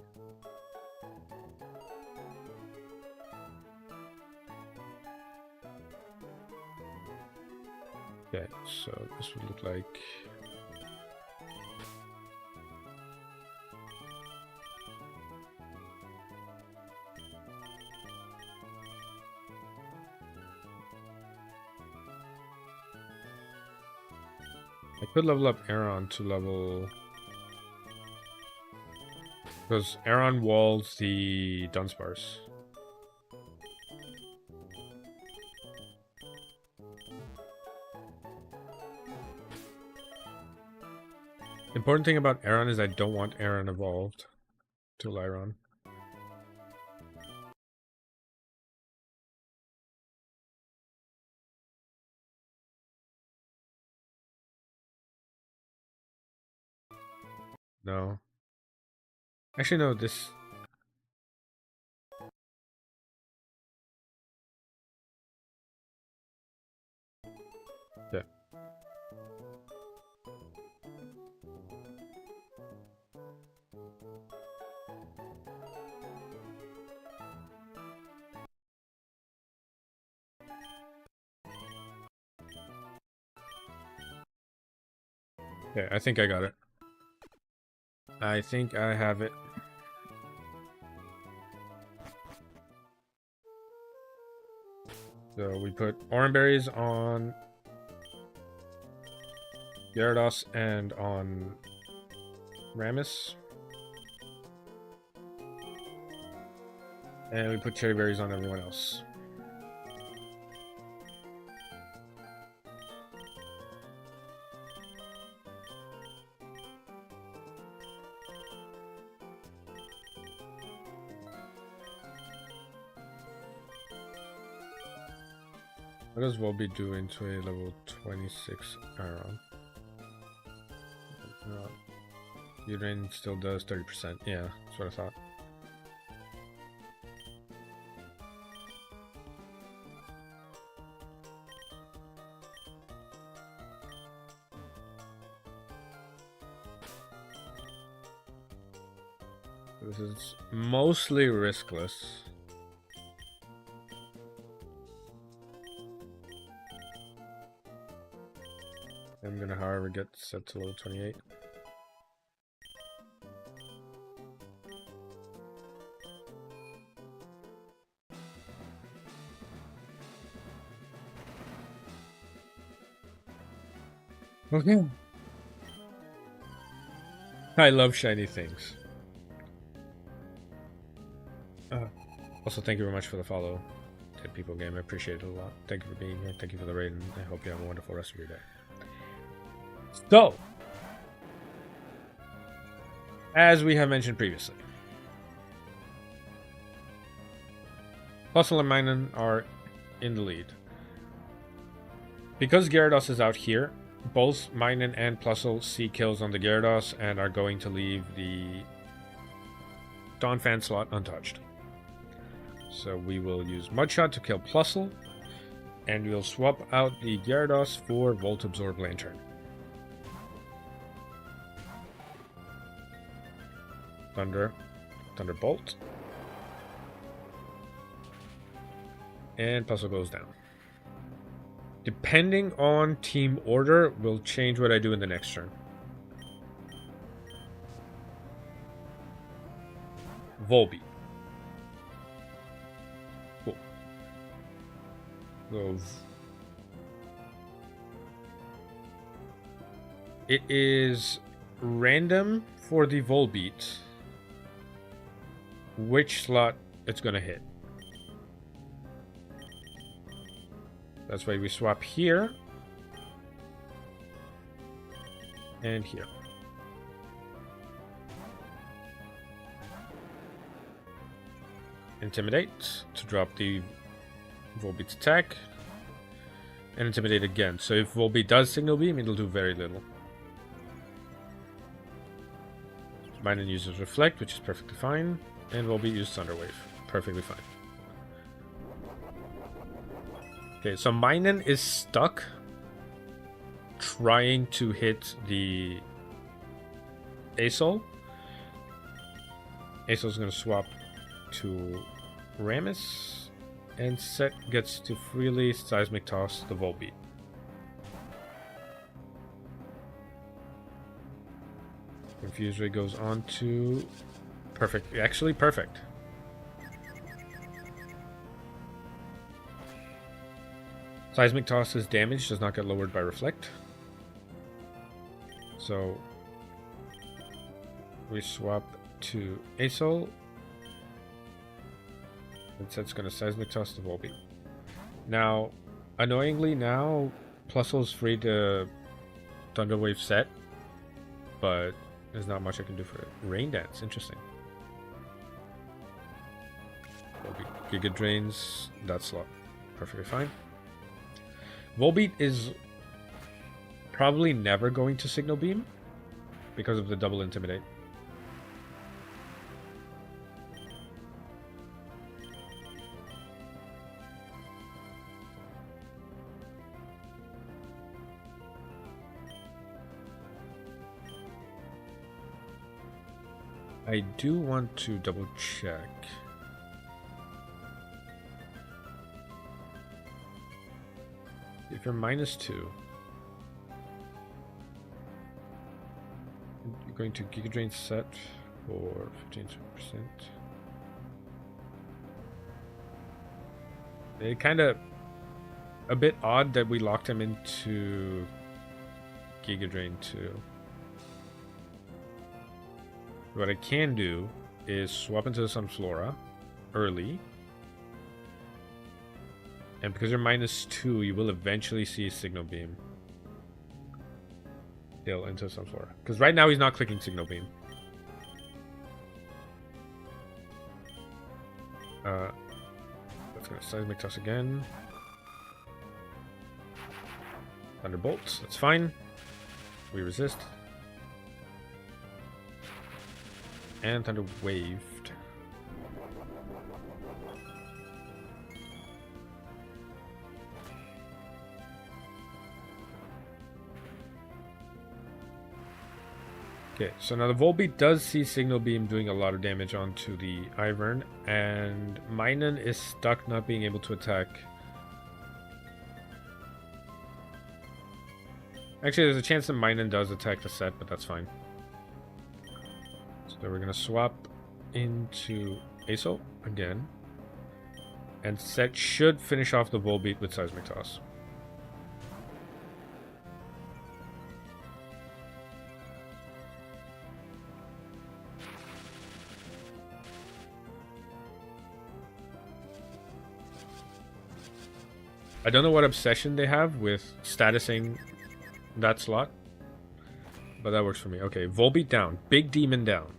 Okay, so this would look like... I could level up Aron to level... Because Aron walls the Dunsparce. Important thing about Aron is I don't want Aron evolved to Lyron. No. Actually, no, this... Yeah. Okay, I think I got it. I think I have it. So we put Oran Berries on Gyarados and on Rammus. And we put Cherry Berries on everyone else. What does Volbeat do into a level 26 Aron? Udrain still does 30%. Yeah, that's what I thought. This is mostly riskless. I'm gonna, however, get set to level 28. Okay. I love shiny things. Also, thank you very much for the follow, Dead People Game. I appreciate it a lot. Thank you for being here. Thank you for the raid, and I hope you have a wonderful rest of your day. So, as we have mentioned previously, Fossil and Minun are in the lead. Because Gyarados is out here, both Minen and Plusle see kills on the Gyarados and are going to leave the Donphan slot untouched. So we will use Mudshot to kill Plusle, and we'll swap out the Gyarados for Volt Absorb Lantern. Thunderbolt. And Plusle goes down. Depending on team order, will change what I do in the next turn. Volbeat. Cool. Go. It is random for the Volbeat which slot it's going to hit. That's why we swap here and here. Intimidate to drop the Volbeat's attack, and Intimidate again. So if Volbeat does Signal Beam, it'll do very little. Minen uses Reflect, which is perfectly fine, and Volbeat uses Thunder Wave, perfectly fine. Okay, so Minen is stuck trying to hit the Asol. Asol's going to swap to Rammus, and Set gets to freely Seismic Toss the Volbeat. Confuse Ray goes on to perfect, actually perfect. Seismic Toss's damage does not get lowered by Reflect. So we swap to Asol. And Set's going to Seismic Toss the Volbeat. Now, annoyingly now, Plusle's free to Thunder Wave Set, but there's not much I can do for it. Rain Dance, interesting. Volbeat Giga Drains that slot. Perfectly fine. Volbeat is probably never going to Signal Beam because of the double Intimidate. I do want to double check. If you're -2, you're going to Giga Drain Set for 15%. It kind of a bit odd that we locked him into Giga Drain too. What I can do is swap into the Sunflora early. And because you're -2, you will eventually see Signal Beam. He'll into Sunflora. Because right now he's not clicking Signal Beam. That's going to Seismic Toss again. Thunderbolt, that's fine. We resist. And Thunder Waved. Okay, so now the Volbeat does see Signal Beam doing a lot of damage onto the Ivern, and Minen is stuck not being able to attack. Actually, there's a chance that Minen does attack the Set, but that's fine. So we're going to swap into Asol again, and Set should finish off the Volbeat with Seismic Toss. I don't know what obsession they have with statusing that slot, but that works for me. Okay, Volbeat down. Big Demon down.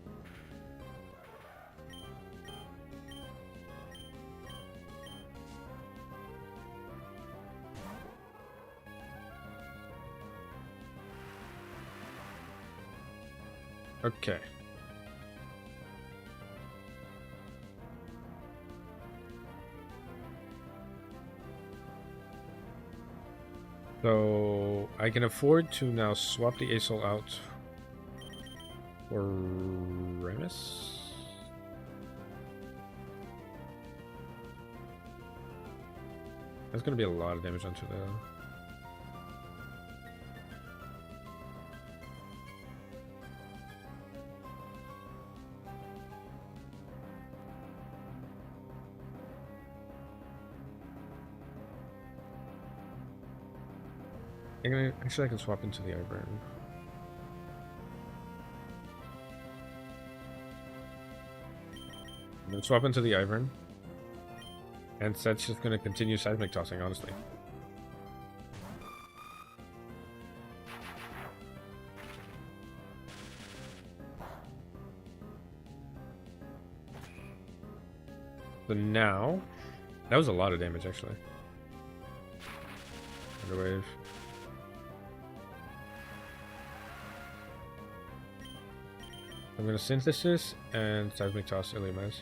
Okay. So I can afford to now swap the Asol out for Remus. That's gonna be a lot of damage onto the. Actually, I can swap into the Ivern. I'm gonna swap into the Ivern. And Set's just gonna continue seismic tossing, honestly. So now, that was a lot of damage actually. Wave. I'm gonna synthesis and seismic toss Iliumaz.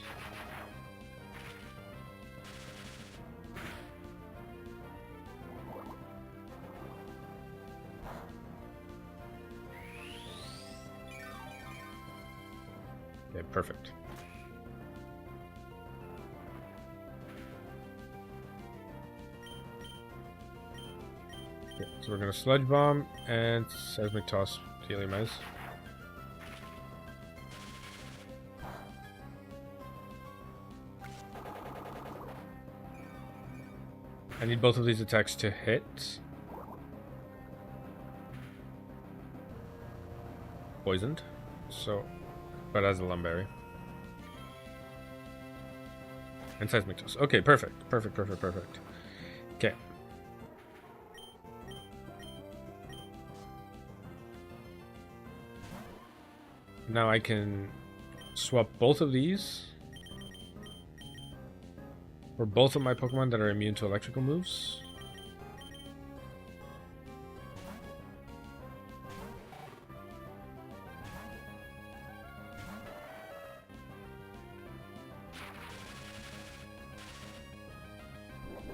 Okay, perfect. Okay, so we're gonna sludge bomb and seismic toss Iliumaz. I need both of these attacks to hit. Poisoned. So, but as a Lumberry. And seismic toss. Okay, perfect. Perfect. Okay. Now I can swap both of these for both of my Pokemon that are immune to electrical moves.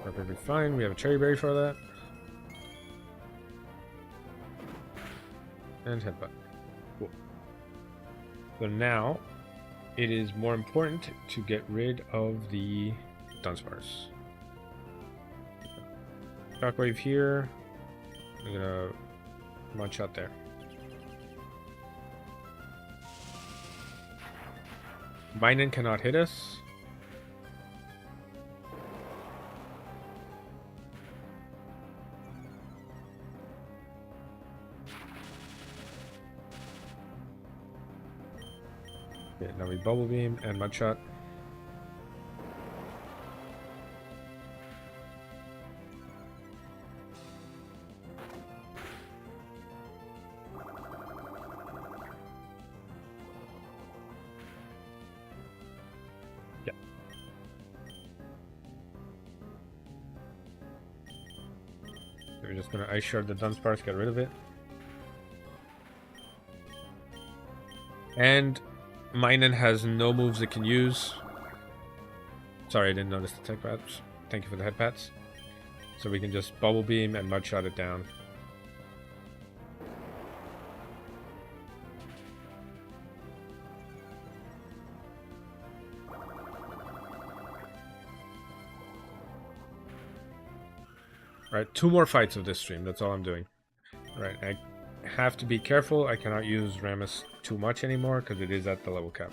Perfectly fine. We have a Cherry Berry for that. And Headbutt. Cool. So now, it is more important to get rid of the Dunsparce. Shockwave here. I'm gonna one-shot there. Minun cannot hit us. Okay, now we Bubble Beam and Mudshot. Yeah. We're just gonna Ice Shard the Dunsparce, get rid of it. And Minun has no moves it can use. Sorry, I didn't notice the tech pats. Thank you for the head pats. So we can just Bubble Beam and Mudshot it down. Alright, 2 more fights of this stream. That's all I'm doing. Alright, I have to be careful. I cannot use Rammus too much anymore because it is at the level cap.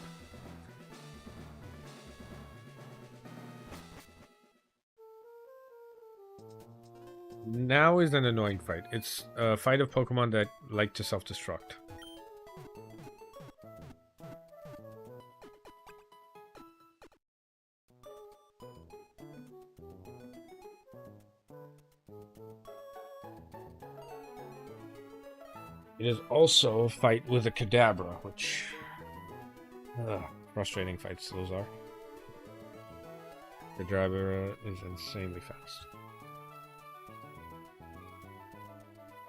Now is an annoying fight. It's a fight of Pokemon that like to self-destruct. It is also a fight with a Kadabra, which... frustrating fights those are. Kadabra is insanely fast.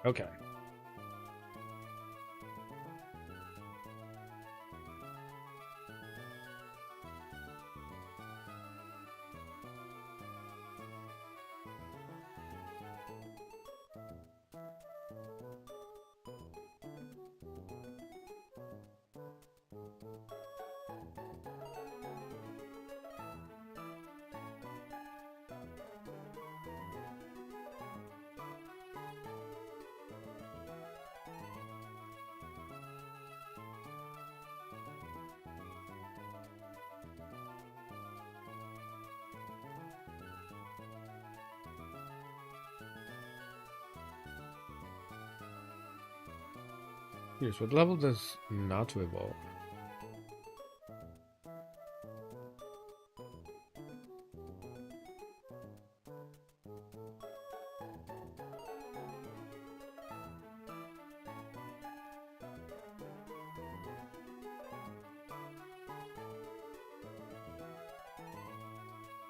Okay. Curious, what level does not to evolve?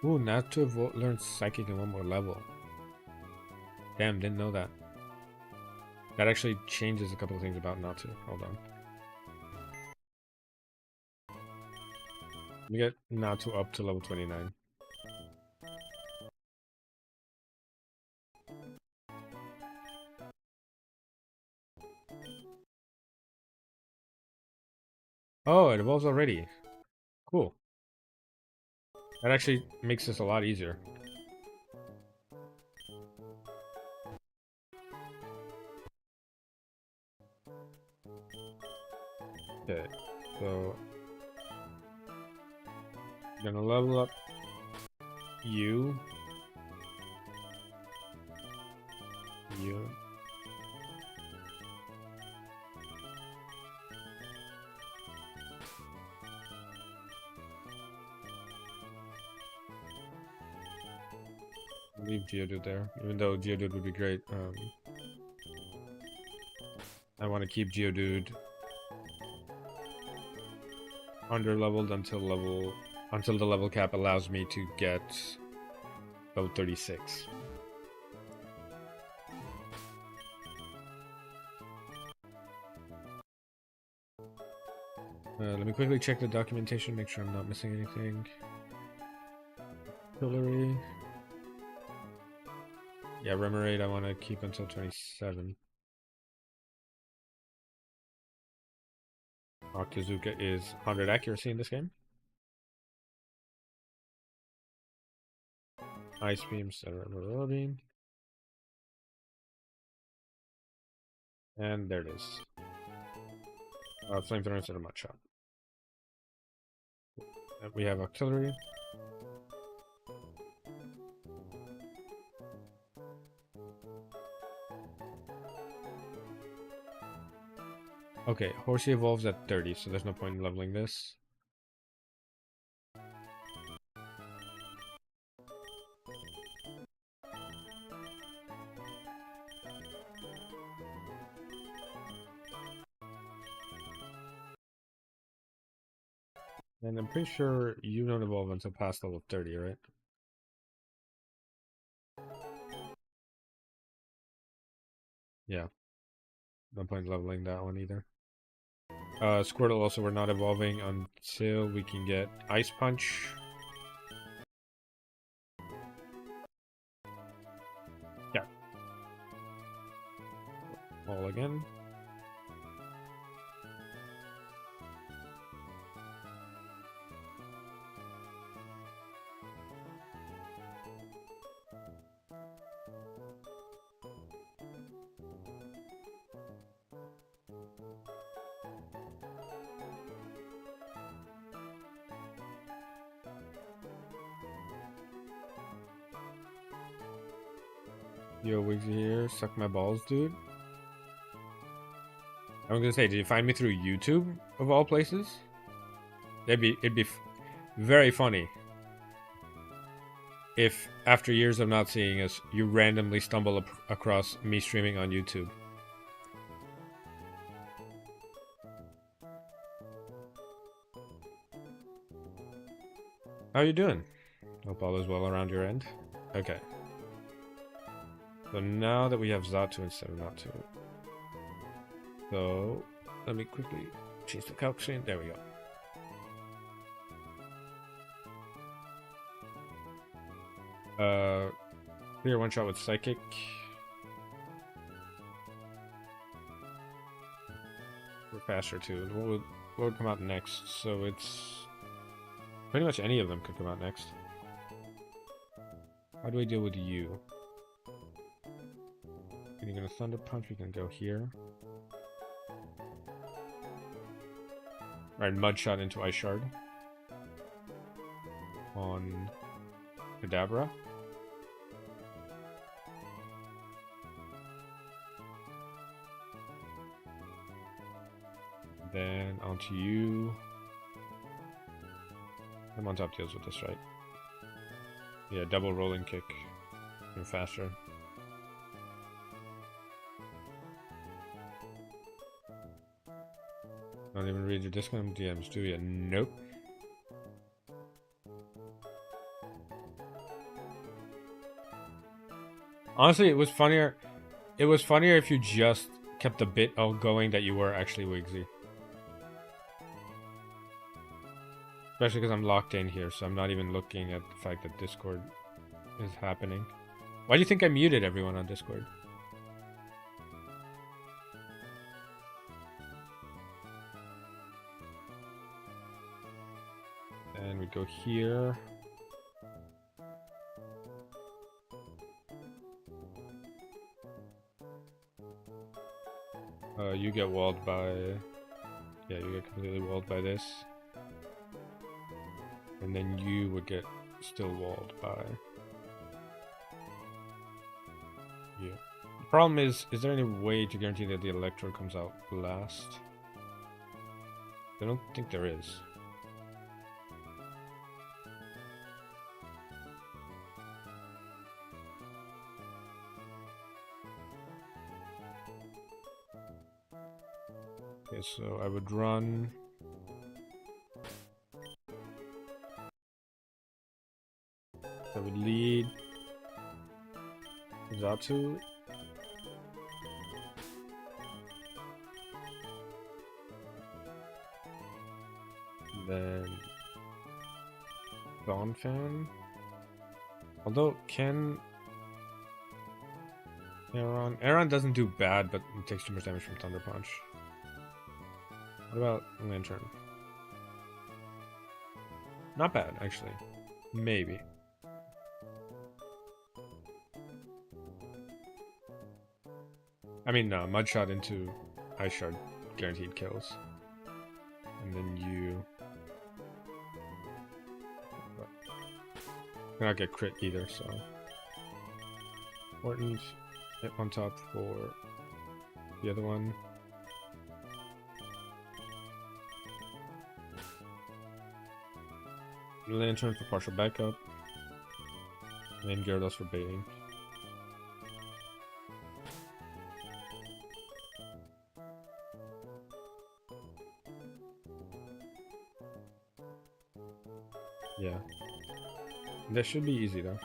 Ooh, not to evolve learns psychic in one more level. Damn, didn't know that. That actually changes a couple of things about Natsu. Hold on. We get Natsu up to level 29. Oh, it evolves already. Cool. That actually makes this a lot easier. Okay, so I'm gonna level up you. You. Leave Geodude there, even though Geodude would be great. I want to keep Geodude under leveled until the level cap allows me to get level 36. Let me quickly check the documentation, make sure I'm not missing anything. Artillery. Yeah, Remoraid I want to keep until 27. Akizuka is 100 accuracy in this game. Ice Beam, Center Reloading. And there it is. Flamethrower instead of Mudshot. We have Artillery. Okay, Horsey evolves at 30, so there's no point in leveling this. And I'm pretty sure you don't evolve until past level 30, right? Yeah. No point in leveling that one either. Squirtle also, we're not evolving until we can get Ice Punch. Yeah. All again. Yo, Wigsy here. Suck my balls, dude. I was gonna say, did you find me through YouTube of all places? It'd be very funny if after years of not seeing us, you randomly stumble across me streaming on YouTube. How you doing? Hope all is well around your end. Okay. So now that we have Zatu instead of Natu. So let me quickly change the calc screen. There we go. Clear one shot with Psychic. We're faster too. What would come out next? So it's pretty much any of them could come out next. How do I deal with you? You're gonna Thunder Punch, we can go here. Alright, Mud Shot into Ice Shard. On Kadabra. Then onto you. I'm on top deals with this, right? Yeah, double rolling kick. You're faster. Not even read your discount DMs, do you? Nope. Honestly, it was funnier. It was funnier if you just kept the bit going that you were actually Wigsy. Especially because I'm locked in here, so I'm not even looking at the fact that Discord is happening. Why do you think I muted everyone on Discord? And we go here. You get walled by... Yeah, you get completely walled by this. And then you would get still walled by... you. The problem is there any way to guarantee that the Electro comes out last? I don't think there is. Okay, so I would run... I would lead Zatu. Then Dawn Fan. Although can Aaron doesn't do bad, but it takes too much damage from Thunder Punch. What about Lantern? Not bad, actually. Maybe. I mean, no, Mud Shot into Ice Shard guaranteed kills. And then you... You're not get crit either, so... Important. Hit on top for the other one. Lantern for partial backup. And then Gyarados for baiting. Yeah. That should be easy though.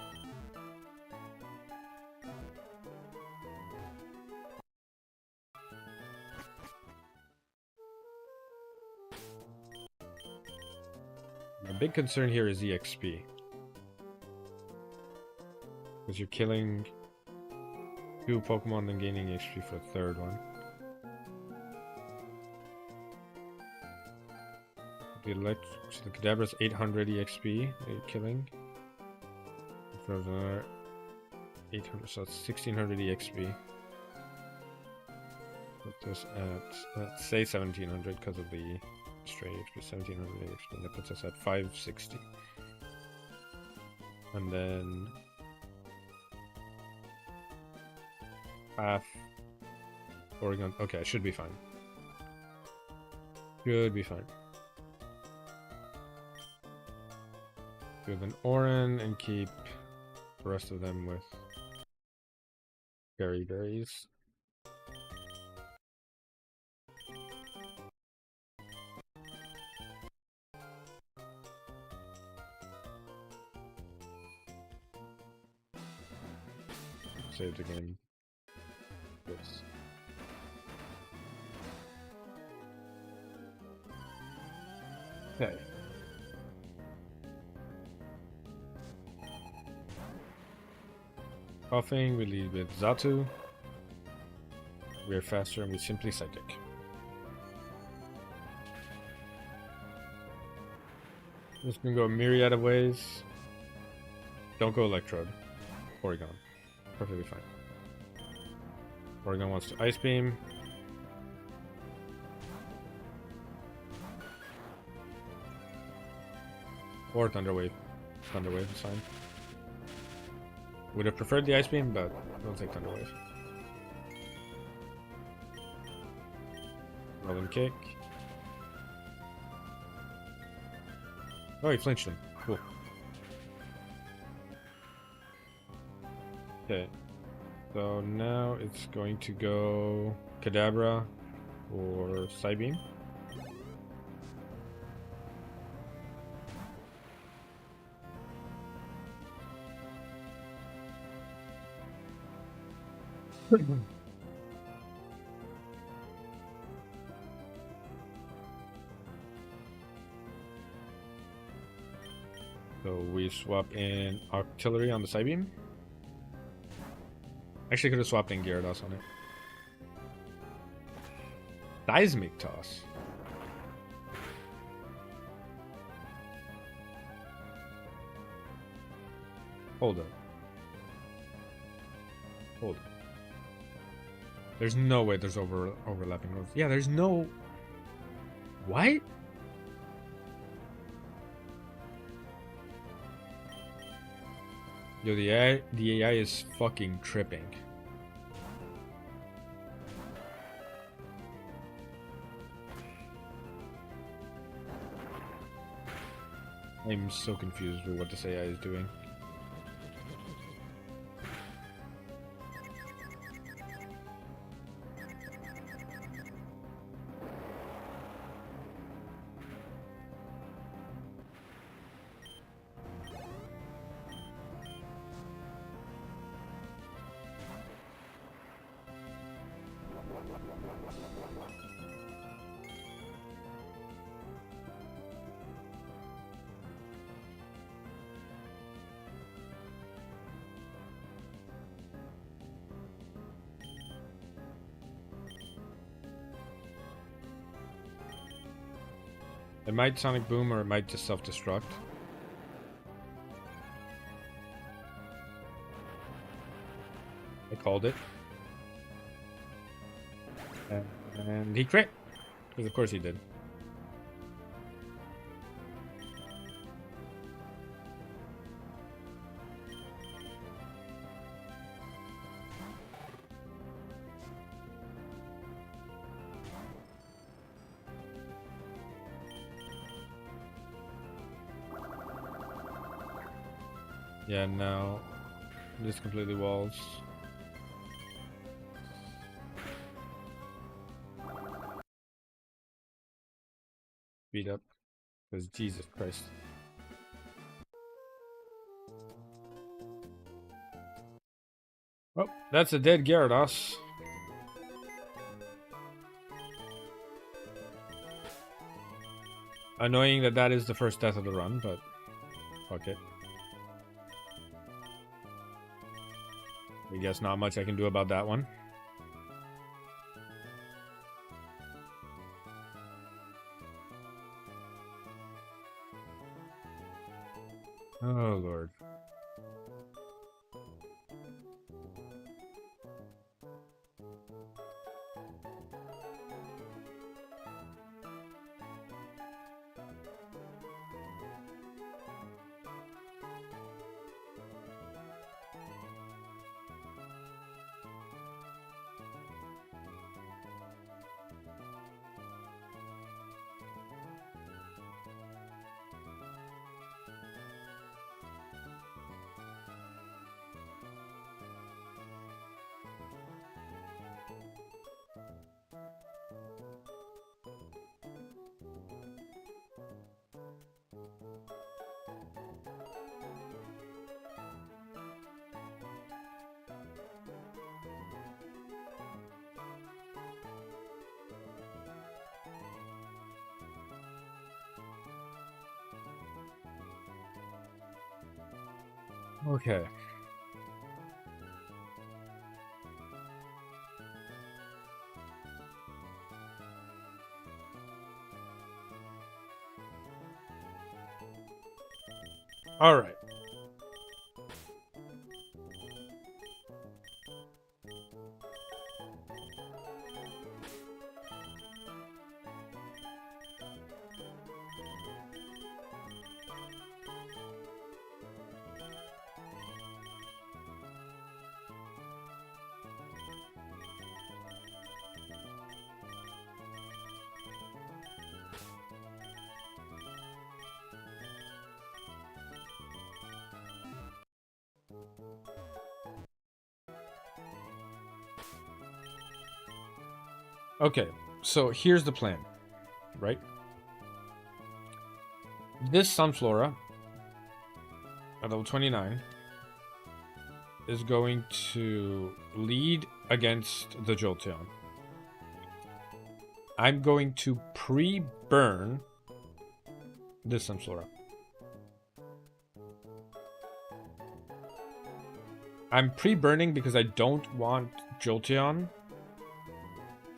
My big concern here is EXP. Because you're killing 2 Pokemon and gaining XP for the 3rd one. So the Kadabra's 800 EXP that you're killing. There's another 800, so it's 1600 EXP. Put this at, let's say 1700 because of the stray XP, 1700 EXP. That puts us at 560. And then half Oregon. Okay, should be fine. Should be fine. With an Oran and keep the rest of them with berries. Saved again. Yes. Okay. Coughing, we lead with Zatu. We are faster and we simply Psychic. This can go a myriad of ways. Don't go Electrode. Porygon. Perfectly fine. Porygon wants to Ice Beam. Or Thunder Wave. Thunder Wave is fine. Would have preferred the Ice Beam, but I'll take Thunder Wave. Roll and kick. Oh, he flinched him. Cool. Okay. So now it's going to go Kadabra or Psybeam. So we swap in Artillery on the Psybeam. Actually, could have swapped in Gyarados on it. Seismic Toss. Hold up. Hold up. There's no way there's overlapping moves. Yeah, there's no... What? Yo, the AI is fucking tripping. I'm so confused with what this AI is doing. It might Sonic Boom or it might just self-destruct. I called it. And he crit! Because of course he did. Yeah, now this completely walls. Beat up. Because Jesus Christ. Oh, that's a dead Gyarados. Annoying that that is the first death of the run, but fuck it. I guess not much I can do about that one. Oh, Lord. Okay. All right. Okay, so here's the plan, right? This Sunflora at level 29 is going to lead against the Jolteon. I'm going to pre-burn this Sunflora. I'm pre-burning because I don't want Jolteon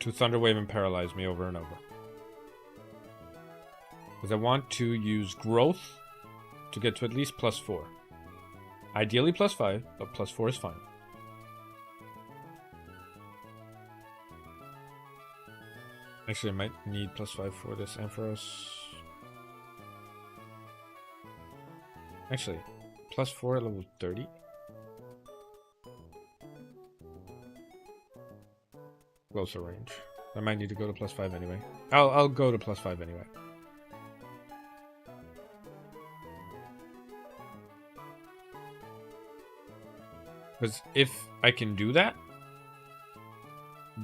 to Thunder Wave and paralyze me over and over. Because I want to use Growth to get to at least +4. Ideally +5, but +4 is fine. Actually, I might need +5 for this Ampharos. Actually, +4 at level 30. Closer range. I might need to go to +5 anyway. I'll go to +5 anyway. Because if I can do that,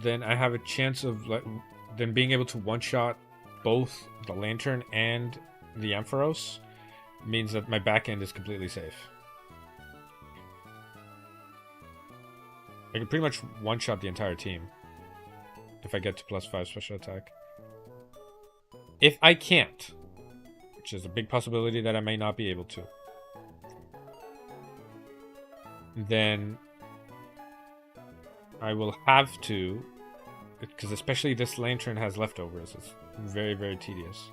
then I have a chance of then being able to one-shot both the Lantern and the Ampharos means that my back end is completely safe. I can pretty much one-shot the entire team if I get to +5 special attack. If I can't, which is a big possibility that I may not be able to, then I will have to, because especially this Lantern has leftovers, it's very, very tedious.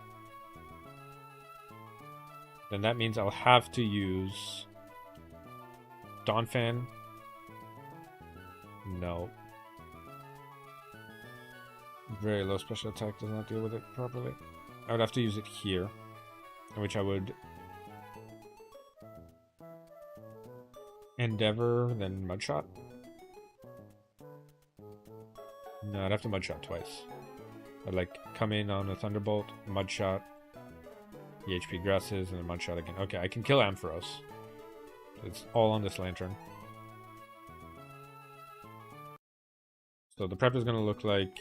Then that means I'll have to use Donphan. No. Very low special attack does not deal with it properly. I would have to use it here, which I would Endeavor, then Mudshot. No, I'd have to Mudshot twice. I'd like come in on a Thunderbolt, Mudshot, the HP Grasses, and then Mudshot again. Okay, I can kill Ampharos. It's all on this Lantern. So the prep is going to look like,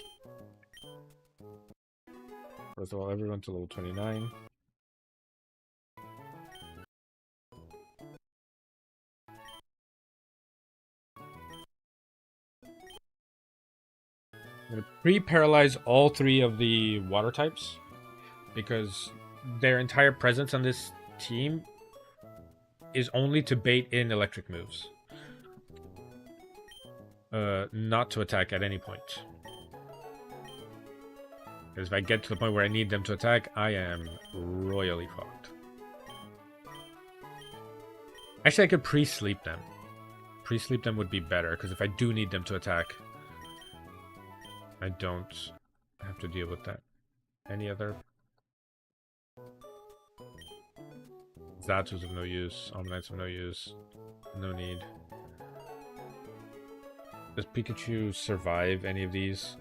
first of all, everyone to level 29. I'm going to pre-paralyze all 3 of the water types because their entire presence on this team is only to bait in electric moves. Not to attack at any point. Because if I get to the point where I need them to attack, I am royally fucked. Actually, I could pre-sleep them. Pre-sleep them would be better, because if I do need them to attack, I don't have to deal with that. Any other? Zatu's of no use. Omnites of no use. No need. Does Pikachu survive any of these?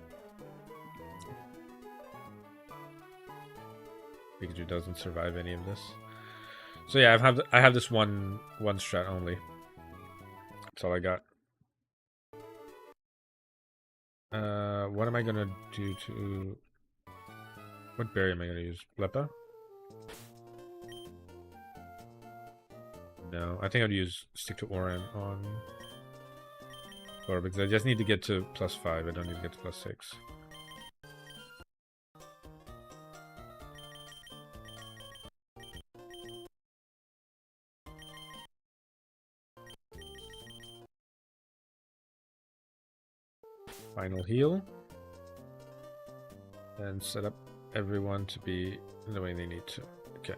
Pikachu doesn't survive any of this. So yeah, I have this one strat only. That's all I got. What am I gonna do to... What berry am I gonna use? Lepa? No, I think I'd stick to Oran on Flora because I just need to get to +5. I don't need to get to +6. Final heal. And set up everyone to be the way they need to. Okay.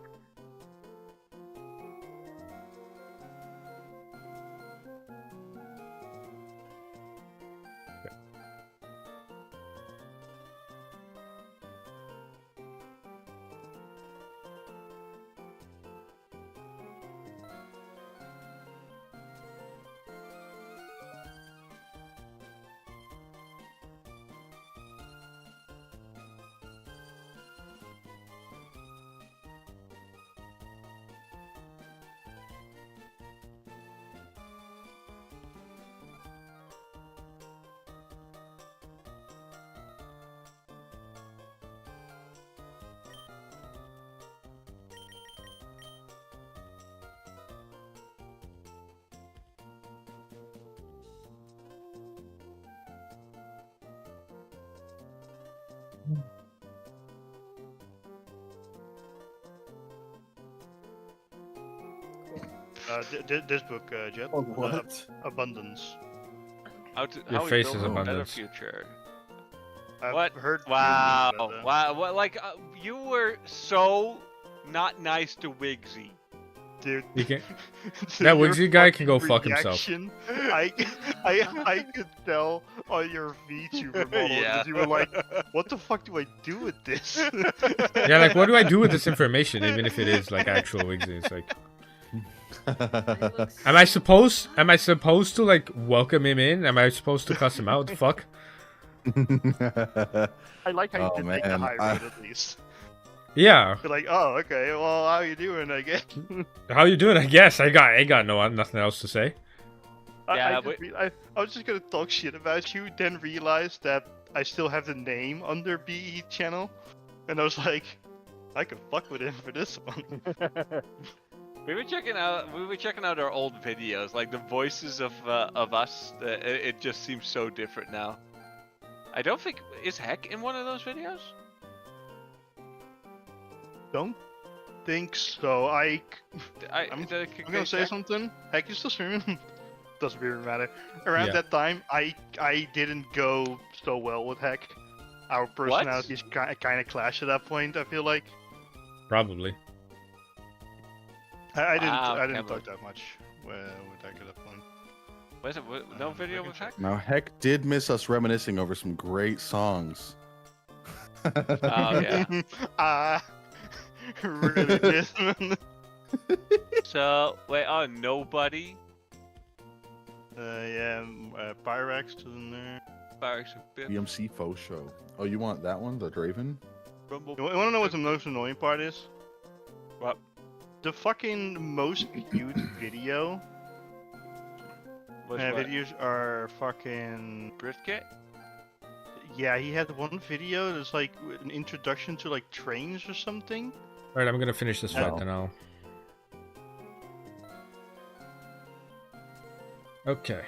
This book, Jet. Oh, what? Abundance. Your How we face build is a better abundance. future. I've What? heard Wow. rumors about that. Wow. What? Like you were so not nice to Wigsy. Dude. You can. So That your Wigsy guy can go fucking fuck himself. reaction, I could tell on your VTuber model Yeah. that you were like, what the fuck do I do with this? Yeah, like what do I do with this information, even if it is like actual Wigsy? It's like, am I supposed to like welcome him in? Am I supposed to cuss him out? The fuck? I like how you Oh, did take the man, high I- road at least. Yeah. You're like, oh, okay, well, how you doing, I guess? How you doing? I guess I got nothing else to say. Yeah, I was just gonna talk shit about you, then realized that I still have the name under BE channel, and I was like, I could fuck with him for this one. We were checking out our old videos, like the voices of us. It just seems so different now. I don't think is Heck in one of those videos. Don't think so. I'm Okay, gonna say check. something. Heck, you still streaming? Doesn't really matter. Around Yeah. that time, I didn't go so well with Heck. Our personalities kind of clash at that point. I feel like Probably. I Wow, didn't Kevin. talk that much with Heck at that point. Was it no video I can with Heck? Now, Heck did miss us reminiscing over some great songs. Oh yeah. Really did. So wait, oh nobody. Yeah, Pyrax is in there. Barracks of Bip, BMC Faux Show. Oh, you want that one? The Draven? Rumble. You want to know what the most annoying part is? What? The fucking most viewed video. Was what? Videos are fucking. Brisket? Yeah, he had one video that's like an introduction to like trains or something. Alright, I'm gonna finish this fight Oh. then I'll. Okay.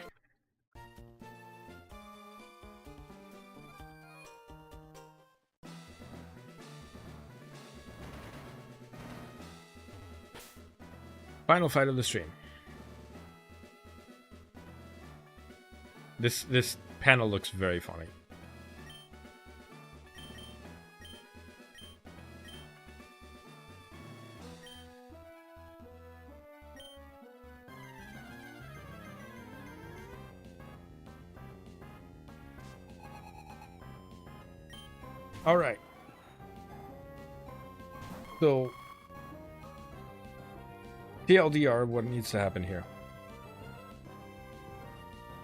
Final fight of the stream. This panel looks very funny. All right. So, TLDR, what needs to happen here?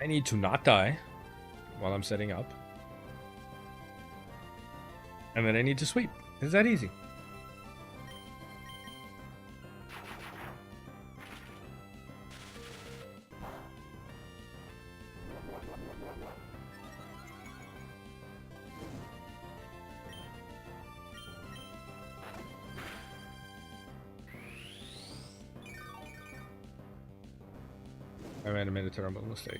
I need to not die while I'm setting up. And then I need to sweep. Is that easy? I made a terrible mistake.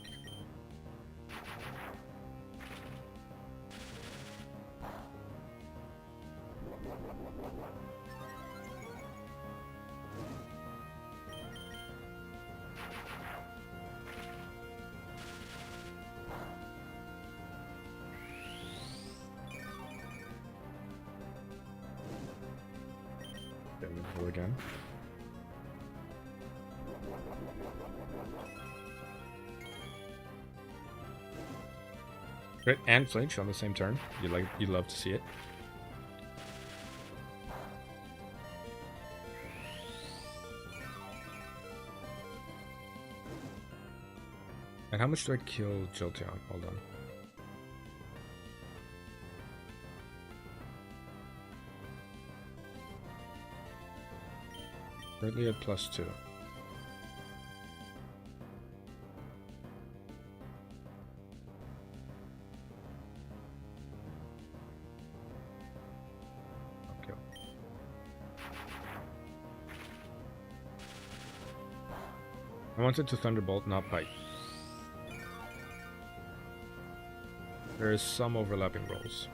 Okay, I'm gonna go again. Crit and flinch on the same turn. You'd love to see it. And how much do I kill Jolteon? Hold on. Currently at +2. Okay. I wanted to Thunderbolt, not Bite. There is some overlapping rolls.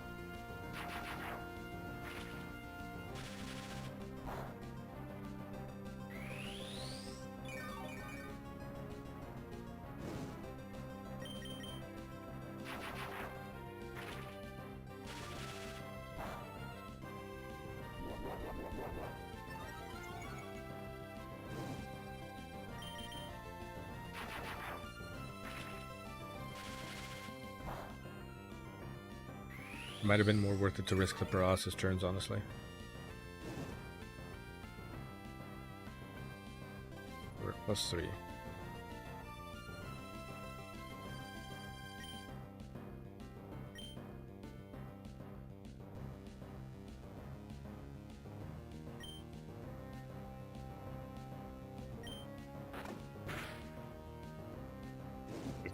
Might have been more worth it to risk the paralysis turns, honestly. We're at +3.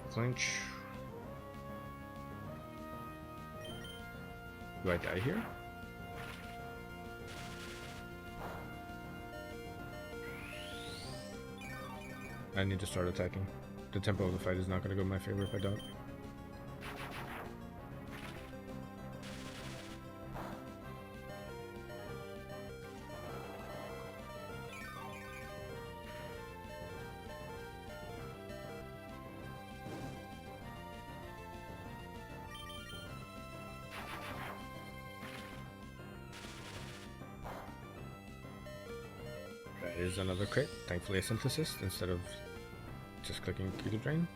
Clinch. Do I die here? I need to start attacking. The tempo of the fight is not going to go in my favor if I don't. That is another crit. Thankfully, a synthesis instead of just clicking Q to drain.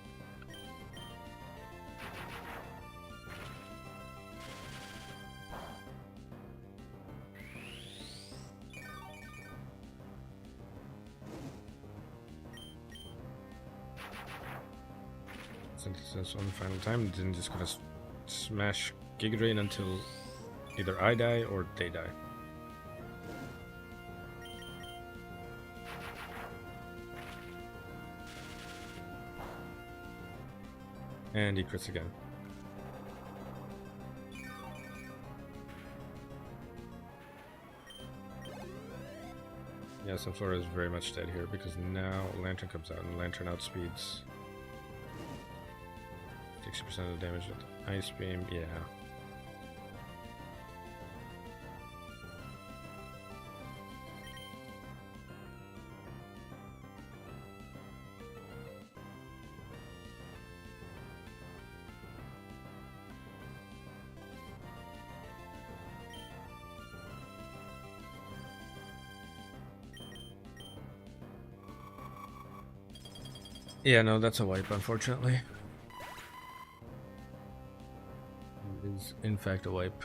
Synthesis one final time. Then just gonna smash Giga Drain until either I die or they die. And he crits again. Yeah, Sunflora is very much dead here because now Lantern comes out and Lantern outspeeds 60% of the damage with Ice Beam. Yeah. Yeah, no, that's a wipe, unfortunately. It is, in fact, a wipe.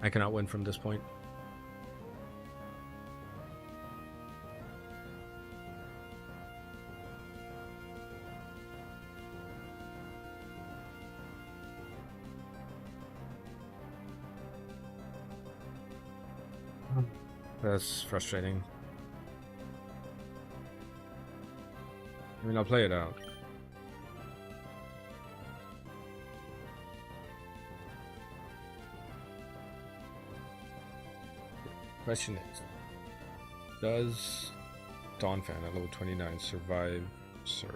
I cannot win from this point. That's frustrating. I mean, I'll play it out. Question is, does Dawnfan at level 29 survive Surf?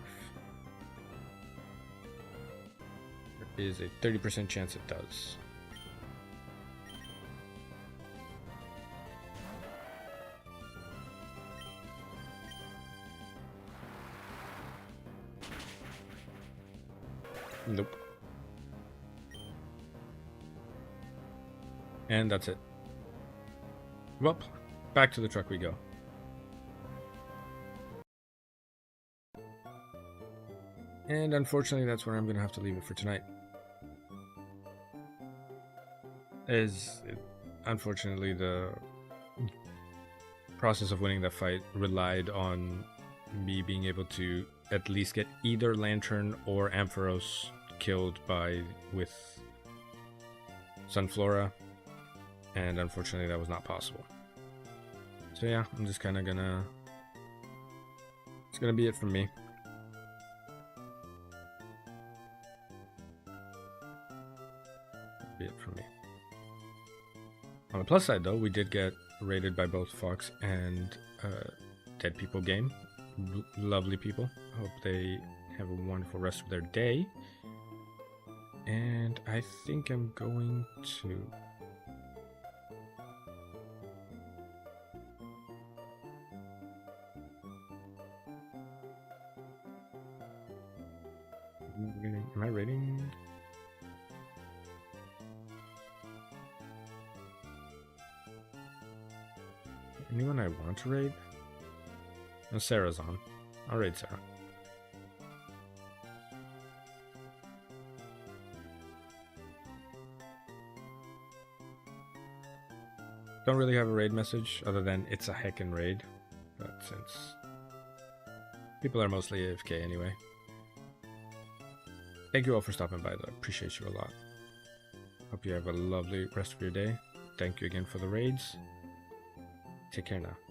There is a 30% chance it does. Nope. And that's it. Well, back to the truck we go. And unfortunately, that's where I'm going to have to leave it for tonight. Unfortunately, the process of winning that fight relied on me being able to at least get either Lantern or Ampharos killed with Sunflora, and unfortunately that was not possible. So yeah, I'm just kind of gonna... It's gonna be it from me. Be it from me. On the plus side though, we did get rated by both Fox and Dead People Game. Lovely people. Hope they have a wonderful rest of their day. And I think I'm going to... Am I rating? Anyone I want to raid? No, Sarah's on. I'll raid Sarah. Don't really have a raid message other than it's a heckin' raid, but since people are mostly AFK anyway. Thank you all for stopping by though, I appreciate you a lot. Hope you have a lovely rest of your day. Thank you again for the raids. Take care now.